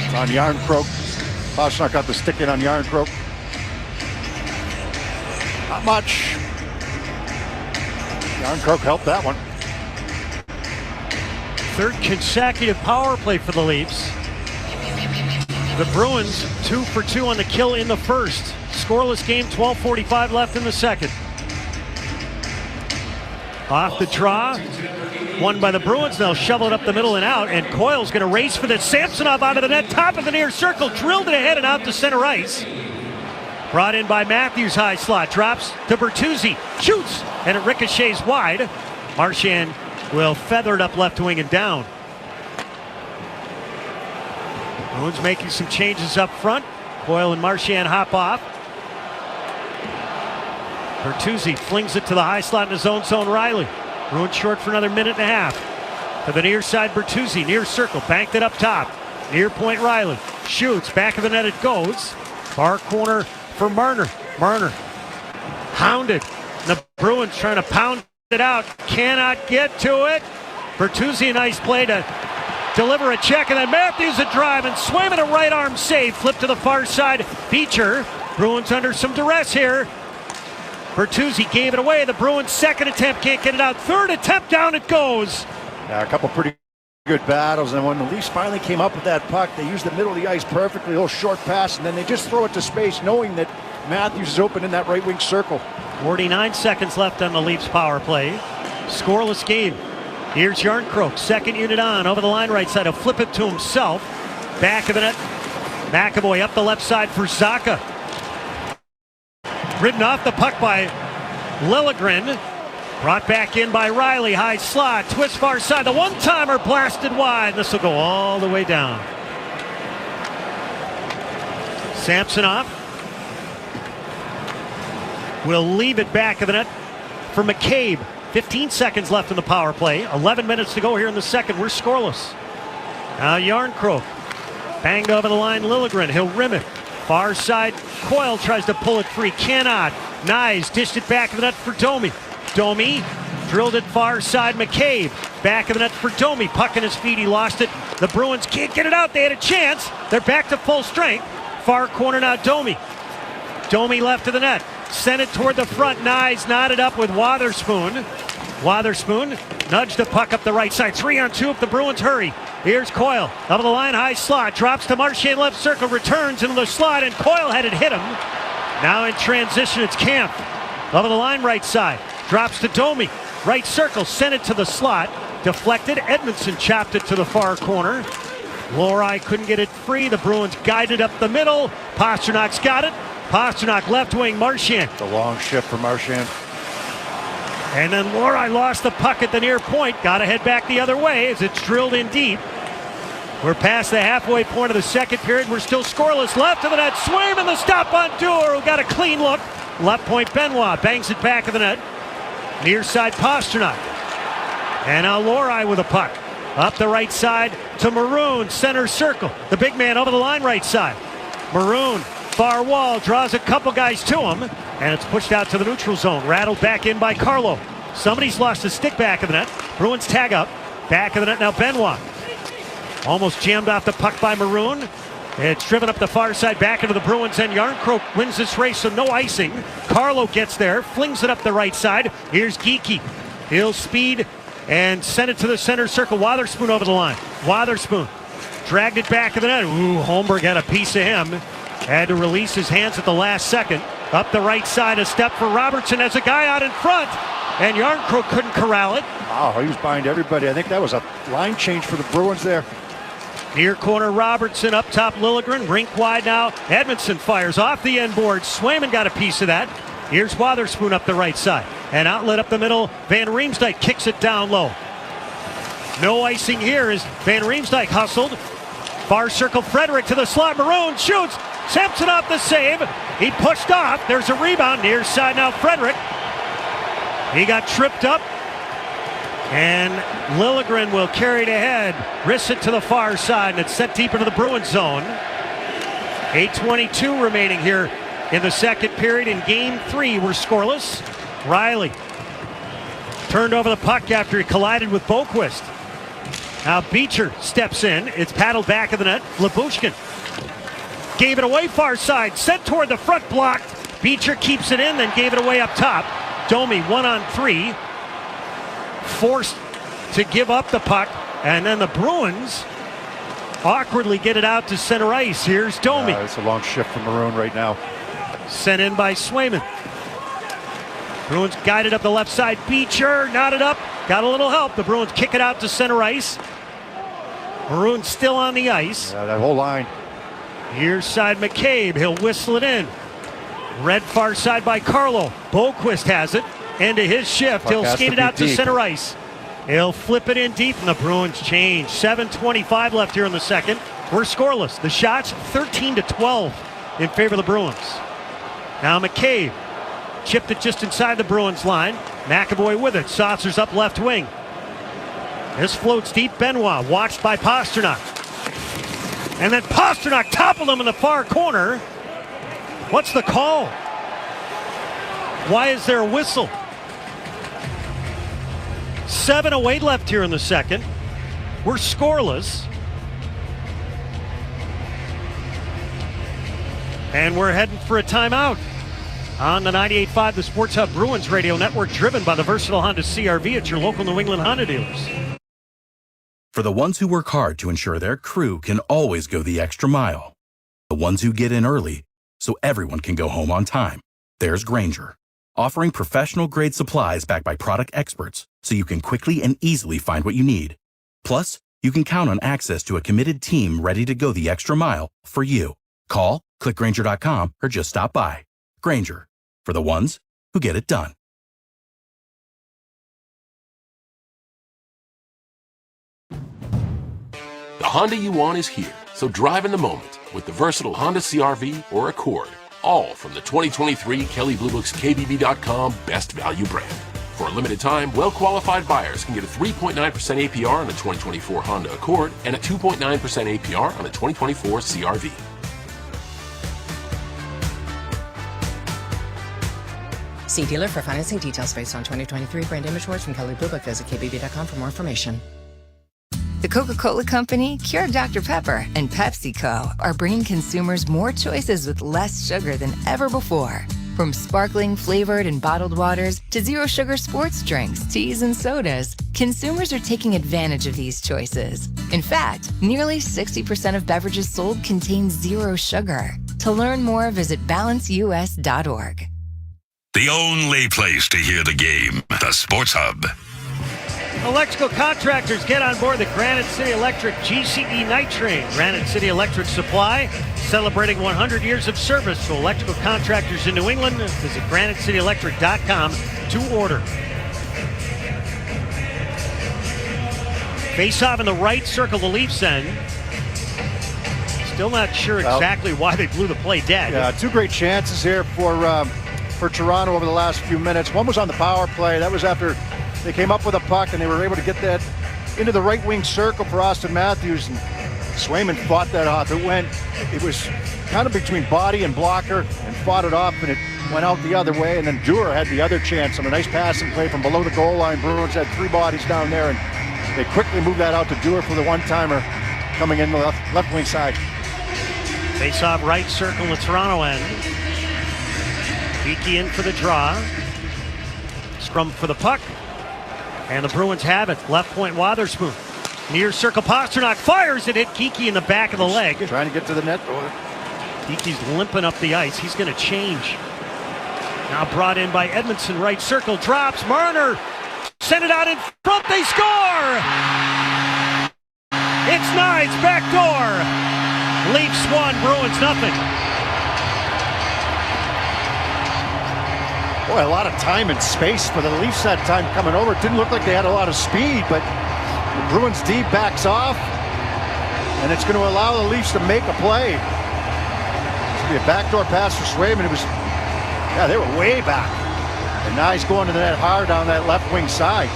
S1: it's on Yarncroke. Pastrnak got the stick in on Yarncroke. Not much. Yarncroke helped that one.
S2: Third consecutive power play for the Leafs. The Bruins 2 for 2 on the kill in the first. Scoreless game, 12:45 left in the second. Off the draw, won by the Bruins. They'll shovel it up the middle and out, and Coyle's going to race for this. Samsonov out of the net, top of the near circle, drilled it ahead and out to center ice. Brought in by Matthews, high slot, drops to Bertuzzi, shoots, and it ricochets wide. Marchand will feather it up left wing and down. Bruins making some changes up front. Coyle and Marchand hop off. Bertuzzi flings it to the high slot in his own zone. Riley. Bruins short for another minute and a half. To the near side, Bertuzzi, near circle, banked it up top. Near point, Riley. Shoots, back of the net it goes. Far corner for Marner. Marner hounded. The Bruins trying to pound it out. Cannot get to it. Bertuzzi, a nice play to deliver a check, and then Matthews a drive, and Swayman a right arm save. Flip to the far side. Beecher. Bruins under some duress here. Bertuzzi gave it away. The Bruins' second attempt can't get it out. Third attempt, down it goes.
S1: Yeah, a couple pretty good battles, and when the Leafs finally came up with that puck, they used the middle of the ice perfectly, a little short pass, and then they just throw it to space, knowing that Matthews is open in that right wing circle.
S2: 49 seconds left on the Leafs power play. Scoreless game. Here's Yarncroke, second unit on, over the line right side. He'll flip it to himself. Back of the net. McAvoy up the left side for Zacha. Ridden off the puck by Liljegren. Brought back in by Riley. High slot. Twist far side. The one-timer blasted wide. This will go all the way down. Samsonov will leave it back of the net for McCabe. 15 seconds left in the power play. 11 minutes to go here in the second. We're scoreless. Now Yarncroke. Banged over the line. Liljegren. He'll rim it. Far side. Coyle tries to pull it free. Cannot. Knies dished it back of the net for Domi. Domi Drilled it far side, McCabe. Back of the net for Domi. Puck in his feet, he lost it. The Bruins can't get it out. They had a chance. They're back to full strength. Far corner now, Domi. Domi left of the net. Sent it toward the front. Nyes knotted up with Wotherspoon. Wotherspoon nudged the puck up the right side. 3-on-2 if the Bruins hurry. Here's Coyle. Up of the line, high slot. Drops to Marchand left circle. Returns into the slot, and Coyle had it hit him. Now in transition, it's Camp. Up of the line, right side. Drops to Domi. Right circle. Sent it to the slot. Deflected. Edmondson chopped it to the far corner. Lohrei couldn't get it free. The Bruins guided up the middle. Pasternak's got it. Pasternak left wing, Marchand.
S1: The long shift for Marchand.
S2: And then Lohrei lost the puck at the near point. Got to head back the other way as it's drilled in deep. We're past the halfway point of the second period. We're still scoreless. Left of the net. Swayman the stop on Dewar, who got a clean look. Left point, Benoit bangs it back of the net. Near side, Pasternak. And now Lohrei with a puck. Up the right side to Maroon, center circle. The big man over the line, right side. Maroon, far wall, draws a couple guys to him, and it's pushed out to the neutral zone. Rattled back in by Carlo. Somebody's lost a stick back of the net. Bruins tag up. Back of the net now, Benoit. Almost jammed off the puck by Maroon. It's driven up the far side, back into the Bruins, and Yarncroke wins this race, so no icing. Carlo gets there, flings it up the right side. Here's Geekie. He'll speed and send it to the center circle. Wotherspoon over the line. Wotherspoon dragged it back of the net. Ooh, Holmberg had a piece of him. Had to release his hands at the last second. Up the right side, a step for Robertson as a guy out in front. And Yarncroke couldn't corral it.
S1: Wow, he was behind everybody. I think that was a line change for the Bruins there.
S2: Near corner, Robertson up top, Liljegren. Rink wide now. Edmondson fires off the end board. Swayman got a piece of that. Here's Wotherspoon up the right side. An outlet up the middle. Van Riemsdyk kicks it down low. No icing here as Van Riemsdyk hustled. Far circle, Frederick to the slot. Maroon shoots. Samsonov the save. He pushed off. There's a rebound. Near side now, Frederick. He got tripped up. And Liljegren will carry it ahead. Wrists it to the far side, and it's set deep into the Bruins zone. 8:22 remaining here in the second period. In game 3, we're scoreless. Riley turned over the puck after he collided with Boquist. Now Beecher steps in. It's paddled back of the net. Lyubushkin gave it away far side. Sent toward the front, blocked. Beecher keeps it in, then gave it away up top. Domi 1-on-3. Forced to give up the puck, and then the Bruins awkwardly get it out to center ice. Here's Domi.
S1: It's a long shift from Maroon right now.
S2: Sent in by Swayman. Bruins guided up the left side. Beecher knotted up, got a little help. The Bruins kick it out to center ice. Maroon still on the ice.
S1: Yeah, that whole line.
S2: Here's side McCabe. He'll whistle it in. Red far side by Carlo. Boquist has it. Into his shift. He'll skate it out to center ice. He'll flip it in deep, and the Bruins change. 7:25 left here in the second. We're scoreless. The shots 13-12 in favor of the Bruins. Now McCabe chipped it just inside the Bruins line. McAvoy with it. Saucers up left wing. This floats deep. Benoit watched by Pasternak. And then Pasternak toppled him in the far corner. What's the call? Why is there a whistle? 7:08 left here in the second. We're scoreless. And we're heading for a timeout on the 98.5 The Sports Hub Bruins Radio Network, driven by the versatile Honda CR-V at your local New England Honda dealers.
S4: For the ones who work hard to ensure their crew can always go the extra mile, the ones who get in early so everyone can go home on time, there's Grainger, offering professional-grade supplies backed by product experts so you can quickly and easily find what you need. Plus, you can count on access to a committed team ready to go the extra mile for you. Call, click Grainger.com, or just stop by. Grainger, for the ones who get it done.
S15: The Honda you want is here, so drive in the moment with the versatile Honda CR-V or Accord, all from the 2023 Kelley Blue Book's KBB.com Best Value brand. For a limited time, well-qualified buyers can get a 3.9% APR on the 2024 Honda Accord and a 2.9% APR on the 2024 CR-V.
S19: See dealer for financing details based on 2023 brand image words from Kelley Blue Book. Visit kbb.com for more information.
S14: The Coca-Cola Company, Pure Dr. Pepper, and PepsiCo are bringing consumers more choices with less sugar than ever before. From sparkling, flavored, and bottled waters to zero-sugar sports drinks, teas, and sodas, consumers are taking advantage of these choices. In fact, nearly 60% of beverages sold contain zero sugar. To learn more, visit balanceus.org.
S13: The only place to hear the game, the Sports Hub.
S2: Electrical contractors, get on board the Granite City Electric GCE Night Train. Granite City Electric Supply, celebrating 100 years of service to electrical contractors in New England. Visit granitecityelectric.com to order. Face off in the right circle, the Leafs end. Still not sure exactly why they blew the play dead.
S1: Yeah, two great chances here for Toronto over the last few minutes. One was on the power play. That was after they came up with a puck and they were able to get that into the right wing circle for Austin Matthews, and Swayman fought that off. It was kind of between body and blocker and fought it off, and it went out the other way. And then Dewar had the other chance on a nice passing play from below the goal line. Bruins had three bodies down there, and they quickly moved that out to Dewar for the one-timer coming in the left wing side.
S2: Face off right circle, the Toronto end. Geekie in for the draw. Scrum for the puck. And the Bruins have it. Left point, Wotherspoon. Near circle, Pasternak fires it. Hit Geekie in the back of the leg.
S1: Trying to get to the net.
S2: Geekie's limping up the ice. He's going to change. Now brought in by Edmondson. Right circle, drops. Marner. Send it out in front. They score! It's Knies, backdoor. Leafs 1, Bruins nothing.
S1: Boy, a lot of time and space for the Leafs that time coming over. It didn't look like they had a lot of speed, but the Bruins D backs off, and it's going to allow the Leafs to make a play. It's going to be a backdoor pass for Swayman. They were way back. And now he's going to the net hard on that left wing side.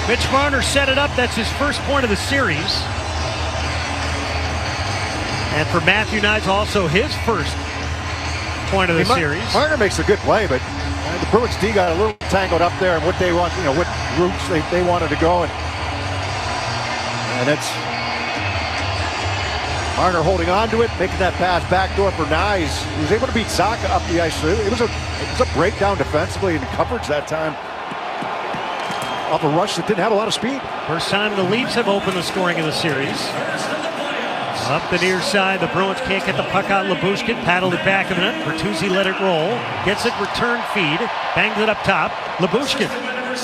S2: Mitch Marner set it up. That's his first point of the series. And for Matthew Knies, also his first point of the series.
S1: Marner makes a good play, but the Bruins D got a little tangled up there and what they want, what routes they wanted to go. And it's Marner holding on to it, making that pass backdoor for Knies. He was able to beat Zacha up the ice. So it was a breakdown defensively in coverage that time. Off a rush that didn't have a lot of speed.
S2: First time the Leafs have opened the scoring of the series. Up the near side, the Bruins can't get the puck out. Lyubushkin paddled it back of the net. Bertuzzi let it roll. Gets it, return feed. Bangs it up top. Lyubushkin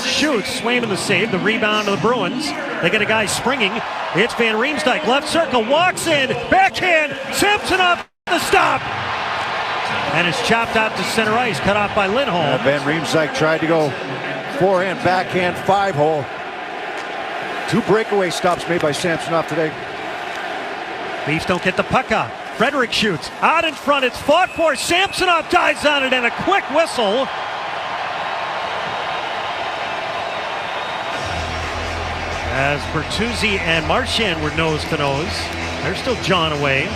S2: shoots. Swayman the save. The rebound to the Bruins. They get a guy springing. It's Van Riemsdyk. Left circle. Walks in. Backhand. Samsonov the stop. And it's chopped out to center ice. Cut off by Lindholm.
S1: Van Riemsdyk tried to go forehand, backhand, 5-hole. Two breakaway stops made by Samsonov today.
S2: Leafs don't get the puck out. Frederick shoots. Out in front. It's fought for. Samsonov dives on it and a quick whistle. As Bertuzzi and Marchand were nose to nose. They're still jawing away.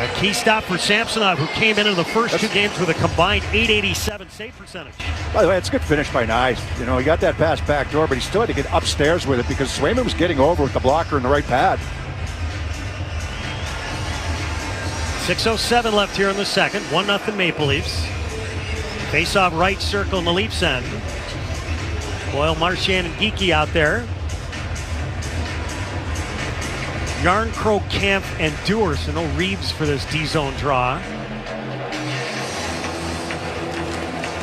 S2: A key stop for Samsonov, who came into the first two games with a combined .887 save percentage.
S1: By the way, it's a good finish by Knies. He got that pass back door, but he still had to get upstairs with it because Swayman was getting over with the blocker in the right pad.
S2: 6:07 left here in the second. 1-0 Maple Leafs. Face off right circle in the Leafs end. Boyle, Marchand, and Geekie out there. Yarncrow, Kampf, and Dewar, so no Reeves for this D-zone draw.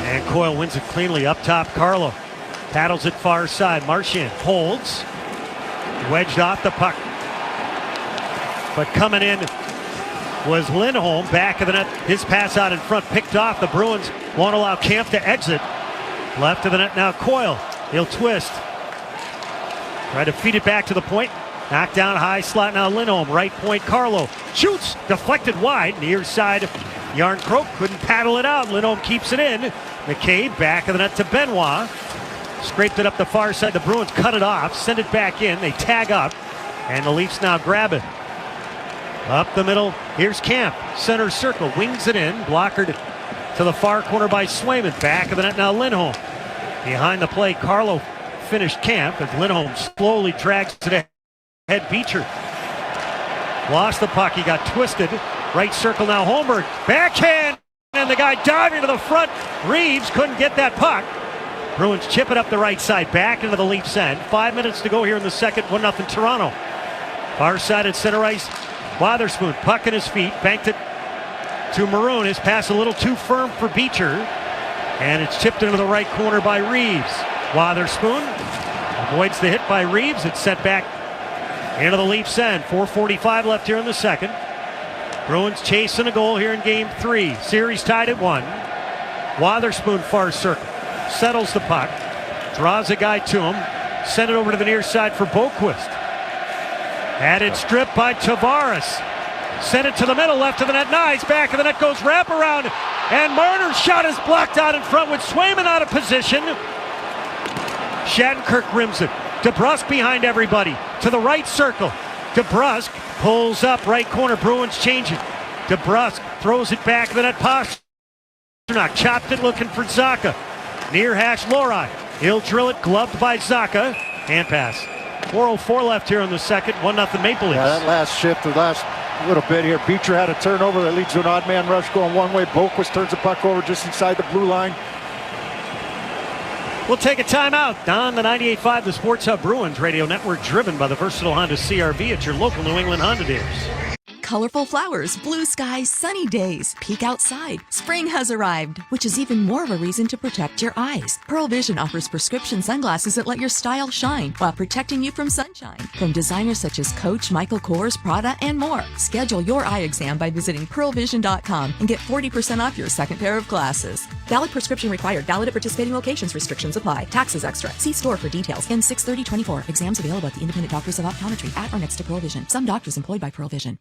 S2: And Coyle wins it cleanly up top. Carlo paddles it far side. Marchand holds. Wedged off the puck. But coming in was Lindholm, back of the net. His pass out in front, picked off. The Bruins won't allow Kampf to exit. Left of the net now, Coyle. He'll twist. Try to feed it back to the point. Knocked down high slot now Lindholm. Right point Carlo. Shoots. Deflected wide. Near side Yarncroke couldn't paddle it out. Lindholm keeps it in. McCabe back of the net to Benoit. Scraped it up the far side. The Bruins cut it off, send it back in. They tag up, and the Leafs now grab it. Up the middle, here's Camp. Center circle, wings it in. Blockered to the far corner by Swayman. Back of the net now Lindholm. Behind the play, Carlo finished Camp as Lindholm slowly drags to the head. Beecher lost the puck. He got twisted. Right circle now Holmberg. Backhand, and the guy diving to the front. Reeves couldn't get that puck. Bruins chip it up the right side, back into the Leafs end. 5 minutes to go here in the second, 1-0 Toronto. Far side at center ice, Wotherspoon, puck in his feet, banked it to Maroon. His pass a little too firm for Beecher, and it's chipped into the right corner by Reeves. Wotherspoon avoids the hit by Reeves. It's set back into the Leafs end. 4:45 left here in the second. Bruins chasing a goal here in game 3. Series tied at 1. Wotherspoon far circle. Settles the puck, draws a guy to him, send it over to the near side for Boquist. Added strip by Tavares. Send it to the middle, left of the net, nice. Back of the net goes wraparound, and Marner's shot is blocked out in front with Swayman out of position. Shattenkirk rims it. DeBrusk behind everybody, to the right circle. DeBrusk pulls up, right corner, Bruins change it. DeBrusk throws it back of the net, Pastrnak chopped it looking for Zacha. Near hash Lohrei. He'll drill it, gloved by Zacha. Hand pass. 4:04 left here in the second. 1-0 Maple Leafs.
S1: Yeah, that last shift, the last little bit here. Beecher had a turnover that leads to an odd man rush going one way. Boquist turns the puck over just inside the blue line.
S2: We'll take a timeout. On the 98.5, the Sports Hub Bruins Radio Network, driven by the versatile Honda CR-V at your local New England Honda dealers.
S3: Colorful flowers, blue skies, sunny days. Peek outside. Spring has arrived, which is even more of a reason to protect your eyes. Pearl Vision offers prescription sunglasses that let your style shine while protecting you from sunshine. From designers such as Coach, Michael Kors, Prada, and more. Schedule your eye exam by visiting pearlvision.com and get 40% off your second pair of glasses. Valid prescription required. Valid at participating locations. Restrictions apply. Taxes extra. See store for details. N 6/30/24. Exams available at the independent doctors of optometry at or next to Pearl Vision. Some doctors employed by Pearl Vision.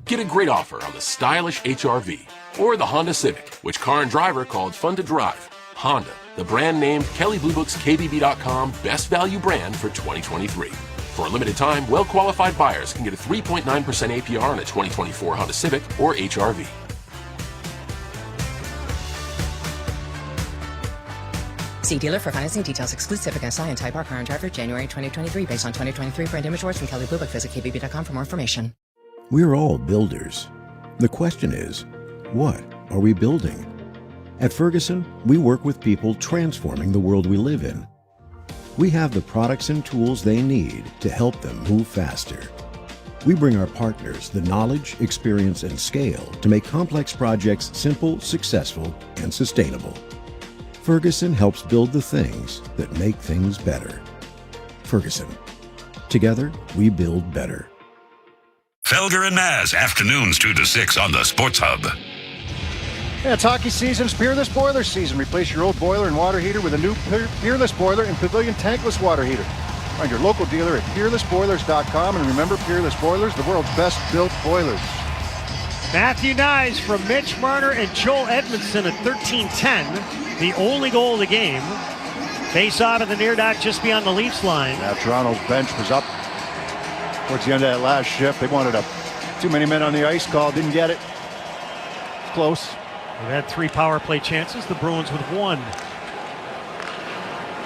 S15: Get a great offer on the stylish HR-V or the Honda Civic, which car and driver called fun to drive. Honda, the brand name Kelley Blue Book's KBB.com best value brand for 2023. For a limited time, well-qualified buyers can get a 3.9% APR on a 2024 Honda Civic or HR-V.
S19: See dealer for financing details. Exclude Civic SI and Type R car and driver January 2023 based on 2023 brand image awards from Kelley Blue Book. Visit KBB.com for more information.
S10: We're all builders. The question is, what are we building? At Ferguson, we work with people transforming the world we live in. We have the products and tools they need to help them move faster. We bring our partners the knowledge, experience, and scale to make complex projects simple, successful, and sustainable. Ferguson helps build the things that make things better. Ferguson. Together, we build better.
S13: Felger and Maz, afternoons 2 to 6 on the Sports Hub.
S1: Yeah, it's hockey season. It's Peerless Boiler season. Replace your old boiler and water heater with a new Peerless Boiler and Pavilion tankless water heater. Find your local dealer at peerlessboilers.com, and remember, Peerless Boilers, the world's best built boilers.
S2: Matthew Nyes from Mitch Marner and Joel Edmondson at 13:10. The only goal of the game. Face off at the near dot just beyond the Leafs line.
S1: Now Toronto's bench was up towards the end of that last shift. They wanted too many men on the ice call. Didn't get it. Close.
S2: They've had 3 power play chances. The Bruins with 1.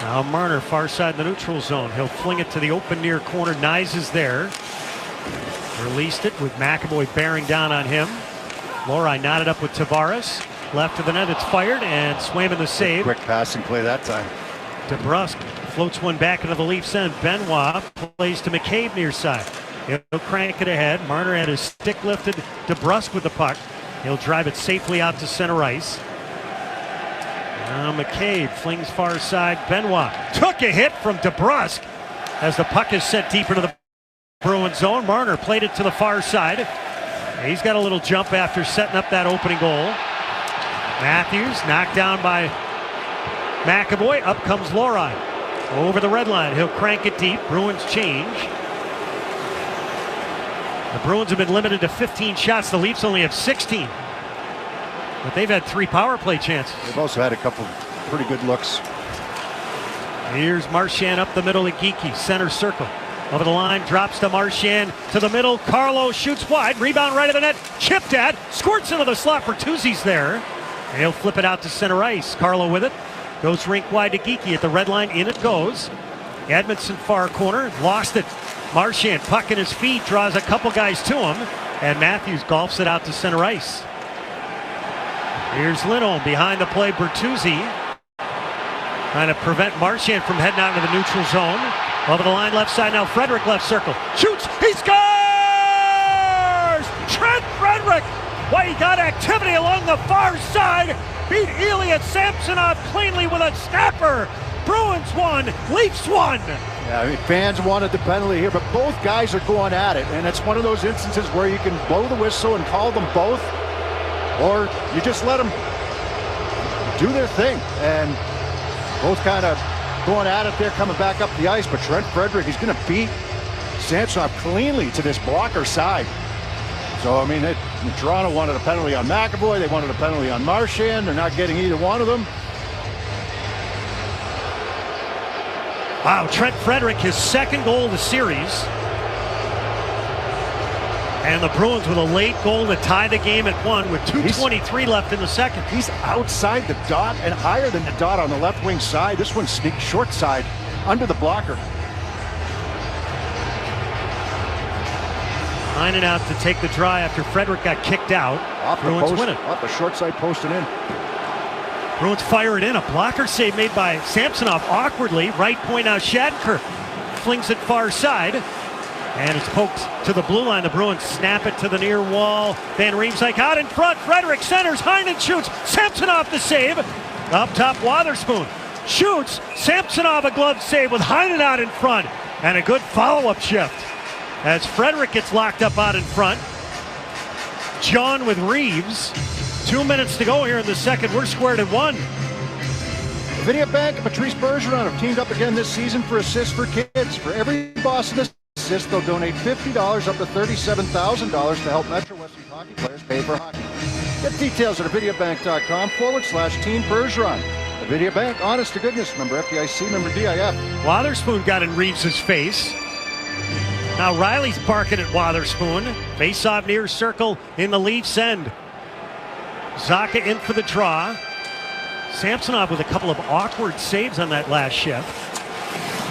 S2: Now Marner, far side in the neutral zone. He'll fling it to the open near corner. Nyes is there. Released it with McAvoy bearing down on him. Lohrei knotted up with Tavares. Left of the net, it's fired, and Swayman the save.
S1: Quick passing play that time.
S2: DeBrusk floats one back into the Leafs end. Benoit plays to McCabe near side. He'll crank it ahead. Marner had his stick lifted. DeBrusk with the puck. He'll drive it safely out to center ice. Now McCabe flings far side. Benoit took a hit from DeBrusk as the puck is sent deep into the Bruins zone. Marner played it to the far side. He's got a little jump after setting up that opening goal. Matthews knocked down by McAvoy. Up comes Lohrei. Over the red line. He'll crank it deep. Bruins change. The Bruins have been limited to 15 shots. The Leafs only have 16. But they've had 3 power play chances.
S1: They've also had a couple pretty good looks.
S2: Here's Marchand up the middle to Geekie. Center circle. Over the line, drops to Marchand to the middle. Carlo shoots wide. Rebound right of the net. Chipped at. Squirts into the slot. Bertuzzi's there. And he'll flip it out to center ice. Carlo with it. Goes rink wide to Geekie at the red line. In it goes. Edmondson far corner. Lost it. Marchand puck in his feet. Draws a couple guys to him. And Matthews golfs it out to center ice. Here's Lindholm behind the play. Bertuzzi trying to prevent Marchand from heading out into the neutral zone. Over the line, left side now. Frederick left circle. Shoots. He scores! Trent Frederick. Well, he got activity along the far side. Beat Ilya Samsonov cleanly with a snapper. Bruins won. Leafs won.
S1: Yeah, I mean, fans wanted the penalty here, but both guys are going at it. And it's one of those instances where you can blow the whistle and call them both, or you just let them do their thing. And both kind of going at it there, coming back up the ice. But Trent Frederick, he's going to beat Samsonov cleanly to this blocker side. So, I mean, Toronto wanted a penalty on McAvoy. They wanted a penalty on Marchand. They're not getting either one of them.
S2: Wow, Trent Frederick, his second goal of the series. And the Bruins with a late goal to tie the game at 1 with 2:23 left in the second.
S1: He's outside the dot and higher than the dot on the left wing side. This one sneaks short side under the blocker.
S2: Lining out to take the draw after Frederick got kicked out. Bruins win it.
S1: Off the short side post and in.
S2: Bruins fire it in. A blocker save made by Samsonov awkwardly. Right point now. Shattenkirk flings it far side. And it's poked to the blue line. The Bruins snap it to the near wall. Van Riemsdyk out in front. Frederick centers. Heinen shoots. Samsonov the save. Up top, Wotherspoon shoots. Samsonov a glove save with Heinen out in front. And a good follow-up shift as Frederick gets locked up out in front. John with Reeves. 2 minutes to go here in the second. We're squared at 1.
S1: Video Bank and Patrice Bergeron have teamed up again this season for Assists for Kids. For every Boston assist, they'll donate $50 up to $37,000 to help Metro Western hockey players pay for hockey. Get details at videobank.com/Team Bergeron. The Video Bank, honest to goodness, member FDIC, member DIF.
S2: Wotherspoon got in Reeves' face. Now Riley's barking at Wotherspoon. Face-off near circle in the Leafs end. Zacha in for the draw. Samsonov with a couple of awkward saves on that last shift.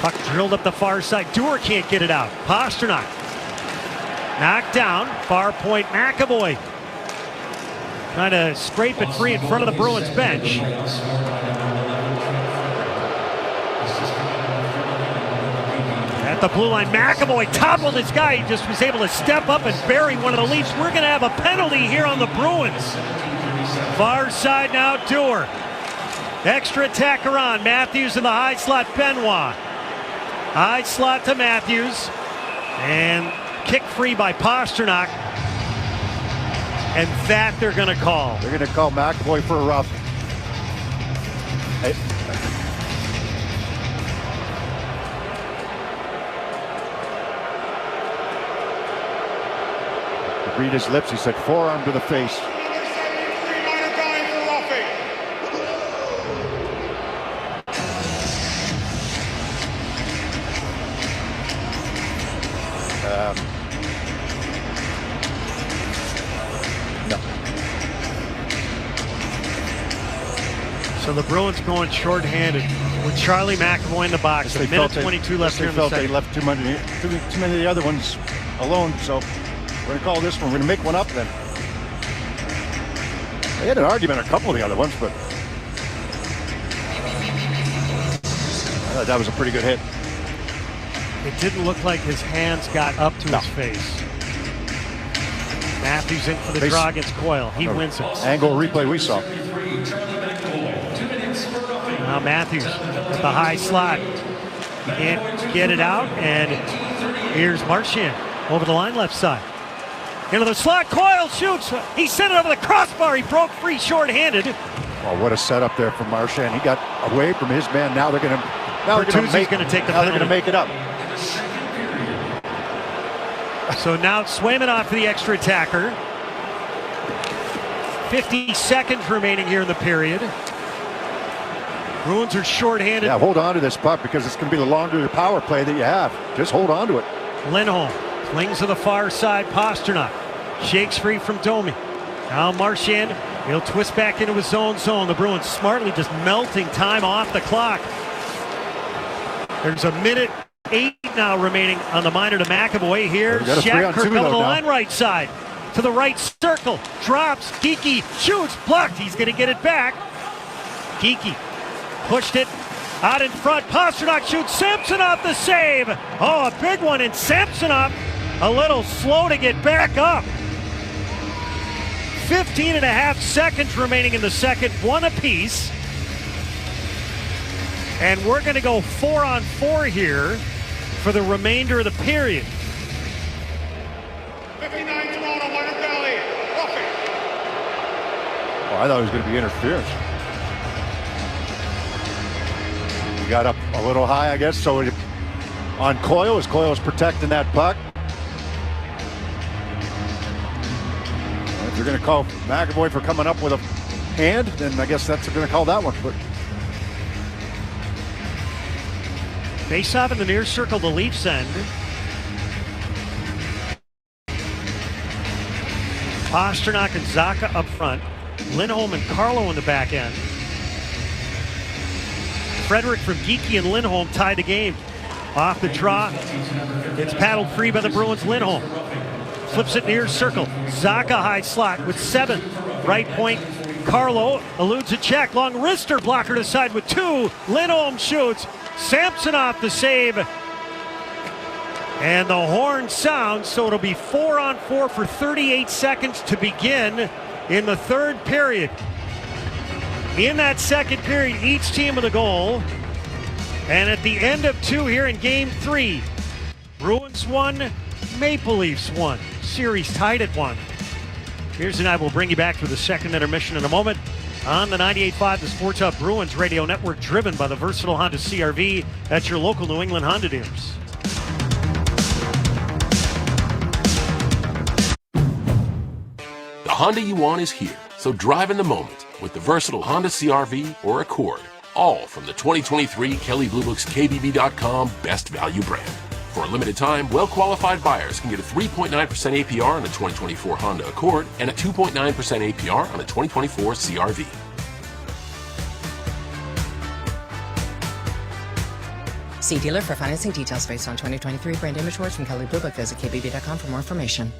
S2: Puck drilled up the far side. Dewar can't get it out. Pasternak knocked down. Far point McAvoy trying to scrape it free in front of the Bruins bench. At the blue line, McAvoy toppled his guy. He just was able to step up and bury one of the Leafs. We're going to have a penalty here on the Bruins. Far side now, Dewar. Extra attacker on. Matthews in the high slot, Benoit. High slot to Matthews. And kick free by Pasternak. And that they're going to call.
S1: They're going to call McAvoy for a rough. Hey. Read his lips. He said forearm to the face. No.
S2: So the Bruins going shorthanded with Charlie McAvoy in the box. A minute 22 left here in the second.
S1: They left too many of the other ones alone, so we're going to call this one. We're going to make one up then. They had an argument on a couple of the other ones, but I thought that was a pretty good hit.
S2: It didn't look like his hands got up to his face. Matthews in for the draw against Coyle. He wins it.
S1: Angle replay we saw.
S2: Now Matthews at the high slot. Can't get it out, and here's Marchand over the line left side. Into the slot, Coyle shoots. He sent it over the crossbar. He broke free short-handed.
S1: Oh, what a setup there from Marchand. He got away from his man. Now they're going to
S2: take the penalty.
S1: They're going to make it up.
S2: So now Swayman off for the extra attacker. 50 seconds remaining here in the period. Bruins are shorthanded.
S1: Yeah, hold on to this puck because it's going to be the longer power play that you have. Just hold on to it.
S2: Lindholm flings to the far side. Pasternak shakes free from Domi. Now Marchand, he'll twist back into his own zone. The Bruins smartly just melting time off the clock. There's a minute 8 now remaining on the minor to McAvoy here. Shattenkirk coming to the line right side. To the right circle. Drops. Geekie shoots. Blocked. He's going to get it back. Geekie pushed it out in front. Pasternak shoots. Samsonov the save. Oh, a big one. And Samsonov a little slow to get back up. 15.5 seconds remaining in the second. One apiece. And we're going to go 4-on-4 here for the remainder of the period.
S20: 59 Toronto, Minor Valley, roughing.
S1: Oh, I thought it was going to be interference. He got up a little high, I guess, so on Coyle, as Coyle is protecting that puck. If you're going to call McAvoy for coming up with a hand, then I guess that's going to call that one. But
S2: face off in the near circle, the Leafs end. Pasternak and Zacha up front. Lindholm and Carlo in the back end. Frederick from Geekie and Lindholm tied the game. Off the draw. It's paddled free by the Bruins. Lindholm flips it near circle. Zacha high slot with 7. Right point. Carlo eludes a check. Long wrister blocker to side with 2. Lindholm shoots. Samsonov the save. And the horn sounds, so it'll be 4-on-4 for 38 seconds to begin in the third period. In that second period, each team with a goal. And at the end of 2 here in Game 3, Bruins 1, Maple Leafs 1. Series tied at 1. Here's and I will bring you back for the second intermission in a moment on the 98.5 The Sports Hub Bruins Radio Network, driven by the versatile Honda CR-V at your local New England Honda dealers.
S15: The Honda you want is here, so drive in the moment with the versatile Honda CR-V or Accord, all from the 2023 Kelley Blue Book's KBB.com Best Value brand. For a limited time, well-qualified buyers can get a 3.9% APR on the 2024 Honda Accord and a 2.9% APR on the 2024 CR-V.
S19: See dealer for financing details based on 2023 brand image words from Kelley Blue Book. Visit KBB.com for more information.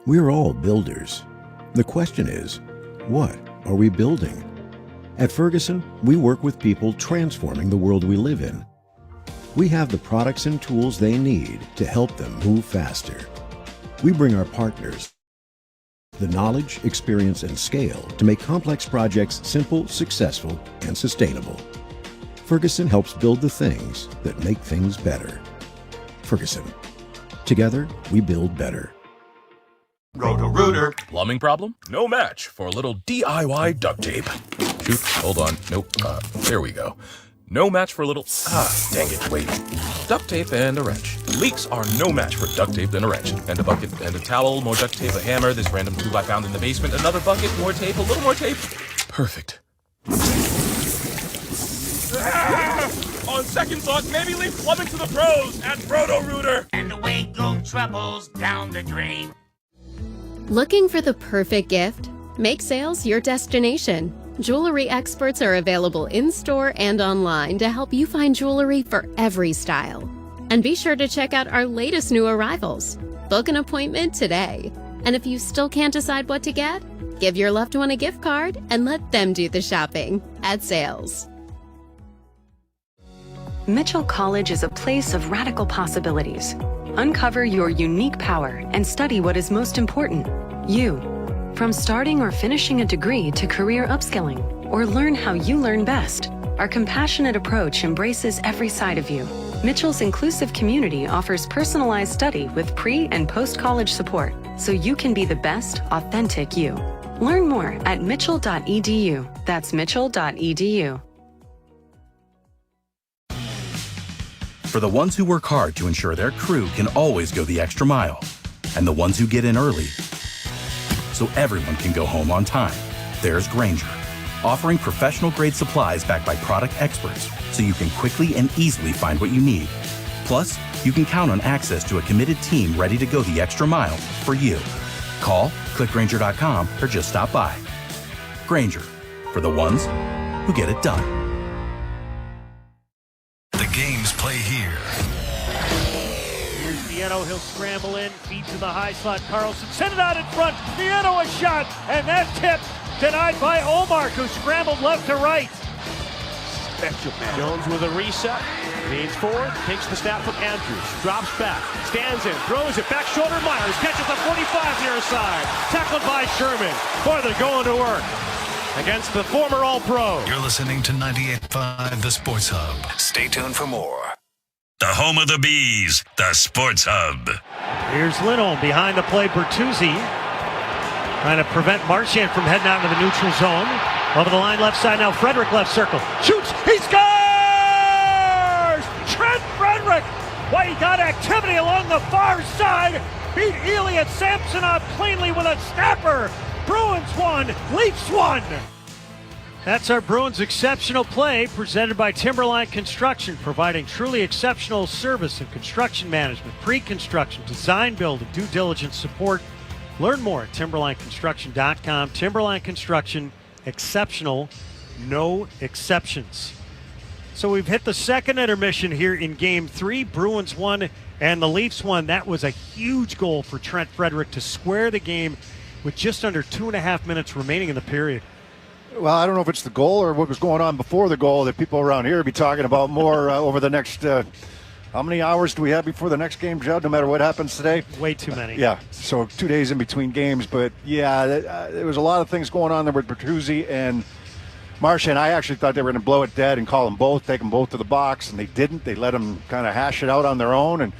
S10: We're all builders. The question is, what are we building? At Ferguson, we work with people transforming the world we live in. We have the products and tools they need to help them move faster. We bring our partners the knowledge, experience, and scale to make complex projects simple, successful, and sustainable. Ferguson helps build the things that make things better. Ferguson. Together, we build better.
S4: Roto-Rooter. Plumbing problem? No match for a little DIY duct tape. Shoot, hold on. Nope. There we go. No match for a little... dang it, wait. Duct tape and a wrench. Leaks are no match for duct tape and a wrench. And a bucket and a towel, more duct tape, a hammer, this random tool I found in the basement, another bucket, more tape, a little more tape. Perfect.
S20: On second thought, maybe leave plumbing to the pros at Roto-Rooter. And away go troubles down the drain.
S5: Looking for the perfect gift? Make sales your destination. Jewelry experts are available in-store and online to help you find jewelry for every style. And be sure to check out our latest new arrivals. Book an appointment today. And if you still can't decide what to get, give your loved one a gift card and let them do the shopping at Sales.
S6: Mitchell College is a place of radical possibilities. Uncover your unique power and study what is most important, you. From starting or finishing a degree to career upskilling, or learn how you learn best, our compassionate approach embraces every side of you. Mitchell's inclusive community offers personalized study with pre- and post-college support, so you can be the best, authentic you. Learn more at mitchell.edu. That's mitchell.edu.
S4: For the ones who work hard to ensure their crew can always go the extra mile, and the ones who get in early so everyone can go home on time. There's Grainger, offering professional-grade supplies backed by product experts so you can quickly and easily find what you need. Plus, you can count on access to a committed team ready to go the extra mile for you. Call, click Grainger.com, or just stop by. Grainger, for the ones who get it done.
S13: The games play here.
S2: Here's Vienno. He'll scramble in, feed to the high slot. Carlson send it out in front. Vienno a shot, and that tip denied by Omar, who scrambled left to right.
S7: Jones with a reset. Leans forward, takes the snap from Andrews, drops back, stands in, throws it, back shoulder Myers, catches the 45 near side, tackled by Sherman. Boy, they're going to work against the former All-Pro.
S13: You're listening to 98.5 The Sports Hub. Stay tuned for more. The home of the Bees, The Sports Hub.
S2: Here's Lindholm behind the play. Bertuzzi trying to prevent Marchand from heading out into the neutral zone. Over the line, left side now. Frederick left circle. Shoots. He scores! Trent Frederick. Why, he got activity along the far side. Beat Elliott Samsonov cleanly with a snapper. Bruins won. Leafs won. That's our Bruins exceptional play presented by Timberline Construction, providing truly exceptional service in construction management, pre-construction, design, build, and due diligence support. Learn more at timberlineconstruction.com. Timberline Construction, exceptional, no exceptions. So we've hit the second intermission here in Game 3. Bruins won and the Leafs won. That was a huge goal for Trent Frederick to square the game with just under 2.5 minutes remaining in the period.
S1: Well, I don't know if it's the goal or what was going on before the goal that people around here will be talking about more over the next how many hours do we have before the next game, Judd, no matter what happens today?
S2: Way too many.
S1: Yeah, so 2 days in between games. But, yeah, there was a lot of things going on there with Bertuzzi and Marchand. I actually thought they were going to blow it dead and call them both, take them both to the box, and they didn't. They let them kind of hash it out on their own.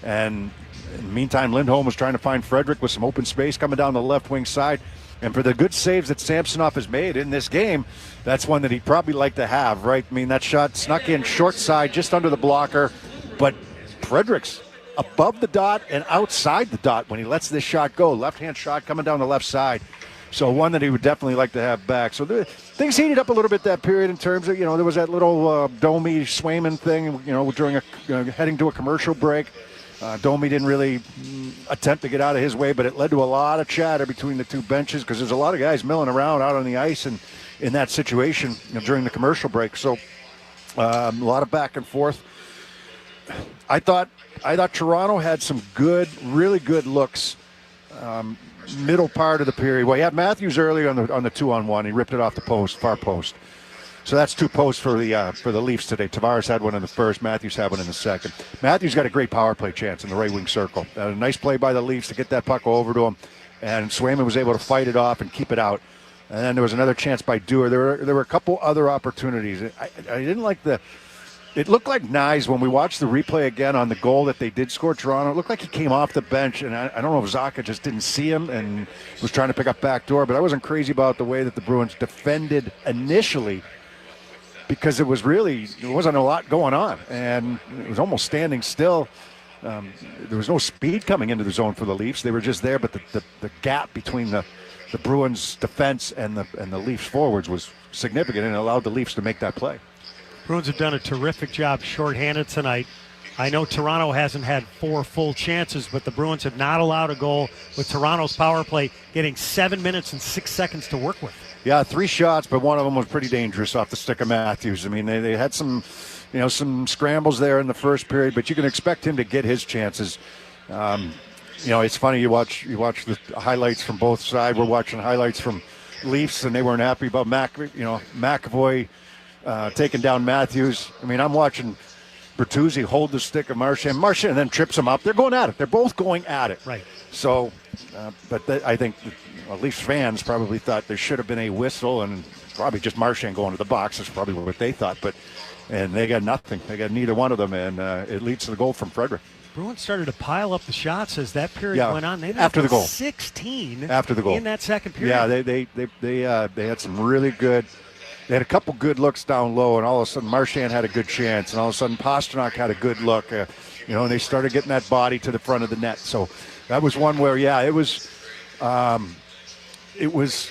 S1: And in the meantime, Lindholm was trying to find Frederick with some open space coming down the left wing side. And for the good saves that Samsonov has made in this game, that's one that he'd probably like to have, right? I mean, that shot snuck in short side just under the blocker. But Frederick's above the dot and outside the dot when he lets this shot go. Left-hand shot coming down the left side. So one that he would definitely like to have back. So things heated up a little bit that period in terms of, there was that little Domi Swayman thing, during heading to a commercial break. Domi didn't really attempt to get out of his way, but it led to a lot of chatter between the two benches because there's a lot of guys milling around out on the ice and in that situation during the commercial break. So a lot of back and forth. I thought Toronto had some really good looks middle part of the period. Well, he had Matthews early on the 2-on-1. He ripped it off the post, far post. So that's 2 posts for the Leafs today. Tavares had one in the first. Matthews had one in the second. Matthews got a great power play chance in the right wing circle. A nice play by the Leafs to get that puck over to him, and Swayman was able to fight it off and keep it out. And then there was another chance by Dewar. There were a couple other opportunities. I didn't like it looked like Nyes, when we watched the replay again on the goal that they did score Toronto, it looked like he came off the bench, and I don't know if Zacha just didn't see him and was trying to pick up backdoor, but I wasn't crazy about the way that the Bruins defended initially, because there wasn't a lot going on, and it was almost standing still. There was no speed coming into the zone for the Leafs. They were just there, but the gap between the Bruins defense and the Leafs forwards was significant, and it allowed the Leafs to make that play.
S2: Bruins have done a terrific job shorthanded tonight. I know Toronto hasn't had 4 full chances, but the Bruins have not allowed a goal with Toronto's power play getting 7 minutes and 6 seconds to work with.
S1: Yeah, 3 shots, but one of them was pretty dangerous off the stick of Matthews. I mean, they had some scrambles there in the first period, but you can expect him to get his chances. It's funny, you watch the highlights from both sides. We're watching highlights from Leafs, and they weren't happy about McAvoy taking down Matthews. I mean, I'm watching Bertuzzi hold the stick of Marchand, and then trips him up. They're going at it. They're both going at it.
S2: Right.
S1: So, I think Leafs fans probably thought there should have been a whistle, and probably just Marchand going to the box is probably what they thought. And they got nothing. They got neither one of them, and it leads to the goal from Frederick.
S2: Bruins started to pile up the shots as that period went on. They
S1: after the goal,
S2: 16
S1: after the goal
S2: in that second period.
S1: Yeah, they had some really good. They had a couple good looks down low, and all of a sudden Marchand had a good chance, and all of a sudden Pasternak had a good look. And they started getting that body to the front of the net. So that was one where, it was. it was.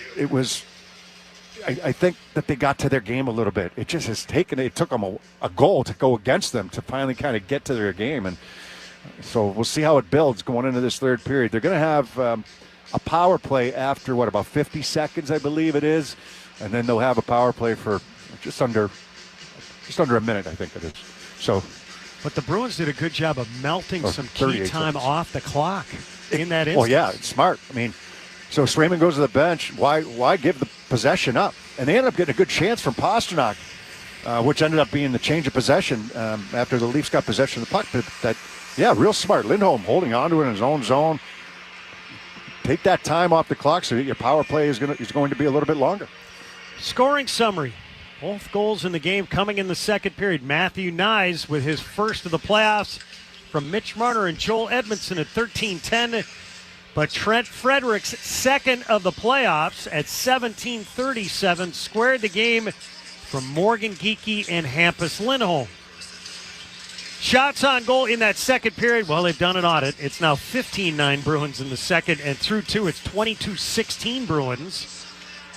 S1: I think that they got to their game a little bit. It just has taken. It took them a goal to go against them to finally kind of get to their game, and so we'll see how it builds going into this third period. They're going to have a power play after about 50 seconds, I believe it is, and then they'll have a power play for just under a minute, I think it is. So,
S2: but the Bruins did a good job of melting some key time
S1: seconds
S2: off the clock in that instance.
S1: Well, yeah, it's smart. I mean, so Swayman goes to the bench. Why give the possession up? And they ended up getting a good chance from Pasternak, which ended up being the change of possession after the Leafs got possession of the puck. But real smart. Lindholm holding on to it in his own zone. Take that time off the clock so that your power play is going to be a little bit longer.
S2: Scoring summary. Both goals in the game coming in the second period. Matthew Nyes with his first of the playoffs from Mitch Marner and Joel Edmondson at 13:10. But Trent Fredericks, second of the playoffs at 17:37, squared the game from Morgan Geekie and Hampus Lindholm. Shots on goal in that second period, well, they've done an audit. It's now 15-9 Bruins in the second, and through two, it's 22-16 Bruins.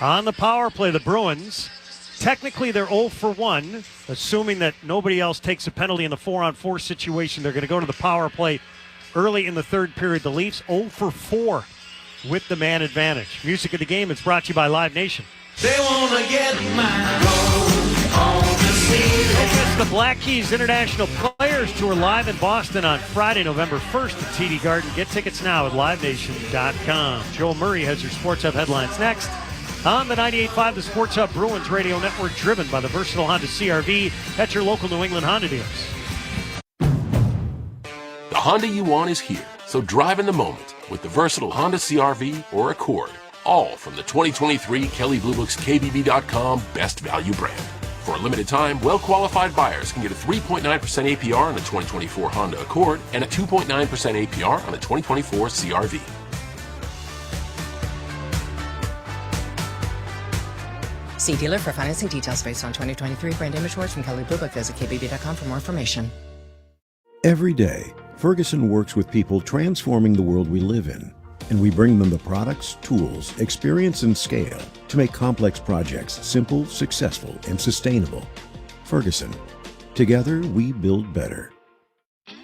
S2: On the power play, the Bruins, technically they're 0 for 1, assuming that nobody else takes a penalty in the 4-on-4 situation. They're going to go to the power play early in the third period. The Leafs 0 for 4 with the man advantage. Music of the game is brought to you by Live Nation.
S16: They want to get my gold on the ceiling.
S2: It's the Black Keys International Players Tour live in Boston on Friday, November 1st at TD Garden. Get tickets now at livenation.com. Joel Murray has your Sports Hub headlines next. On the 98.5, the Sports Hub Bruins radio network, driven by the versatile Honda CR-V at your local New England Honda dealers.
S15: The Honda you want is here, so drive in the moment with the versatile Honda CR-V or Accord, all from the 2023 Kelley Blue Book's KBB.com Best Value brand. For a limited time, well-qualified buyers can get a 3.9% APR on the 2024 Honda Accord and a 2.9% APR on the 2024 CR-V.
S19: See dealer for financing details based on 2023 brand image words from Kelley Blue Book. Visit KBB.com for more information.
S10: Every day, Ferguson works with people transforming the world we live in, and we bring them the products, tools, experience, and scale to make complex projects simple, successful, and sustainable. Ferguson. Together, we build better.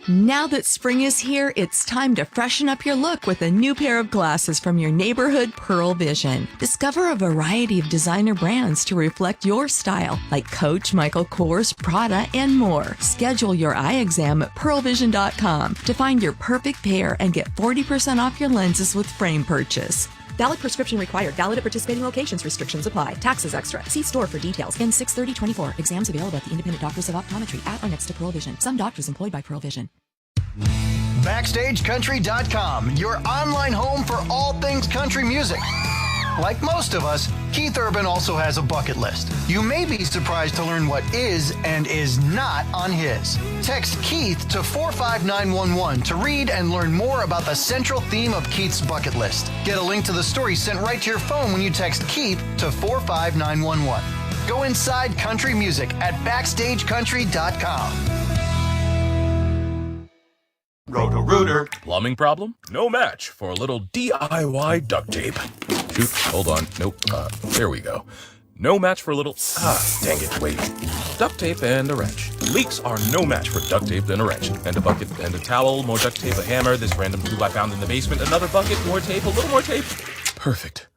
S3: Now that spring is here, it's time to freshen up your look with a new pair of glasses from your neighborhood Pearl Vision. Discover a variety of designer brands to reflect your style, like Coach, Michael Kors, Prada, and more. Schedule your eye exam at pearlvision.com to find your perfect pair and get 40% off your lenses with frame purchase. Valid prescription required. Valid at participating locations. Restrictions apply. Taxes extra. See store for details. In 6/30/24. Exams available at the Independent Doctors of Optometry at or next to Pearl Vision. Some doctors employed by Pearl Vision.
S17: BackstageCountry.com, your online home for all things country music. Like most of us, Keith Urban also has a bucket list. You may be surprised to learn what is and is not on his. Text Keith to 45911 to read and learn more about the central theme of Keith's bucket list. Get a link to the story sent right to your phone when you text Keith to 45911. Go inside country music at BackstageCountry.com.
S18: Roto-Rooter. Plumbing problem? No match for a little DIY duct tape. Shoot, hold on. Nope. There we go. No match for a little... dang it, wait. Duct tape and a wrench. Leaks are no match for duct tape and a wrench. And a bucket and a towel, more duct tape, a hammer, this random tube I found in the basement, another bucket, more tape, a little more tape. Perfect.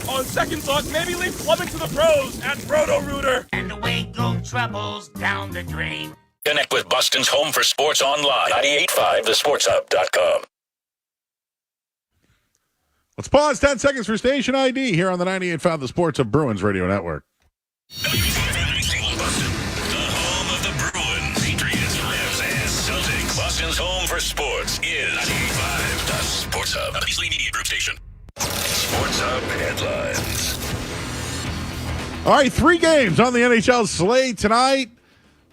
S20: On second thought, maybe leave plumbing to the pros at Roto-Rooter.
S16: And away go troubles down the drain.
S13: Connect with Boston's Home for Sports online. 98.5 thesportshub.com.
S21: Let's pause 10 seconds for station ID here on the 98.5 The Sports of Bruins Radio Network.
S13: The home of the Bruins, Patriots, Rams, and Celtics. Boston's Home for Sports is 98.5 The Sports Hub. A Beasley Media Group station. Sports Hub headlines.
S21: All right, 3 games on the NHL slate tonight.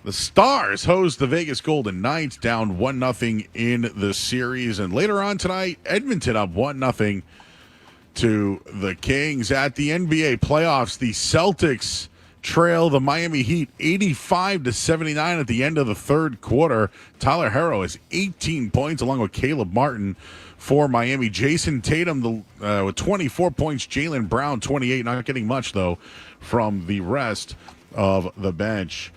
S21: The Stars host the Vegas Golden Knights, down 1-0 in the series. And later on tonight, Edmonton up 1-0 to the Kings. At the NBA playoffs, the Celtics trail the Miami Heat 85-79 at the end of the third quarter. Tyler Herro has 18 points along with Caleb Martin for Miami. Jason Tatum with 24 points. Jaylen Brown 28. Not getting much though from the rest of the bench.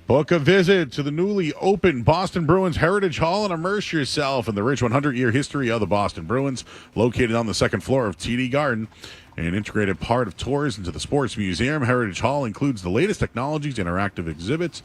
S21: Book a visit to the newly opened Boston Bruins Heritage Hall and immerse yourself in the rich 100-year history of the Boston Bruins. Located on the second floor of TD Garden, an integrated part of tours into the Sports Museum, Heritage Hall includes the latest technologies, interactive exhibits,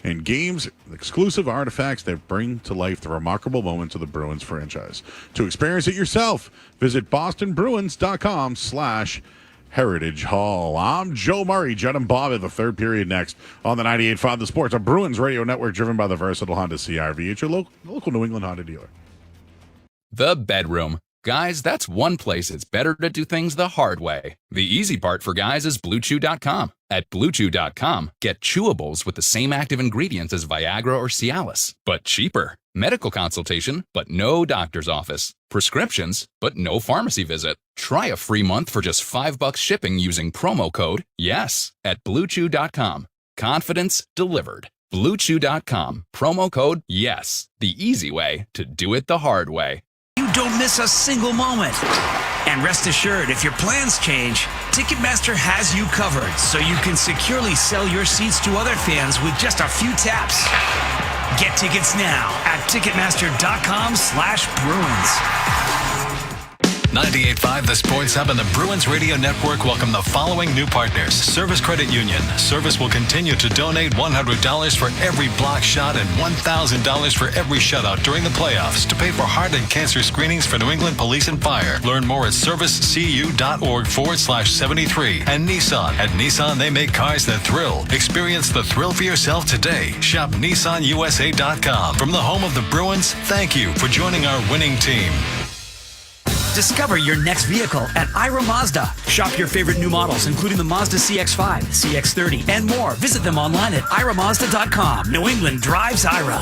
S21: and games, exclusive artifacts that bring to life the remarkable moments of the Bruins franchise. To experience it yourself, visit bostonbruins.com/Heritage Hall. I'm Joe Murray, Judd and Bob at the third period next on the 98.5 The Sports, a Bruins radio network driven by the versatile Honda CR-V. It's your local New England Honda dealer.
S9: The bedroom. Guys, that's one place it's better to do things the hard way. The easy part for guys is BlueChew.com. At BlueChew.com, get chewables with the same active ingredients as Viagra or Cialis, but cheaper. Medical consultation, but no doctor's office. Prescriptions, but no pharmacy visit. Try a free month for just $5 shipping using promo code YES at BlueChew.com. Confidence delivered. BlueChew.com. Promo code YES. The easy way to do it the hard way.
S22: You don't miss a single moment. And rest assured, if your plans change, Ticketmaster has you covered so you can securely sell your seats to other fans with just a few taps. Get tickets now at Ticketmaster.com/Bruins.
S23: 98.5 The Sports Hub and the Bruins Radio Network welcome the following new partners. Service Credit Union. Service will continue to donate $100 for every block shot and $1,000 for every shutout during the playoffs to pay for heart and cancer screenings for New England Police and Fire. Learn more at servicecu.org/73. And Nissan. At Nissan, they make cars that thrill. Experience the thrill for yourself today. Shop NissanUSA.com. From the home of the Bruins, thank you for joining our winning team.
S22: Discover your next vehicle at Ira Mazda. Shop your favorite new models, including the Mazda CX-5, CX-30, and more. Visit them online at iramazda.com. New England drives Ira.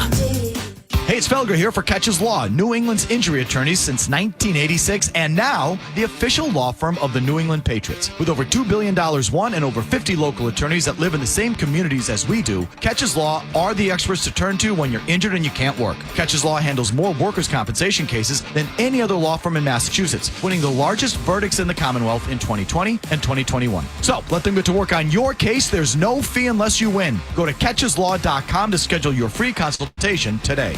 S24: Hey, it's Felger here for Catches Law, New England's injury attorneys since 1986, and now the official law firm of the New England Patriots. With over $2 billion won and over 50 local attorneys that live in the same communities as we do, Catches Law are the experts to turn to when you're injured and you can't work. Catches Law handles more workers' compensation cases than any other law firm in Massachusetts, winning the largest verdicts in the Commonwealth in 2020 and 2021. So, let them get to work on your case. There's no fee unless you win. Go to catcheslaw.com to schedule your free consultation today.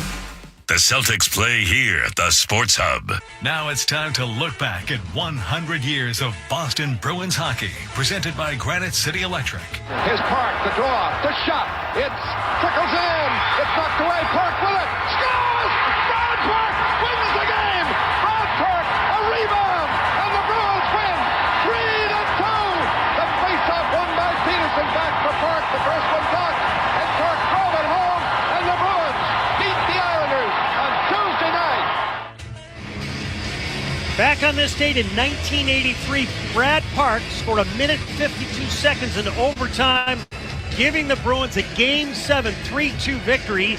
S13: The Celtics play here at the Sports Hub.
S23: Now it's time to look back at 100 years of Boston Bruins hockey, presented by Granite City Electric.
S25: Here's Park, the draw, the shot. It trickles in. It's knocked away. Park with it. Scores! Brad Park wins the game. Brad Park, a rebound, and the Bruins win 3-2. The face-off won by Peterson, back for Park. The first one blocked, and Park drove it home, and the Bruins beat the Islanders on Tuesday night.
S2: Back on this date in 1983, Brad Park scored 1:52 seconds into overtime, giving the Bruins a Game 7 3-2 victory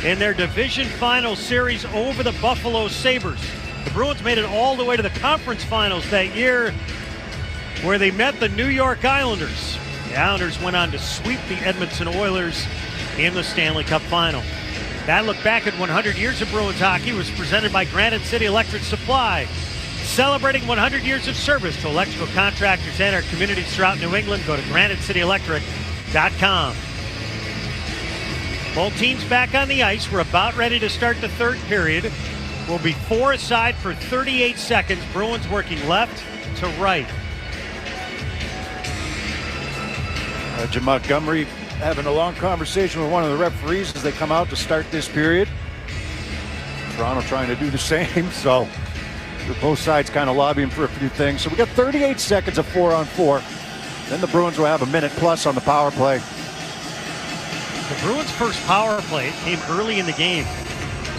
S2: in their division final series over the Buffalo Sabres. The Bruins made it all the way to the conference finals that year, where they met the New York Islanders. The Islanders went on to sweep the Edmonton Oilers in the Stanley Cup final. That look back at 100 years of Bruins hockey was presented by Granite City Electric Supply. Celebrating 100 years of service to electrical contractors and our communities throughout New England, go to GraniteCityElectric.com. Both teams back on the ice. We're about ready to start the third period. We'll be 4 aside for 38 seconds. Bruins working left to right.
S1: Jim Montgomery having a long conversation with one of the referees as they come out to start this period. Toronto trying to do the same, so both sides kind of lobbying for a few things. So we got 38 seconds of 4-on-4. Then the Bruins will have a minute plus on the power play.
S2: The Bruins' first power play came early in the game.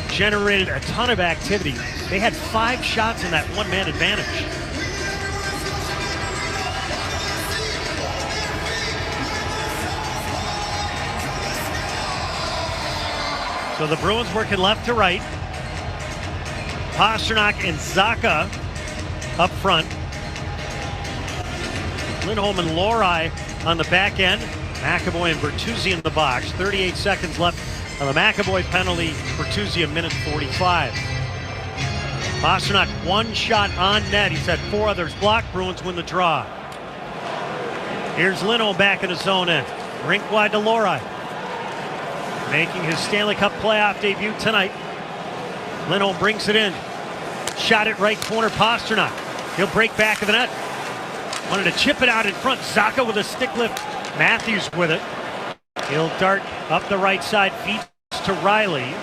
S2: Generated a ton of activity. They had 5 shots in that one-man advantage. So the Bruins working left to right. Pasternak and Zacha up front. Lindholm and Lohrei on the back end. McAvoy and Bertuzzi in the box. 38 seconds left on the McAvoy penalty. Bertuzzi a minute 45. Pastrnak one shot on net. He's had 4 others blocked. Bruins win the draw. Here's Lino back in his zone end. Rink wide to Lohrei. Making his Stanley Cup playoff debut tonight. Lino brings it in. Shot at right corner, Pastrnak. He'll break back of the net. Wanted to chip it out in front. Zacha with a stick lift. Matthews with it. He'll dart up the right side. Feeds to Riley.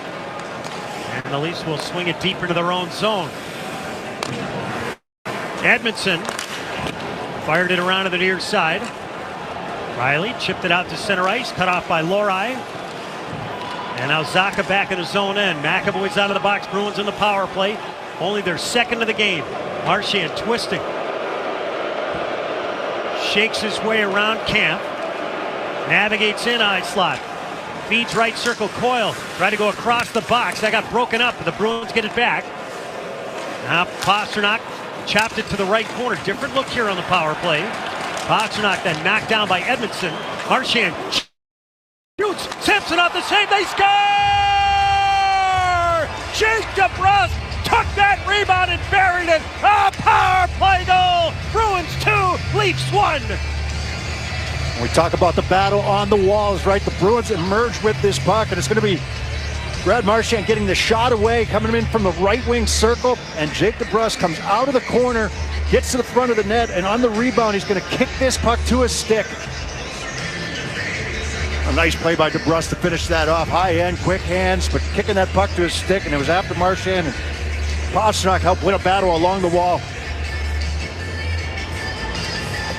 S2: And the Leafs will swing it deep into their own zone. Edmondson fired it around to the near side. Riley chipped it out to center ice. Cut off by Lohrei. And now Zacha back in his zone end. McAvoy's out of the box. Bruins in the power play. Only their second of the game. Marchand twisting. Shakes his way around Camp. Navigates in eye slot. Feeds right circle. Coyle tried to go across the box. That got broken up, but the Bruins get it back. Now Pastrnak chopped it to the right corner. Different look here on the power play. Pastrnak then knocked down by Edmondson. Marchand shoots. Samsonov the save. They score! Jake DeBrusk took that rebound and buried it. A power play goal. Bruins 2, Leafs 1.
S1: We talk about the battle on the walls, right? The Bruins emerge with this puck, and it's going to be Brad Marchand getting the shot away, coming in from the right wing circle, and Jake DeBrusk comes out of the corner, gets to the front of the net, and on the rebound, he's going to kick this puck to his stick. A nice play by DeBrusk to finish that off. High end, quick hands, but kicking that puck to his stick, and it was after Marchand and Pastrnak helped win a battle along the wall.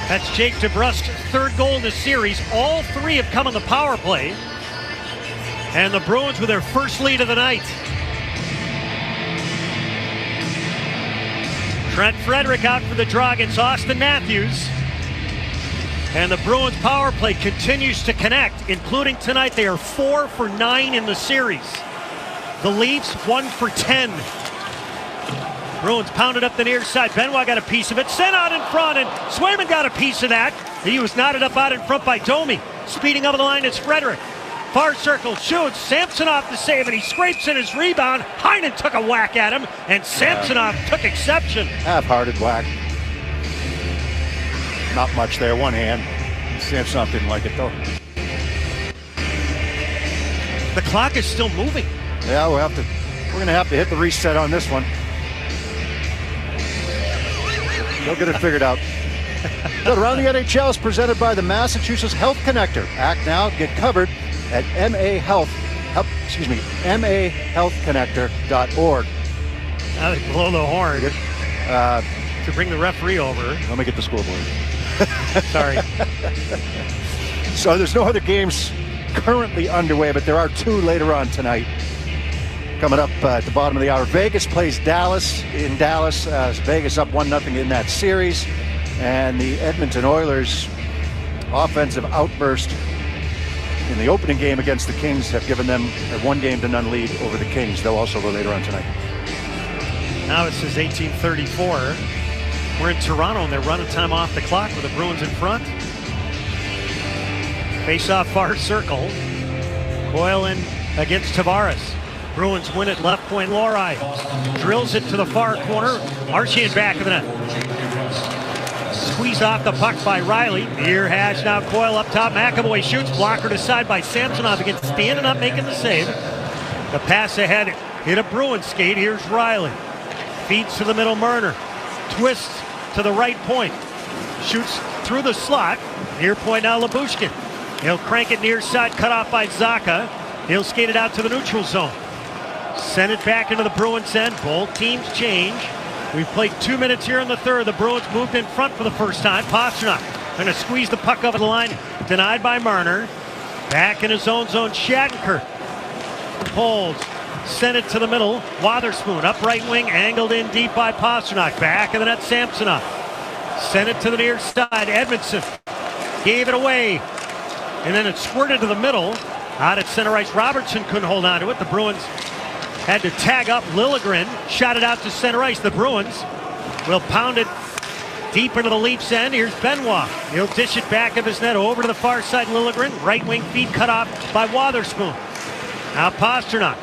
S2: That's Jake DeBrusk's 3rd goal in the series. All 3 have come on the power play. And the Bruins with their first lead of the night. Trent Frederick out for the draw against Austin Matthews. And the Bruins power play continues to connect, including tonight. They are 4 for 9 in the series. The Leafs 1 for 10. Bruins pounded up the near side. Benoit got a piece of it. Sent out in front, and Swayman got a piece of that. He was knotted up out in front by Domi. Speeding up the line is Frederick. Far circle shoots. Samsonov to save, and he scrapes in his rebound. Heinen took a whack at him, and Samsonov took exception.
S1: Half-hearted whack. Not much there, one hand. Samsonov didn't like it, though.
S2: The clock is still moving.
S1: Yeah, we're going to have to hit the reset on this one. They'll get it figured out. But Around the NHL is presented by the Massachusetts Health Connector. Act now, get covered at mahealthconnector.org.
S2: Now they blow the horn to bring the referee over.
S1: Let me get the scoreboard.
S2: Sorry.
S1: So there's no other games currently underway, but there are 2 later on tonight. Coming up at the bottom of the hour, Vegas plays Dallas in Dallas. Vegas up 1-0 in that series. And the Edmonton Oilers' offensive outburst in the opening game against the Kings have given them a 1-0 lead over the Kings. They'll also go later on tonight.
S2: Now it says 18:34. We're in Toronto, and they're running time off the clock with the Bruins in front. Face-off far circle. Coyle in against Tavares. Bruins win it, left point, Lohrei drills it to the far corner. Marchand back of the net. Squeeze off the puck by Riley. Near hash now, Coyle up top. McAvoy shoots, blocker to side by Samsonov again, standing up, making the save. The pass ahead hit a Bruins skate. Here's Riley. Feeds to the middle, Marner. Twists to the right point. Shoots through the slot. Near point now, Lyubushkin. He'll crank it near side, cut off by Zacha. He'll skate it out to the neutral zone. Send it back into the Bruins end. Both teams change. We've played 2 minutes here in the third. The Bruins moved in front for the first time. Pastrnak going to squeeze the puck over the line. Denied by Marner. Back in his own zone. Shattenkirk holds. Send it to the middle. Wotherspoon up right wing. Angled in deep by Pastrnak. Back of the net, Samsonov. Send it to the near side. Edmondson gave it away. And then it squirted to the middle. Out at center ice. Robertson couldn't hold on to it. The Bruins had to tag up Liljegren. Shot it out to center ice. The Bruins will pound it Deep into the Leafs end, here's Benoit. He'll dish it back of his net over to the far side, Liljegren. Right wing feed cut off by Wotherspoon. Now Pasternak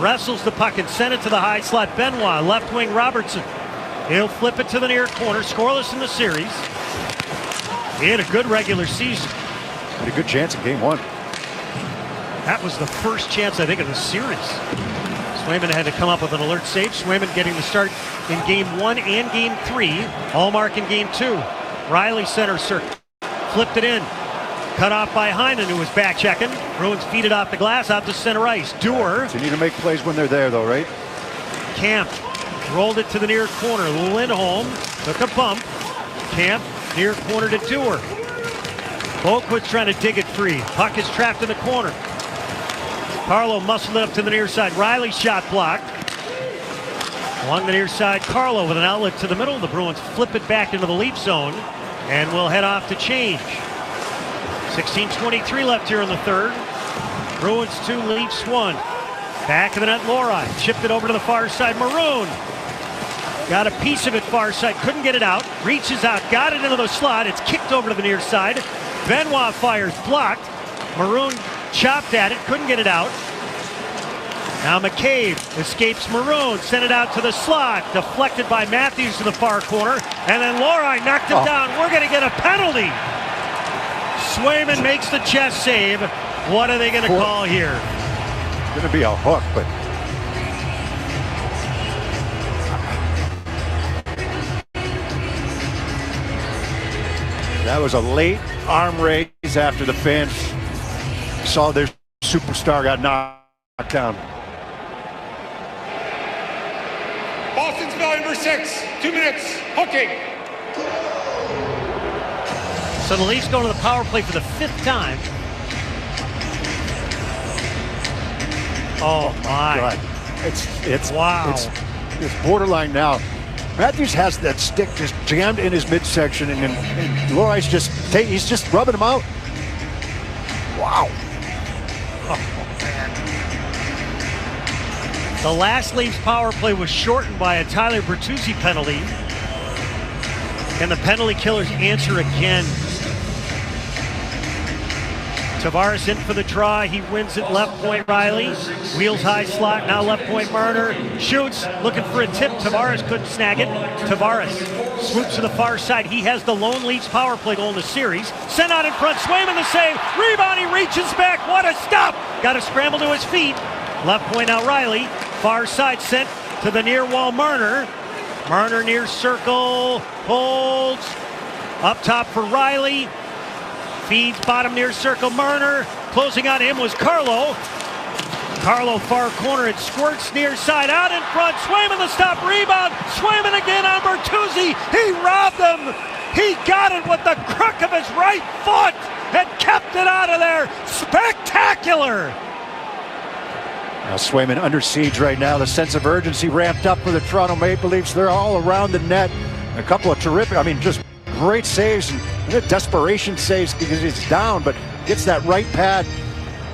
S2: wrestles the puck and sent it to the high slot. Benoit, left wing Robertson. He'll flip it to the near corner, scoreless in the series. He had a good regular season.
S1: Had a good chance in game 1.
S2: That was the first chance, I think, of the series. Swayman had to come up with an alert save. Swayman getting the start in game 1 and game 3. Allmark in game 2. Riley center circle. Flipped it in. Cut off by Heinen, who was back checking. Bruins feed it off the glass out to center ice. Dewar.
S1: So you need to make plays when they're there, though, right?
S2: Camp rolled it to the near corner. Lindholm took a bump. Camp near corner to Dewar. Boquist trying to dig it free. Puck is trapped in the corner. Carlo muscled it up to the near side. Riley shot blocked. Along the near side, Carlo with an outlet to the middle. The Bruins flip it back into the Leaf zone and will head off to change. 16:23 left here in the third. Bruins 2, Leafs 1. Back of the net, Lori chipped it over to the far side. Maroon got a piece of it far side, couldn't get it out. Reaches out, got it into the slot. It's kicked over to the near side. Benoit fires, blocked. Maroon chopped at it, couldn't get it out. Now McCabe escapes Maroon, sent it out to the slot, deflected by Matthews to the far corner, and then Lori knocked it down. We're going to get a penalty. Swayman makes the chest save. What are they going to call here?
S1: Going to be a hook, but that was a late arm raise after the fans saw their superstar got knocked down.
S5: Boston's value number 6, 2 minutes, hooking.
S2: So the Leafs go to the power play for the 5th time. Oh my!
S1: God. It's
S2: wow.
S1: It's borderline now. Matthews has that stick just jammed in his midsection, and Lori's he's just rubbing him out. Wow.
S2: The last Leafs power play was shortened by a Tyler Bertuzzi penalty. And the penalty killers answer again. Tavares in for the draw. He wins it left point Riley. Wheels high slot. Now left point Marner. Shoots. Looking for a tip. Tavares couldn't snag it. Tavares swoops to the far side. He has the lone Leafs power play goal in the series. Sent out in front. Swayman the save. Rebound. He reaches back. What a stop. Got to scramble to his feet. Left point out Riley. Far side sent to the near wall Marner. Marner near circle. Holds. Up top for Riley. Feeds bottom near circle Marner. Closing on him was Carlo. Carlo far corner. It squirts near side out in front. Swayman the stop. Rebound. Swayman again on Bertuzzi. He robbed him. He got it with the crook of his right foot and kept it out of there. Spectacular.
S1: Now Swayman under siege right now. The sense of urgency ramped up for the Toronto Maple Leafs. They're all around the net. A couple of terrific, just great saves and desperation saves because he's down, but gets that right pad.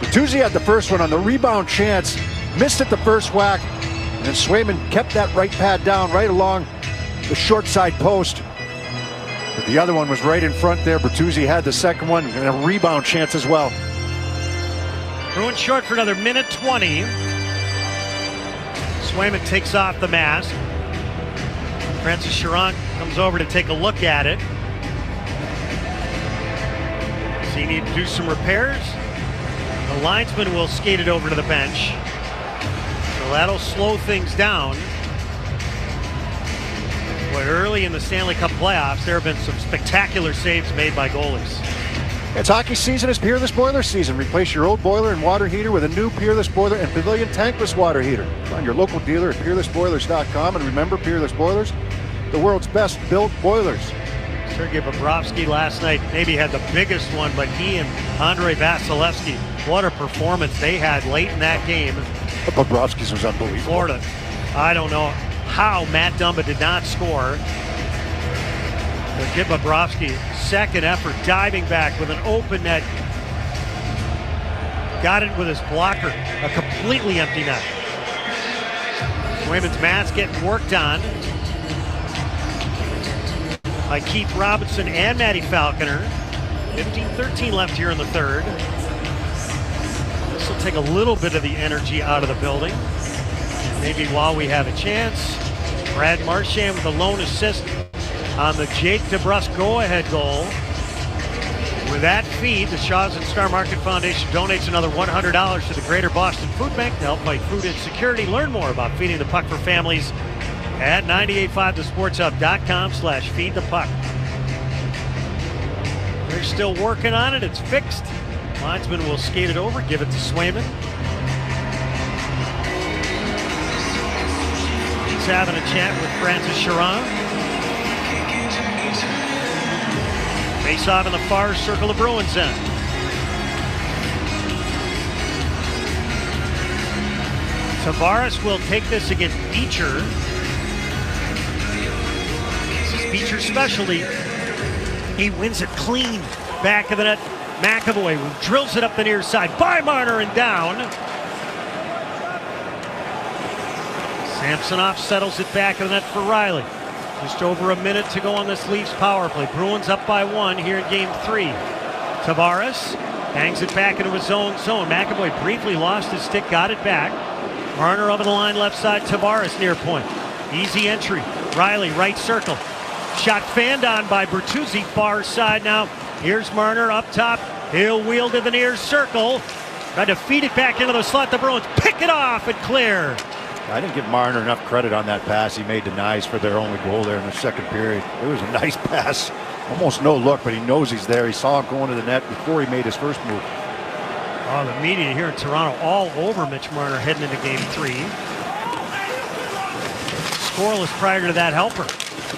S1: Bertuzzi had the first one on the rebound chance, missed it the first whack, and then Swayman kept that right pad down right along the short side post. But the other one was right in front there. Bertuzzi had the second one and a rebound chance as well.
S2: Bruins short for another minute 20. Swayman takes off the mask. Francis Chiron comes over to take a look at it. Does he need to do some repairs? The linesman will skate it over to the bench. So that'll slow things down. Boy, early in the Stanley Cup playoffs, there have been some spectacular saves made by goalies.
S1: It's hockey season. It's Peerless Boiler season. Replace your old boiler and water heater with a new Peerless Boiler and Pavilion tankless water heater. Find your local dealer at peerlessboilers.com. And remember, Peerless Boilers, the world's best built boilers.
S2: Sergei Bobrovsky last night maybe had the biggest one, but he and Andrei Vasilevsky, what a performance they had late in that game.
S1: Bobrovsky's was unbelievable.
S2: Florida. I don't know how Matt Dumba did not score. But Jim Bobrovsky, second effort, diving back with an open net. Got it with his blocker, a completely empty net. Swayman's mask getting worked on. by Keith Robinson and Matty Falconer. 15-13 left here in the third. This will take a little bit of the energy out of the building. Maybe while we have a chance, Brad Marchand with a lone assist on the Jake DeBrusk go-ahead goal. With that feed, the Shaw's and Star Market Foundation donates another $100 to the Greater Boston Food Bank to help fight food insecurity. Learn more about Feeding the Puck for families at 985thesportshub.com/feedthepuck. They're still working on it. It's fixed. Linesman will skate it over, give it to Swayman. He's having a chat with Francis Chiron. Face off in the far circle of Bruins end. Tavares will take this against Beecher. This is Beecher's specialty. He wins it clean. Back of the net, McAvoy drills it up the near side by Marner and down. Samsonov settles it back of the net for Riley. Just over a minute to go on this Leafs power play. Bruins up by 1 here in game 3. Tavares hangs it back into his own zone. McAvoy briefly lost his stick, got it back. Marner over the line, left side, Tavares near point. Easy entry. Riley, right circle. Shot fanned on by Bertuzzi, far side now. Here's Marner up top. He'll wheel to the near circle. Trying to feed it back into the slot. The Bruins pick it off and clear.
S1: I didn't give Marner enough credit on that pass he made to Nyes for their only goal there in the second period. It was a nice pass. Almost no look, but he knows he's there. He saw him going to the net before he made his first move.
S2: Oh, the media here in Toronto all over Mitch Marner heading into game 3. Scoreless prior to that helper.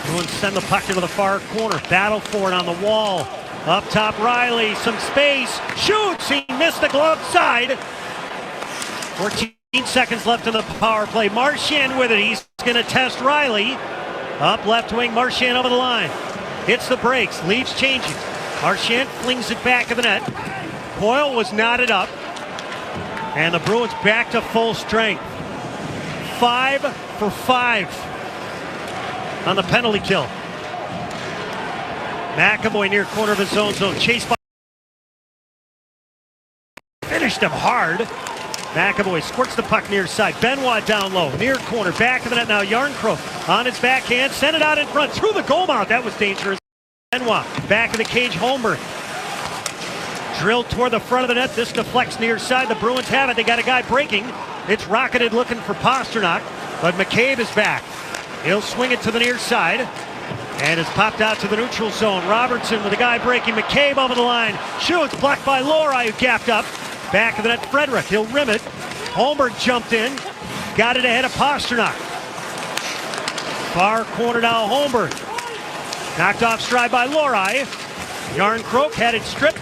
S2: Bruins send the puck into the far corner. Battle for it on the wall. Up top, Riley. Some space. Shoots. He missed the glove side. 14 seconds left in the power play. Marchand with it. He's going to test Riley. Up left wing. Marchand over the line. Hits the brakes. Leaves changing. Marchand flings it back of the net. Coyle was knotted up. And the Bruins back to full strength. 5 for 5 on the penalty kill. McAvoy near corner of his own zone. Chased by. Finished him hard. McAvoy squirts the puck near side. Benoit down low. Near corner. Back of the net now. Yarncroke on his backhand. Sent it out in front. Through the goal mouth. That was dangerous. Benoit. Back of the cage. Holmberg. Drilled toward the front of the net. This deflects near side. The Bruins have it. They got a guy breaking. It's rocketed looking for Pasternak. But McCabe is back. He'll swing it to the near side. And it's popped out to the neutral zone. Robertson with a guy breaking. McCabe over the line. Shoots. Blocked by Lohrei, who gapped up. Back of the net, Frederick. He'll rim it. Holmberg jumped in. Got it ahead of Pasternak. Far corner now, Holmberg. Knocked off stride by Lohrei. Yarncroke had it stripped.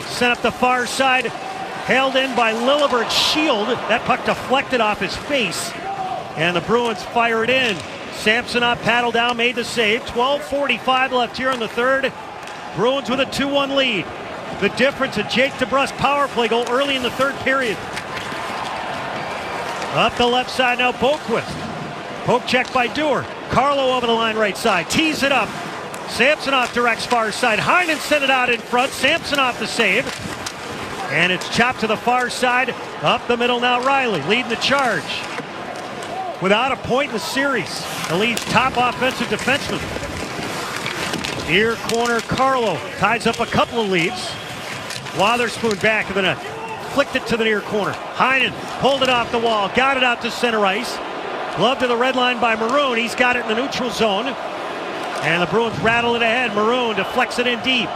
S2: Sent up the far side. Held in by Lillebert's shield. That puck deflected off his face. And the Bruins fire it in. Samsonov paddled down, made the save. 12:45 left here in the third. Bruins with a 2-1 lead. The difference, a Jake DeBrusk power play goal early in the third period. Up the left side now, Boquist. Poke check by Dewar. Carlo over the line right side. Tees it up. Samsonov directs far side. Heinen sent it out in front. Samsonov the save. And it's chopped to the far side. Up the middle now, Riley leading the charge. Without a point in the series, the Leafs' top offensive defenseman. Near corner, Carlo ties up a couple of Leafs. Wotherspoon back of the net. Flicked it to the near corner. Heinen pulled it off the wall. Got it out to center ice. Glove to the red line by Maroon. He's got it in the neutral zone. And the Bruins rattle it ahead. Maroon deflects it in deep.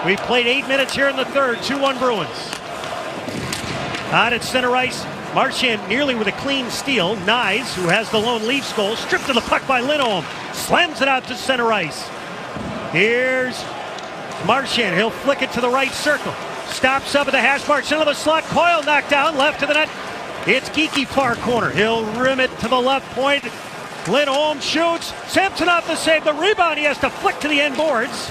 S2: We've played 8 minutes here in the third. 2-1 Bruins. Out at center ice. Marchand nearly with a clean steal. Nyes, who has the lone Leafs goal, stripped of the puck by Lindholm. Slams it out to center ice. Here's Marchand. He'll flick it to the right circle. Stops up at the hash mark. Center of the slot. Coyle knocked down. Left to the net. It's Geekie far corner. He'll rim it to the left point. Lindholm shoots. Samsonov the save. The rebound. He has to flick to the end boards.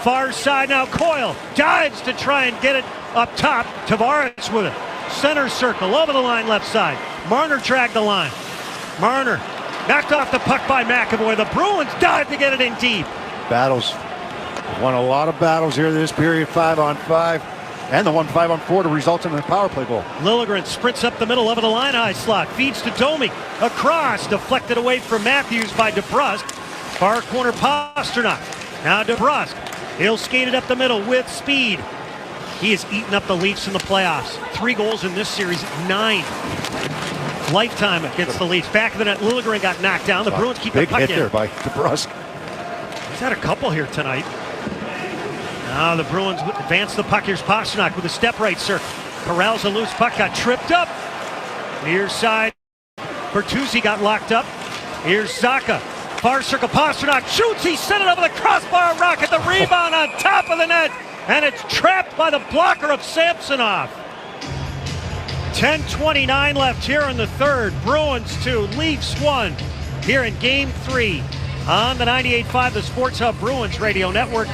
S2: Far side now. Coyle dives to try and get it up top. Tavares with it. Center circle. Over the line left side. Marner dragged the line. Marner knocked off the puck by McAvoy. The Bruins dive to get it in deep.
S1: battles. Won a lot of battles here this period, 5-on-5. And the 1 5-on-4 to result in a power play goal.
S2: Lilligren sprints up the middle over the line high slot. Feeds to Domi. Across. Deflected away from Matthews by DeBrusk. Far corner Pasternak. Now DeBrusk. He'll skate it up the middle with speed. He has eaten up the Leafs in the playoffs. 3 goals in this series, 9. Lifetime against the Leafs. Back of the net, Lilligren got knocked down. The Bruins keep the puck in.
S1: Big hit there by DeBrusk.
S2: He's had a couple here tonight. Now the Bruins advance the puck. Here's Pasternak with a step right circle. Corrals a loose puck, got tripped up. Near side, Bertuzzi got locked up. Here's Zacha. Far circle, Pasternak shoots. He sent it over the crossbar. Rocket, the rebound on top of the net. And it's trapped by the blocker of Samsonov. 10:29 left here in the third. Bruins 2, Leafs 1 here in Game 3 on the 98.5 The Sports Hub Bruins Radio Network,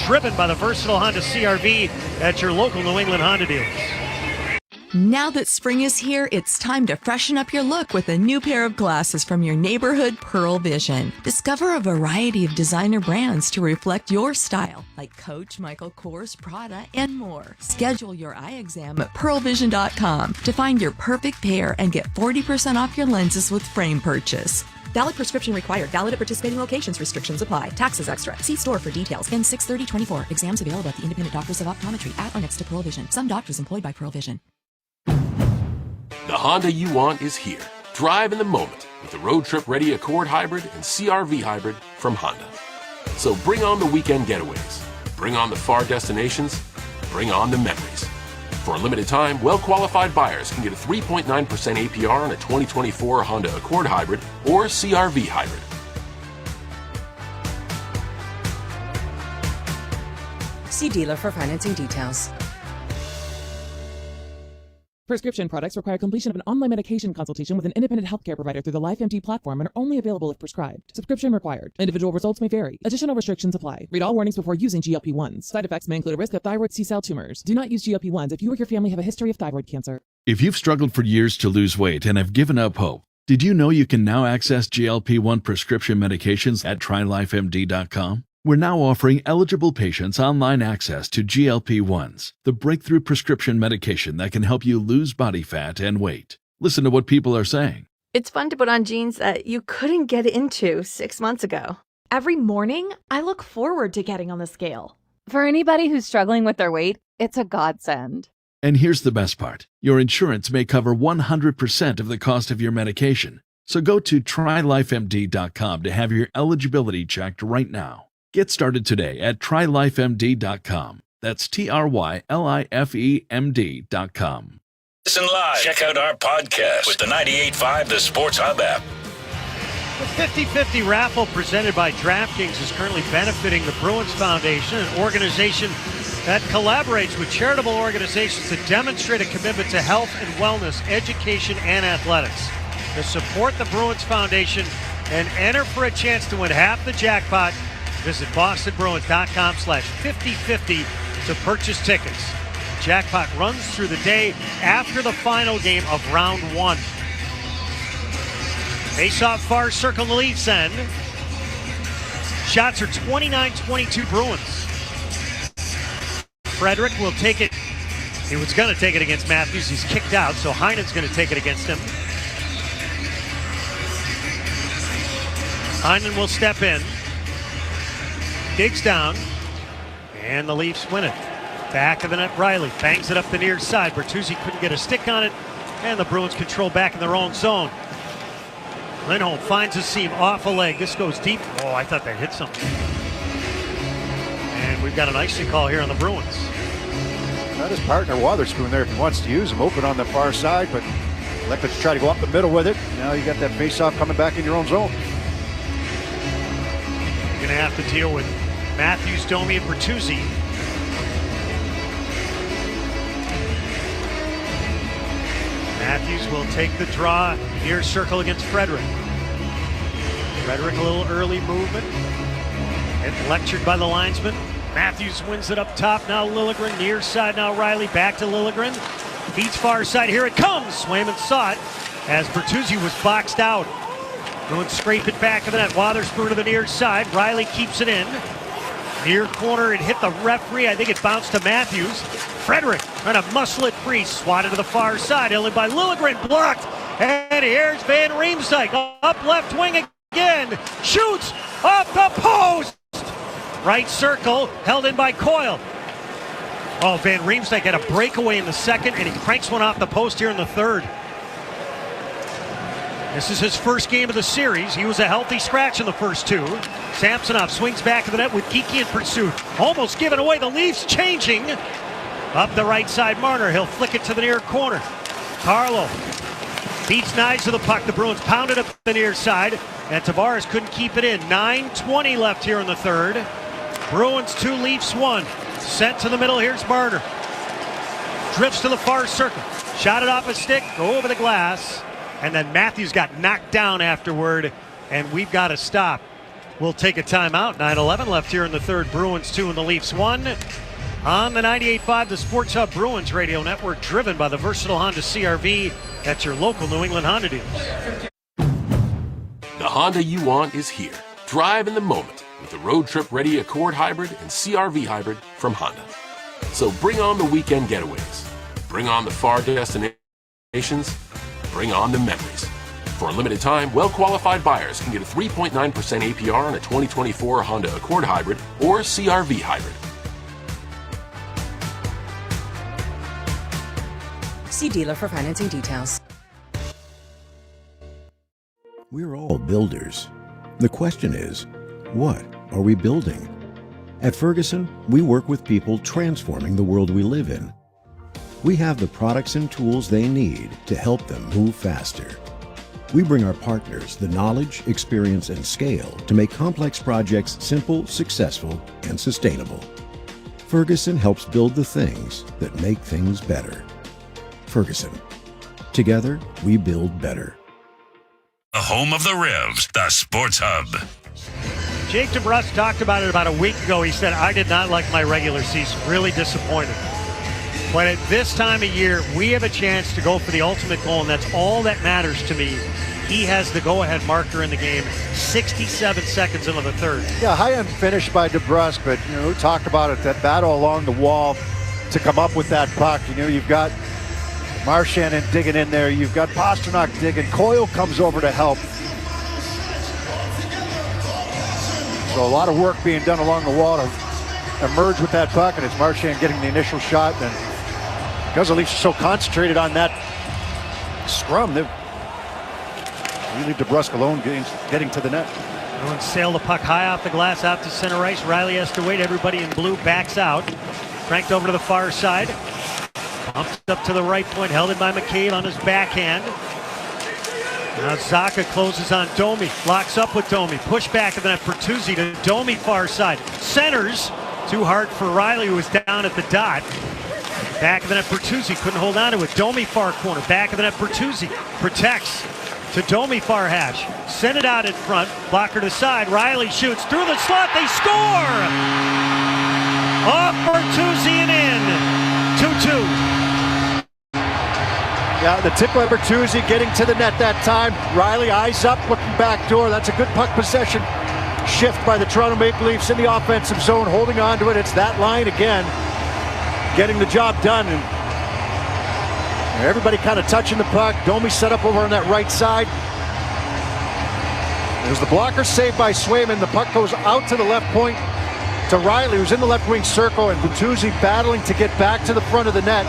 S2: driven by the versatile Honda CR-V at your local New England Honda dealers.
S3: Now that spring is here, it's time to freshen up your look with a new pair of glasses from your neighborhood Pearl Vision. Discover a variety of designer brands to reflect your style, like Coach, Michael Kors, Prada, and more. Schedule your eye exam at pearlvision.com to find your perfect pair and get 40% off your lenses with frame purchase. Valid prescription required. Valid at participating locations. Restrictions apply. Taxes extra. See store for details. N 6/30/24. Exams available at the Independent Doctors of Optometry at or next to Pearl Vision. Some doctors employed by Pearl Vision.
S15: The Honda you want is here. Drive in the moment with the road trip ready Accord Hybrid and CR-V Hybrid from Honda. So bring on the weekend getaways. Bring on the far destinations. Bring on the memories. For a limited time, well-qualified buyers can get a 3.9% APR on a 2024 Honda Accord Hybrid or CR-V Hybrid.
S19: See dealer for financing details.
S6: Prescription products require completion of an online medication consultation with an independent healthcare provider through the LifeMD platform and are only available if prescribed. Subscription required. Individual results may vary. Additional restrictions apply. Read all warnings before using GLP-1s. Side effects may include a risk of thyroid C-cell tumors. Do not use GLP-1s if you or your family have a history of thyroid cancer.
S8: If you've struggled for years to lose weight and have given up hope, did you know you can now access GLP-1 prescription medications at TryLifeMD.com? We're now offering eligible patients online access to GLP-1s, the breakthrough prescription medication that can help you lose body fat and weight. Listen to what people are saying.
S11: It's fun to put on jeans that you couldn't get into 6 months ago.
S12: Every morning, I look forward to getting on the scale.
S14: For anybody who's struggling with their weight, it's a godsend.
S8: And here's the best part. Your insurance may cover 100% of the cost of your medication. So go to TryLifeMD.com to have your eligibility checked right now. Get started today at TryLifeMD.com. That's TryLifeMD.com.
S13: Listen live. Check out our podcast with the 98.5 The Sports Hub app.
S2: The 50-50 raffle presented by DraftKings is currently benefiting the Bruins Foundation, an organization that collaborates with charitable organizations to demonstrate a commitment to health and wellness, education, and athletics. To support the Bruins Foundation and enter for a chance to win half the jackpot, visit bostonbruins.com/5050 to purchase tickets. The jackpot runs through the day after the final game of round 1. Face-off far circle in the Leafs end. Shots are 29-22 Bruins. Frederick will take it. He was going to take it against Matthews. He's kicked out, so Heinen's going to take it against him. Heinen will step in. Digs down, and the Leafs win it. Back of the net, Riley bangs it up the near side. Bertuzzi couldn't get a stick on it, and the Bruins control back in their own zone. Lindholm finds a seam off a leg. This goes deep. Oh, I thought they hit something. And we've got an icing call here on the Bruins.
S1: Got his partner Wotherspoon there if he wants to use him. Open on the far side, but elected to try to go up the middle with it. Now you got that face-off coming back in your own zone.
S2: You're going to have to deal with Matthews, Domi, and Bertuzzi. Matthews will take the draw near circle against Frederick. Frederick a little early movement. Getting lectured by the linesman. Matthews wins it up top. Now Lilligren near side. Now Riley back to Lilligren. Feeds far side. Here it comes. Swayman saw it as Bertuzzi was boxed out. Bruins scrape it back of the net. Wotherspoon to the near side. Riley keeps it in. Near corner, it hit the referee. I think it bounced to Matthews. Frederick trying to muscle it free. Swatted to the far side. Only by Liljegren. Blocked. And here's Van Riemsdyk. Up left wing again. Shoots off the post. Right circle. Held in by Coyle. Oh, Van Riemsdyk had a breakaway in the second, and he cranks one off the post here in the third. This is his first game of the series. He was a healthy scratch in the first two. Samsonov swings back to the net with Geekie in pursuit. Almost given away. The Leafs changing. Up the right side, Marner. He'll flick it to the near corner. Carlo beats Knives to the puck. The Bruins pounded up the near side, and Tavares couldn't keep it in. 9:20 left here in the third. Bruins 2, Leafs 1. Sent to the middle. Here's Marner. Drifts to the far circle. Shot it off a stick. Go over the glass. And then Matthews got knocked down afterward, and we've got to stop. We'll take a timeout. 9:11 left here in the third. Bruins 2 and the Leafs 1. On the 98.5, the Sports Hub Bruins Radio Network, driven by the versatile Honda CR-V at your local New England Honda dealers.
S15: The Honda you want is here. Drive in the moment with the road trip ready Accord Hybrid and CR-V Hybrid from Honda. So bring on the weekend getaways. Bring on the far destinations. Bring on the memories. For a limited time, well-qualified buyers can get a 3.9% APR on a 2024 Honda Accord Hybrid or CR-V Hybrid.
S19: See dealer for financing details.
S4: We're all builders. The question is, what are we building? At Ferguson, we work with people transforming the world we live in. We have the products and tools they need to help them move faster. We bring our partners the knowledge, experience, and scale to make complex projects simple, successful, and sustainable. Ferguson helps build the things that make things better. Ferguson. Together, we build better.
S23: The home of the Revs, the Sports Hub.
S2: Jake DeBrusk talked about it about a week ago. He said, I did not like my regular season. Really disappointed. But at this time of year, we have a chance to go for the ultimate goal, and that's all that matters to me. He has the go-ahead marker in the game, 67 seconds into the third.
S1: Yeah, high-end finish by DeBrusk, but, we talked about it, that battle along the wall to come up with that puck. You've got Marchand digging in there. You've got Pasternak digging. Coyle comes over to help. So a lot of work being done along the wall to emerge with that puck, and it's Marchand getting the initial shot. And because the Leafs are so concentrated on that scrum, they leave DeBrusk alone getting to the net.
S2: Bruins sail the puck high off the glass out to center ice. Riley has to wait. Everybody in blue backs out. Cranked over to the far side. Bumped up to the right point. Held in by McCabe on his backhand. Now Zacha closes on Domi. Locks up with Domi. Push back and then Bertuzzi to Domi far side. Centers. Too hard for Riley, who was down at the dot. Back of the net Bertuzzi. Couldn't hold on to it. Domi far corner. Back of the net Bertuzzi. Protects. To Domi far hash. Send it out in front. Blocker to side. Riley shoots through the slot. They score! Off Bertuzzi and in. 2-2.
S1: Yeah, the tip by Bertuzzi getting to the net that time. Riley eyes up, looking back door. That's a good puck possession. Shift by the Toronto Maple Leafs in the offensive zone, holding on to it. It's that line again, getting the job done. And everybody kind of touching the puck. Domi set up over on that right side. There's the blocker saved by Swayman. The puck goes out to the left point to Riley, who's in the left wing circle, and Bertuzzi battling to get back to the front of the net.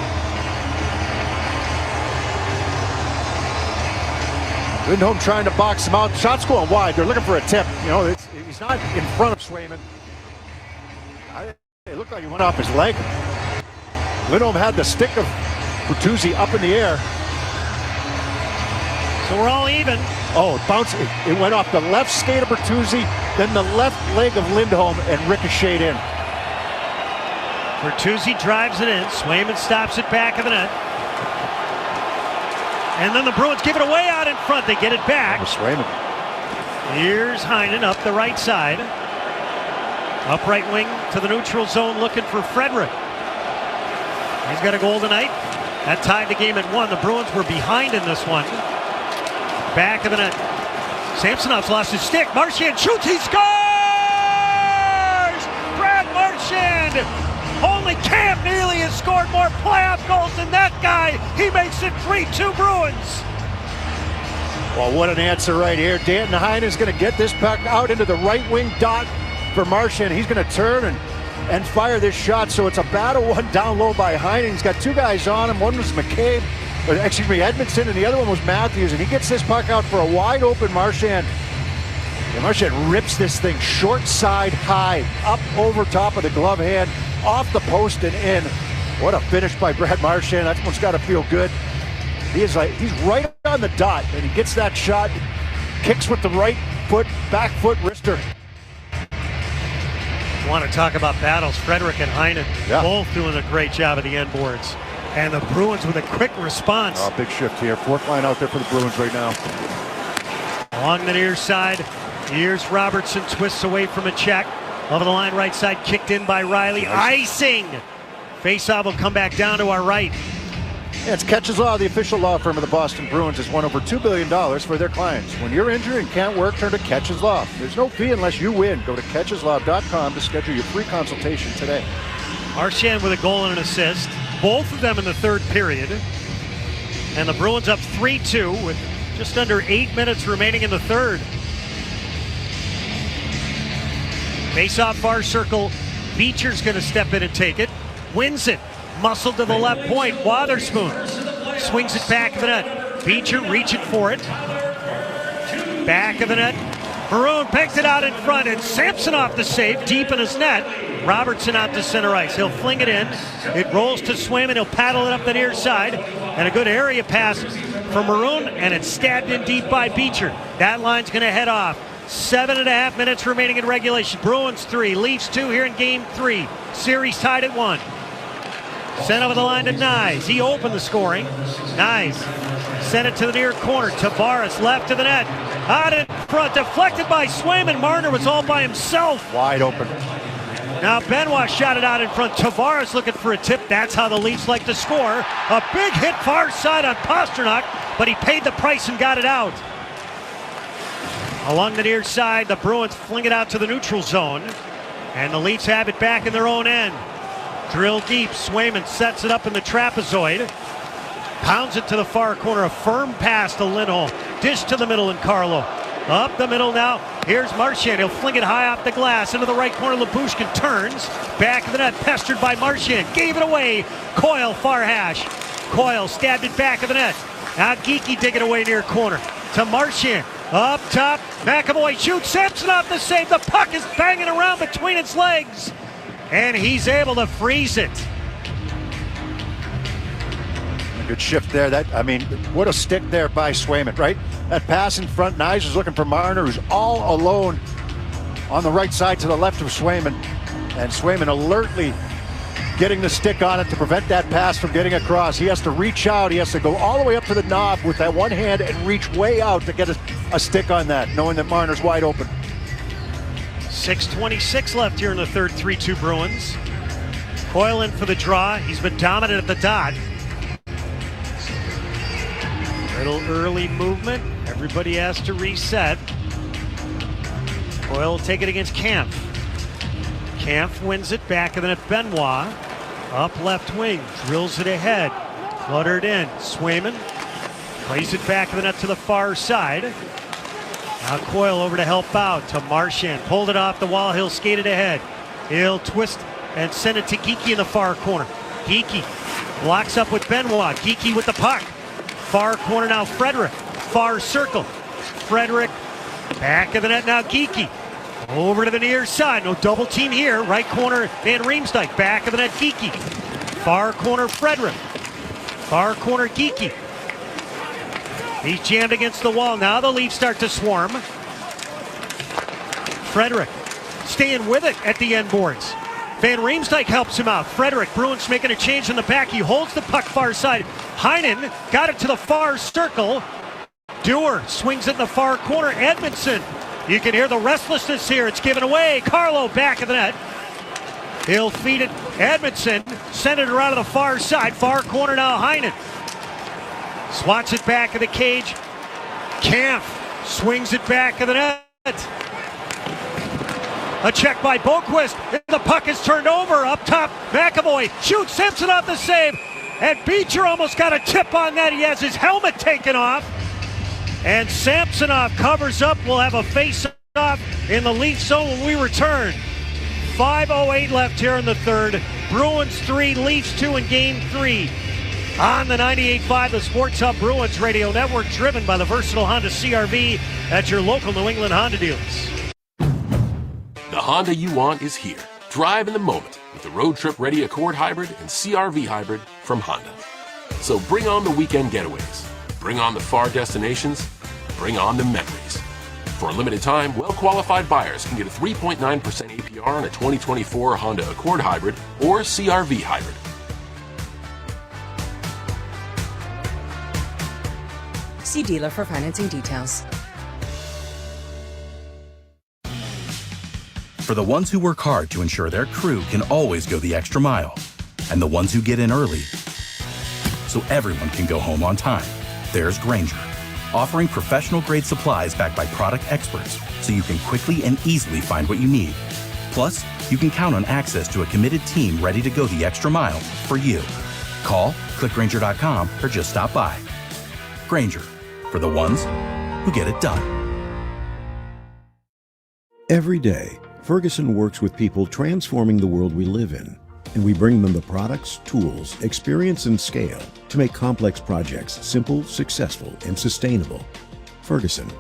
S1: Lindholm trying to box him out. Shots going wide. They're looking for a tip. He's not in front of Swayman. It looked like he went off his leg. Lindholm had the stick of Bertuzzi up in the air.
S2: So we're all even.
S1: Oh, it bounced. It went off the left skate of Bertuzzi, then the left leg of Lindholm, and ricocheted in.
S2: Bertuzzi drives it in. Swayman stops it back of the net. And then the Bruins give it away out in front. They get it back.
S1: Swayman.
S2: Here's Heinen up the right side. Upright wing to the neutral zone looking for Frederick. He's got a goal tonight. That tied the game at 1. The Bruins were behind in this one. Back of the net. Samsonov's lost his stick. Marchand shoots. He scores! Brad more playoff goals than that guy. He makes it 3-2 Bruins.
S1: Well, what an answer right here. Danton Heinen's going to get this puck out into the right wing dot for Marchand. He's going to turn and fire this shot. So it's a battle one down low by Heinen. He's got two guys on him. One was Edmondson, and the other one was Matthews. And he gets this puck out for a wide open Marchand. And Marchand rips this thing short side high, up over top of the glove hand, off the post and in. What a finish by Brad Marchand. That one's got to feel good. He's right on the dot, and he gets that shot, kicks with the right foot, back foot wrister.
S2: Want to talk about battles? Frederick and Heinen both doing a great job at the end boards. And the Bruins with a quick response.
S1: Oh, big shift here. Fourth line out there for the Bruins right now.
S2: Along the near side, here's Robertson, twists away from a check. Over the line, right side, kicked in by Riley. Nice. Icing! Faceoff will come back down to our right.
S1: Yeah, it's Catches Law, the official law firm of the Boston Bruins, has won over $2 billion for their clients. When you're injured and can't work, turn to Catches Law. There's no fee unless you win. Go to catcheslaw.com to schedule your free consultation today.
S2: Marchand with a goal and an assist. Both of them in the third period. And the Bruins up 3-2 with just under 8 minutes remaining in the third. Face-off far circle. Beecher's going to step in and take it. Wins it. Muscle to the left point. Wotherspoon swings it back of the net. Beecher reaching for it. Back of the net. Maroon pegs it out in front, and Samsonov the save deep in his net. Robertson out to center ice. He'll fling it in. It rolls to Swayman. He'll paddle it up the near side. And a good area pass for Maroon, and it's stabbed in deep by Beecher. That line's going to head off. 7.5 minutes remaining in regulation. Bruins 3, Leafs 2 here in game 3. Series tied at 1. Sent over the line to Nyes. He opened the scoring. Nyes sent it to the near corner. Tavares left to the net. Out in front, deflected by Swayman. Marner was all by himself.
S1: Wide open.
S2: Now Benoit shot it out in front. Tavares looking for a tip. That's how the Leafs like to score. A big hit far side on Pasternak, but he paid the price and got it out. Along the near side, the Bruins fling it out to the neutral zone. And the Leafs have it back in their own end. Drill deep. Swayman sets it up in the trapezoid. Pounds it to the far corner. A firm pass to Lindholm. Dish to the middle and Carlo. Up the middle now. Here's Marchand. He'll fling it high off the glass. Into the right corner. Labushkin turns. Back of the net. Pestered by Marchand. Gave it away. Coyle far hash. Coyle stabbed it back of the net. Now Geekie dig it away near corner. To Marchand. Up top. McAvoy shoots. Samsonov the save. The puck is banging around between its legs. And he's able to freeze it.
S1: A good shift there. What a stick there by Swayman, right? That pass in front. Nyes is looking for Marner, who's all alone on the right side to the left of Swayman. And Swayman alertly getting the stick on it to prevent that pass from getting across. He has to reach out. He has to go all the way up to the knob with that one hand and reach way out to get a stick on that, knowing that Marner's wide open.
S2: 6:26 left here in the third. 3-2 Bruins. Coyle in for the draw. He's been dominant at the dot. Little early movement. Everybody has to reset. Coyle will take it against Kampf. Kampf wins it back of the net. Benoit up left wing. Drills it ahead. Fluttered in. Swayman plays it back of the net to the far side. Now Coyle over to help out to Marchand. Pulled it off the wall. He'll skate it ahead. He'll twist and send it to Geekie in the far corner. Geekie blocks up with Benoit. Geekie with the puck. Far corner now Frederick. Far circle. Frederick back of the net now Geekie. Over to the near side. No double team here. Right corner Van Riemsdyk. Back of the net Geekie. Far corner Frederick. Far corner Geekie. He's jammed against the wall. Now the Leafs start to swarm. Frederick staying with it at the end boards. Van Riemsdyk helps him out. Frederick, Bruins making a change in the back. He holds the puck far side. Heinen got it to the far circle. Dewar swings it in the far corner. Edmondson. You can hear the restlessness here. It's given away. Carlo back of the net. He'll feed it. Edmondson send it around to the far side. Far corner now Heinen. Swats it back of the cage. Kampf swings it back of the net. A check by Boquist. The puck is turned over. Up top, McAvoy. McAvoy shoots, Samsonov the save, and Beecher almost got a tip on that. He has his helmet taken off, and Samsonov covers up. We'll have a face-off in the Leaf zone when we return. 5:08 left here in the third. Bruins 3, Leafs 2 in Game 3. On the 98.5, the Sports Hub Bruins Radio Network, driven by the versatile Honda CR-V at your local New England Honda dealers.
S15: The Honda you want is here. Drive in the moment with the road trip ready Accord Hybrid and CR-V Hybrid from Honda. So bring on the weekend getaways. Bring on the far destinations. Bring on the memories. For a limited time, well-qualified buyers can get a 3.9% APR on a 2024 Honda Accord Hybrid or CR-V Hybrid.
S19: See dealer for financing details.
S7: For the ones who work hard to ensure their crew can always go the extra mile, and the ones who get in early so everyone can go home on time, there's Grainger, offering professional-grade supplies backed by product experts so you can quickly and easily find what you need. Plus, you can count on access to a committed team ready to go the extra mile for you. Call, click Grainger.com, or just stop by. Grainger, for the ones who get it done.
S4: Every day, Ferguson works with people transforming the world we live in, and we bring them the products, tools, experience, and scale to make complex projects simple, successful, and sustainable. Ferguson.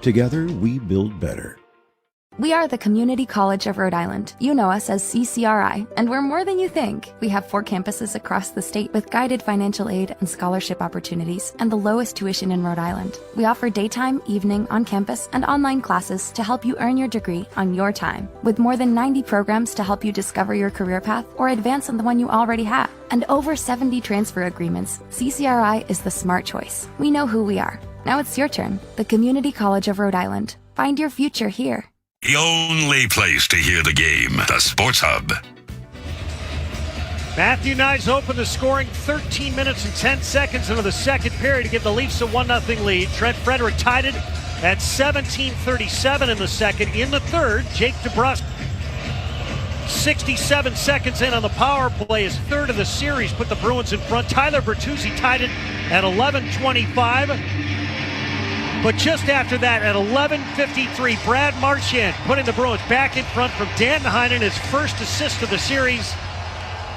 S4: Together, we build better.
S10: We are the Community College of Rhode Island. You know us as CCRI, and we're more than you think. We have 4 campuses across the state with guided financial aid and scholarship opportunities and the lowest tuition in Rhode Island. We offer daytime, evening, on-campus, and online classes to help you earn your degree on your time, with more than 90 programs to help you discover your career path or advance on the one you already have. And over 70 transfer agreements. CCRI is the smart choice. We know who we are. Now it's your turn. The Community College of Rhode Island. Find your future here.
S13: The only place to hear the game, the Sports Hub.
S2: Matthew Knies opened the scoring 13 minutes and 10 seconds into the second period to give the Leafs a 1-0 lead. Trent Frederick tied it at 17:37 in the second. In the third, Jake DeBrusk, 67 seconds in on the power play, his third of the series, put the Bruins in front. Tyler Bertuzzi tied it at 11:25. But just after that, at 11:53, Brad Marchand putting the Bruins back in front from Danton Heinen, his first assist of the series.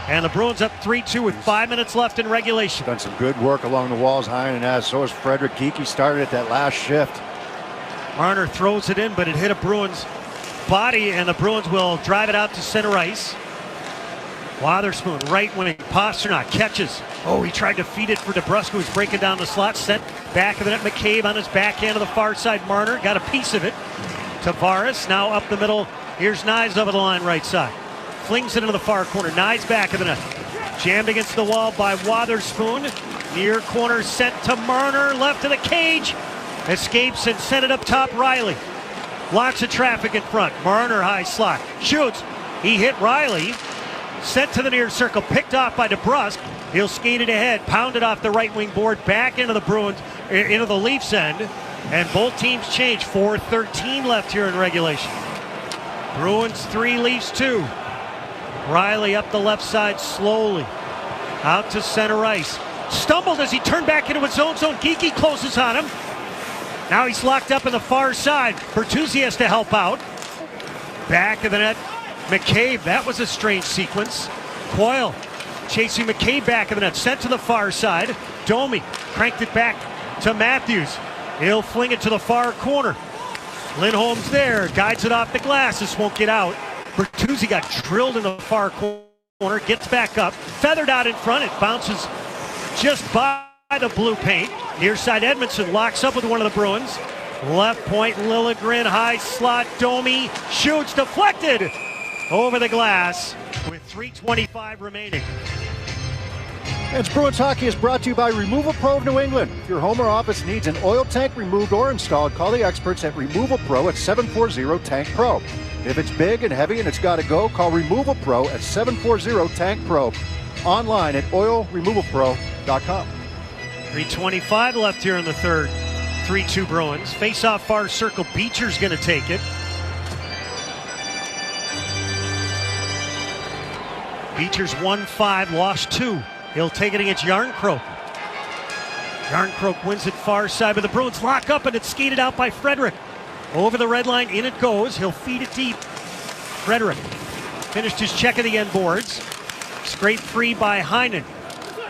S2: And the Bruins up 3-2 with 5 minutes left in regulation.
S1: Done some good work along the walls, Heinen has. So has Frederick. Geekie started at that last shift.
S2: Marner throws it in, but it hit a Bruins body, and the Bruins will drive it out to center ice. Wotherspoon, right wing, Pasternak catches. Oh, he tried to feed it for DeBrusk, who's breaking down the slot. Sent back of the net. McCabe on his backhand to the far side. Marner got a piece of it. Tavares now up the middle. Here's Knies over the line right side. Flings it into the far corner. Knies back of the net. Jammed against the wall by Wotherspoon. Near corner sent to Marner. Left of the cage. Escapes and sent it up top. Riley. Lots of traffic in front. Marner high slot. Shoots. He hit Riley. Sent to the near circle, picked off by DeBrusk. He'll skate it ahead, pound it off the right wing board, back into the Bruins, into the Leafs end, and both teams change. 4:13 left here in regulation. Bruins 3, Leafs 2. Riley up the left side slowly, out to center ice. Stumbled as he turned back into his own zone. Geekie closes on him. Now he's locked up in the far side. Bertuzzi has to help out. Back of the net. McCabe, that was a strange sequence. Coyle chasing McCabe back of the net, sent to the far side. Domi cranked it back to Matthews. He'll fling it to the far corner. Lindholm's there, guides it off the glass. This won't get out. Bertuzzi got drilled in the far corner, gets back up, feathered out in front. It bounces just by the blue paint. Near side Edmondson locks up with one of the Bruins. Left point, Liljegren, high slot, Domi shoots, deflected over the glass with 3:25 remaining.
S1: And Bruins Hockey is brought to you by Removal Pro of New England. If your home or office needs an oil tank removed or installed, call the experts at Removal Pro at 740-TANK-PRO. If it's big and heavy and it's got to go, call Removal Pro at 740-TANK-PRO. Online at oilremovalpro.com.
S2: 3:25 left here in the third. 3-2 Bruins. Face-off far circle. Beecher's going to take it. Beecher's 1-5, lost 2. He'll take it against Yarncroke. Yarncroke wins it far side, but the Bruins lock up and it's skated out by Frederick. Over the red line, in it goes. He'll feed it deep. Frederick finished his check of the end boards. Scraped free by Heinen.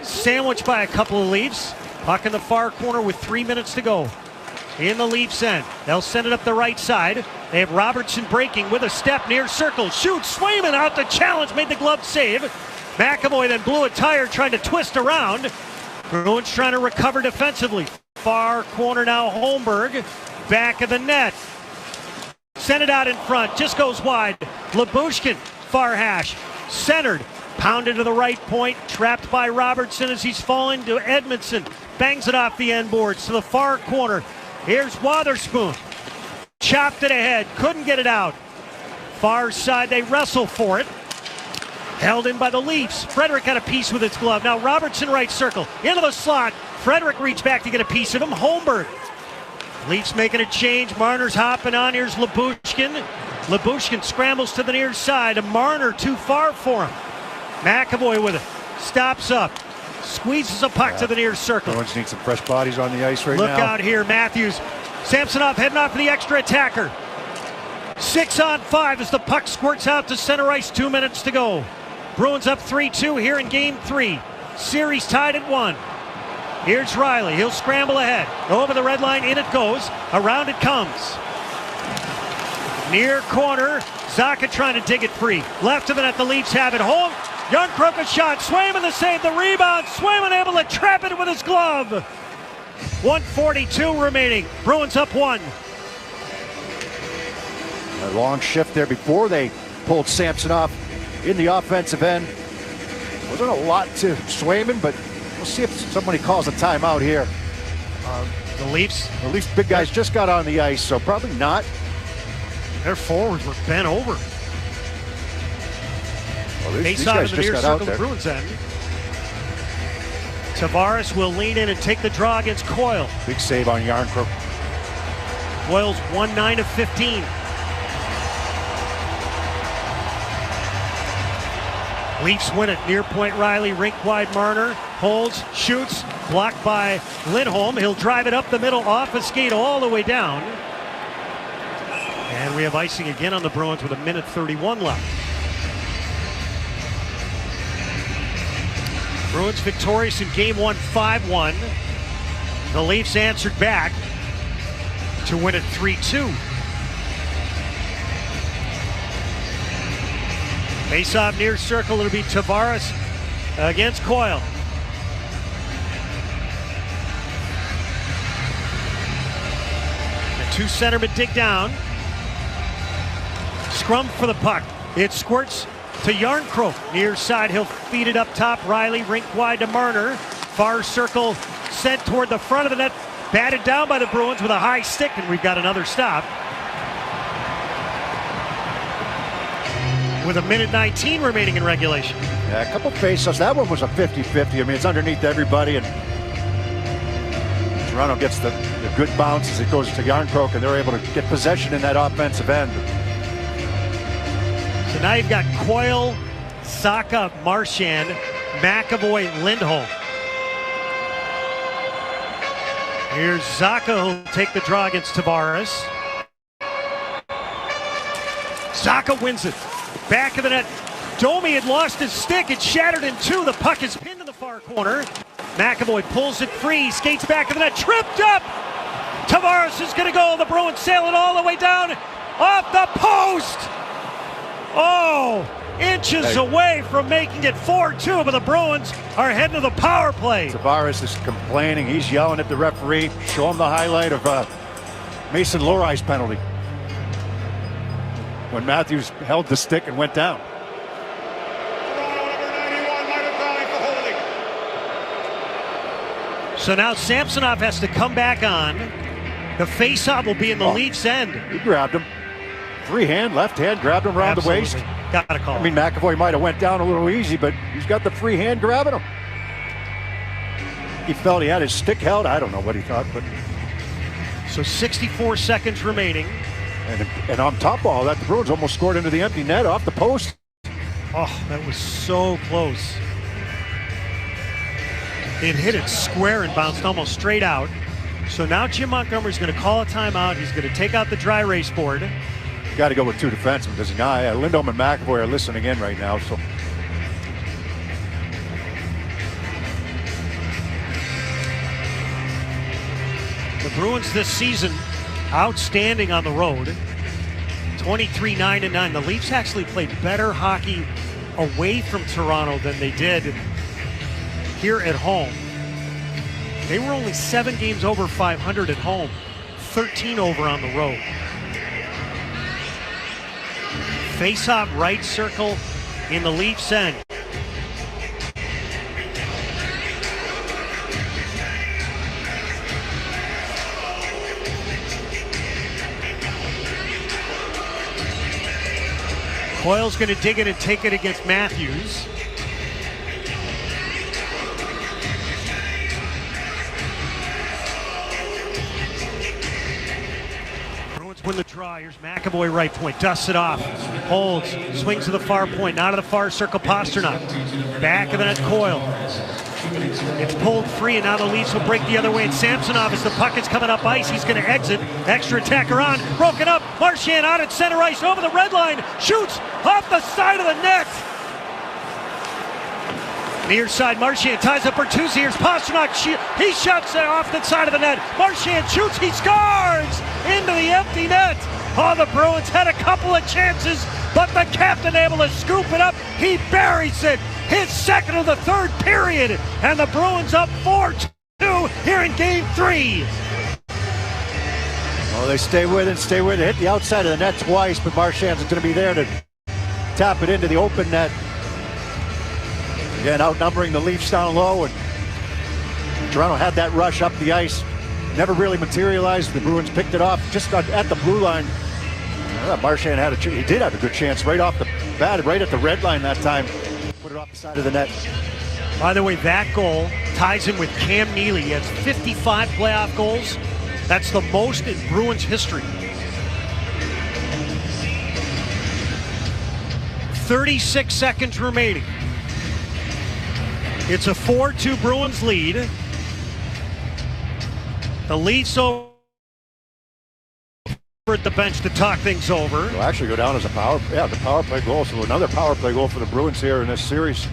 S2: Sandwiched by a couple of Leafs. Puck in the far corner with 3 minutes to go. In the Leafs end. They'll send it up the right side. They have Robertson breaking with a step near circle. Shoots. Swayman out the challenge. Made the glove save. McAvoy then blew a tire trying to twist around. Bruins trying to recover defensively. Far corner now. Holmberg. Back of the net. Send it out in front. Just goes wide. Lyubushkin. Far hash. Centered. Pounded to the right point. Trapped by Robertson as he's falling to Edmondson. Bangs it off the end boards to the far corner. Here's Wotherspoon. Chopped it ahead. Couldn't get it out. Far side. They wrestle for it. Held in by the Leafs. Frederick had a piece with his glove. Now Robertson right circle. Into the slot. Frederick reached back to get a piece of him. Holmberg. Leafs making a change. Marner's hopping on. Here's Lyubushkin. Lyubushkin scrambles to the near side. Marner too far for him. McAvoy with it. Stops up. Squeezes a puck to the near circle.
S1: Bruins need some fresh bodies on the ice right now.
S2: Look out here. Matthews. Samsonov heading off for the extra attacker. 6-on-5 as the puck squirts out to center ice. 2 minutes to go. Bruins up 3-2 here in Game 3. Series tied at 1. Here's Riley. He'll scramble ahead. Over the red line. In it goes. Around it comes. Near corner. Zacha trying to dig it free. Left of it at the Leafs have it. Home. Yarncroke a shot. Swayman the save. The rebound. Swayman able to trap it with his glove. 1:42 remaining. Bruins up 1.
S1: A long shift there before they pulled Samsonov in the offensive end. Wasn't a lot to Swayman, but we'll see if somebody calls a timeout here.
S2: The Leafs
S1: big guys just got on the ice, so probably not.
S2: Their forwards were bent over.
S1: Well,
S2: Face off in the near circle, the Bruins end. Tavares will lean in and take the draw against Coyle.
S1: Big save on Yarncroke.
S2: Coyle's 1-9 of 15. Leafs win it. Near point Riley, rink wide Marner. Holds, shoots, blocked by Lindholm. He'll drive it up the middle, off a skate all the way down. And we have icing again on the Bruins with 1:31 left. Bruins victorious in Game 1, 5-1. The Leafs answered back to win it 3-2. Face-off near circle. It'll be Tavares against Coyle. The two centermen dig down. Scrum for the puck. It squirts to Yarncroke. Near side, he'll feed it up top. Riley rink wide to Marner. Far circle sent toward the front of the net. Batted down by the Bruins with a high stick, and we've got another stop. With 1:19 remaining in regulation.
S1: Yeah, a couple faceoffs. That one was a 50-50. I mean, it's underneath everybody, and Toronto gets the good bounce as it goes to Yarncroke, and they're able to get possession in that offensive end.
S2: So now you've got Coyle, Zacha, Marchand, McAvoy, Lindholm. Here's Zacha who'll take the draw against Tavares. Zacha wins it. Back of the net. Domi had lost his stick. It shattered in two. The puck is pinned in the far corner. McAvoy pulls it free. Skates back of the net. Tripped up. Tavares is going to go. The Bruins sail it all the way down. Off the post. Oh, inches away from making it 4-2, but the Bruins are heading to the power play.
S1: Tavares is complaining. He's yelling at the referee. Show him the highlight of Mason Lorai's penalty when Matthews held the stick and went down.
S2: So now Samsonov has to come back on. The faceoff will be in the Leafs' end.
S1: He grabbed him. Free hand, left hand, grabbed him around the waist.
S2: Got to call.
S1: I mean, McAvoy might have went down a little easy, but he's got the free hand grabbing him. He felt he had his stick held. I don't know what he thought, but.
S2: So 64 seconds remaining.
S1: And on top of all that, the Bruins almost scored into the empty net off the post.
S2: Oh, that was so close. It hit it square and bounced almost straight out. So now Jim Montgomery's going to call a timeout. He's going to take out the dry erase board.
S1: Got to go with two defensemen, does he not? Lindholm and McAvoy are listening in right now. So
S2: the Bruins this season, outstanding on the road. 23-9-9. The Leafs actually played better hockey away from Toronto than they did here at home. They were only 7 games over 500 at home, 13 over on the road. Face-off right circle in the Leafs' end. Coyle's going to dig it and take it against Matthews. Bruins win the draw. Here's McAvoy right point. Dusts it off. Holds. Swings to the far point. Out of the far circle, Pasternak. Back of the net, Coyle. It's pulled free, and now the Leafs will break the other way. And Samsonov, as the puck is coming up ice, he's going to exit. Extra attacker on. Broken up. Marchand out at center ice over the red line. Shoots off the side of the net. Near side, Marchand ties up Bertuzzi. Here's Pasternak. He shuts it off the side of the net. Marchand shoots. He scores into the empty net. Oh, the Bruins had a couple of chances, but the captain able to scoop it up. He buries it. His second of the third period, and the Bruins up 4-2 here in Game 3.
S1: Oh, they stay with it, Hit the outside of the net twice, but Marchand's going to be there to tap it into the open net. Again, outnumbering the Leafs down low, and Toronto had that rush up the ice. Never really materialized. The Bruins picked it off just at the blue line. Marchand had he did have a good chance right off the bat, right at the red line that time. Put it off the side of the net.
S2: By the way, that goal ties him with Cam Neely. He has 55 playoff goals. That's the most in Bruins history. 36 seconds remaining. It's a 4-2 Bruins lead. The Leafs over at the bench to talk things over.
S1: It'll actually go down as a power play goal. So another power play goal for the Bruins here in this series.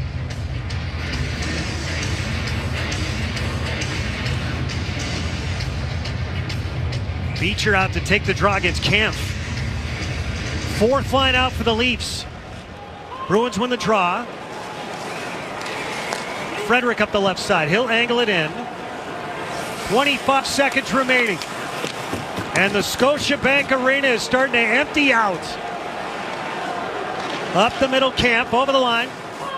S2: Beecher out to take the draw against Kampf. Fourth line out for the Leafs. Bruins win the draw. Frederick up the left side. He'll angle it in. 25 seconds remaining. And the Scotiabank Arena is starting to empty out. Up the middle, Camp, over the line.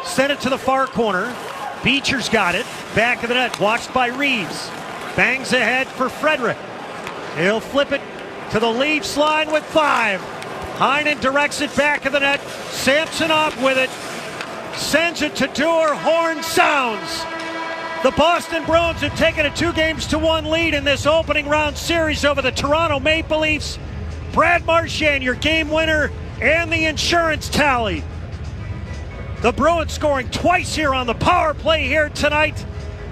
S2: Send it to the far corner. Beecher's got it. Back of the net, watched by Reeves. Bangs ahead for Frederick. He'll flip it to the Leafs line with 5. Heinen directs it back of the net. Samsonov with it. Sends it to Dewar. Horn sounds. The Boston Bruins have taken a 2-1 lead in this opening round series over the Toronto Maple Leafs. Brad Marchand, your game winner, and the insurance tally. The Bruins scoring twice here on the power play here tonight.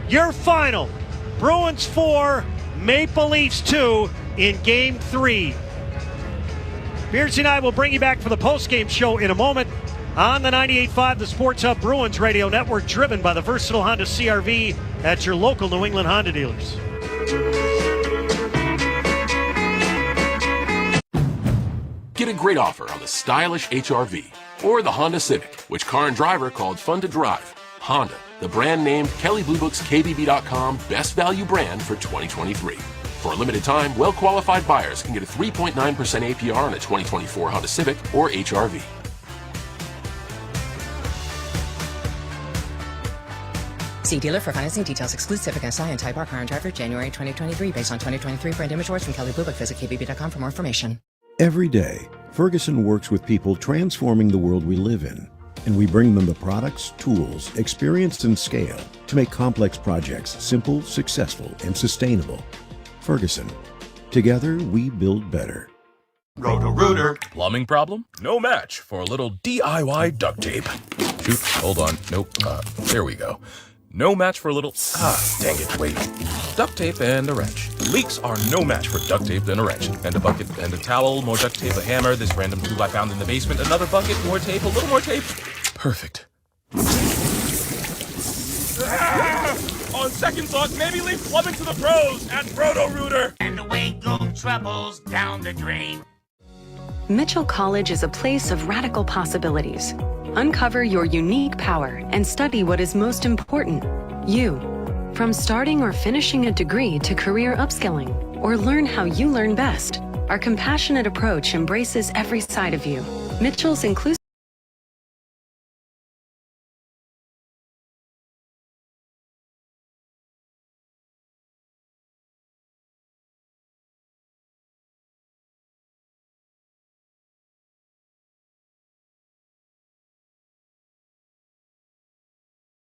S2: Your final, Bruins 4, Maple Leafs 2 in Game 3. Beardsy and I will bring you back for the postgame show in a moment on the 98.5, the Sports Hub Bruins Radio Network, driven by the versatile Honda CR-V at your local New England Honda dealers.
S15: Get a great offer on the stylish HR-V or the Honda Civic, which car and driver called fun to drive. Honda, the brand named Kelley Blue Book's KBB.com best value brand for 2023. For a limited time, well-qualified buyers can get a 3.9% APR on a 2024 Honda Civic or HR-V.
S19: See dealer for financing details. Exclude Civic and Scion Type R car and driver January 2023 based on 2023 brand image awards from Kelley Blue Book. Visit kbb.com for more information.
S4: Every day, Ferguson works with people transforming the world we live in. And we bring them the products, tools, experience, and scale to make complex projects simple, successful, and sustainable. Ferguson. Together, we build better.
S15: Roto-Rooter. Plumbing problem? No match for a little DIY duct tape. Shoot, hold on. Nope. There we go. No match for a little... dang it, wait. Duct tape and a wrench. Leaks are no match for duct tape and a wrench. And a bucket and a towel, more duct tape, a hammer, this random tool I found in the basement, another bucket, more tape, a little more tape. Perfect. On second thought, maybe leave plumbing to the pros at Roto-Rooter.
S16: And away go troubles down the drain.
S17: Mitchell College is a place of radical possibilities. Uncover your unique power and study what is most important, you. From starting or finishing a degree to career upskilling, or learn how you learn best, our compassionate approach embraces every side of you. Mitchell's inclusive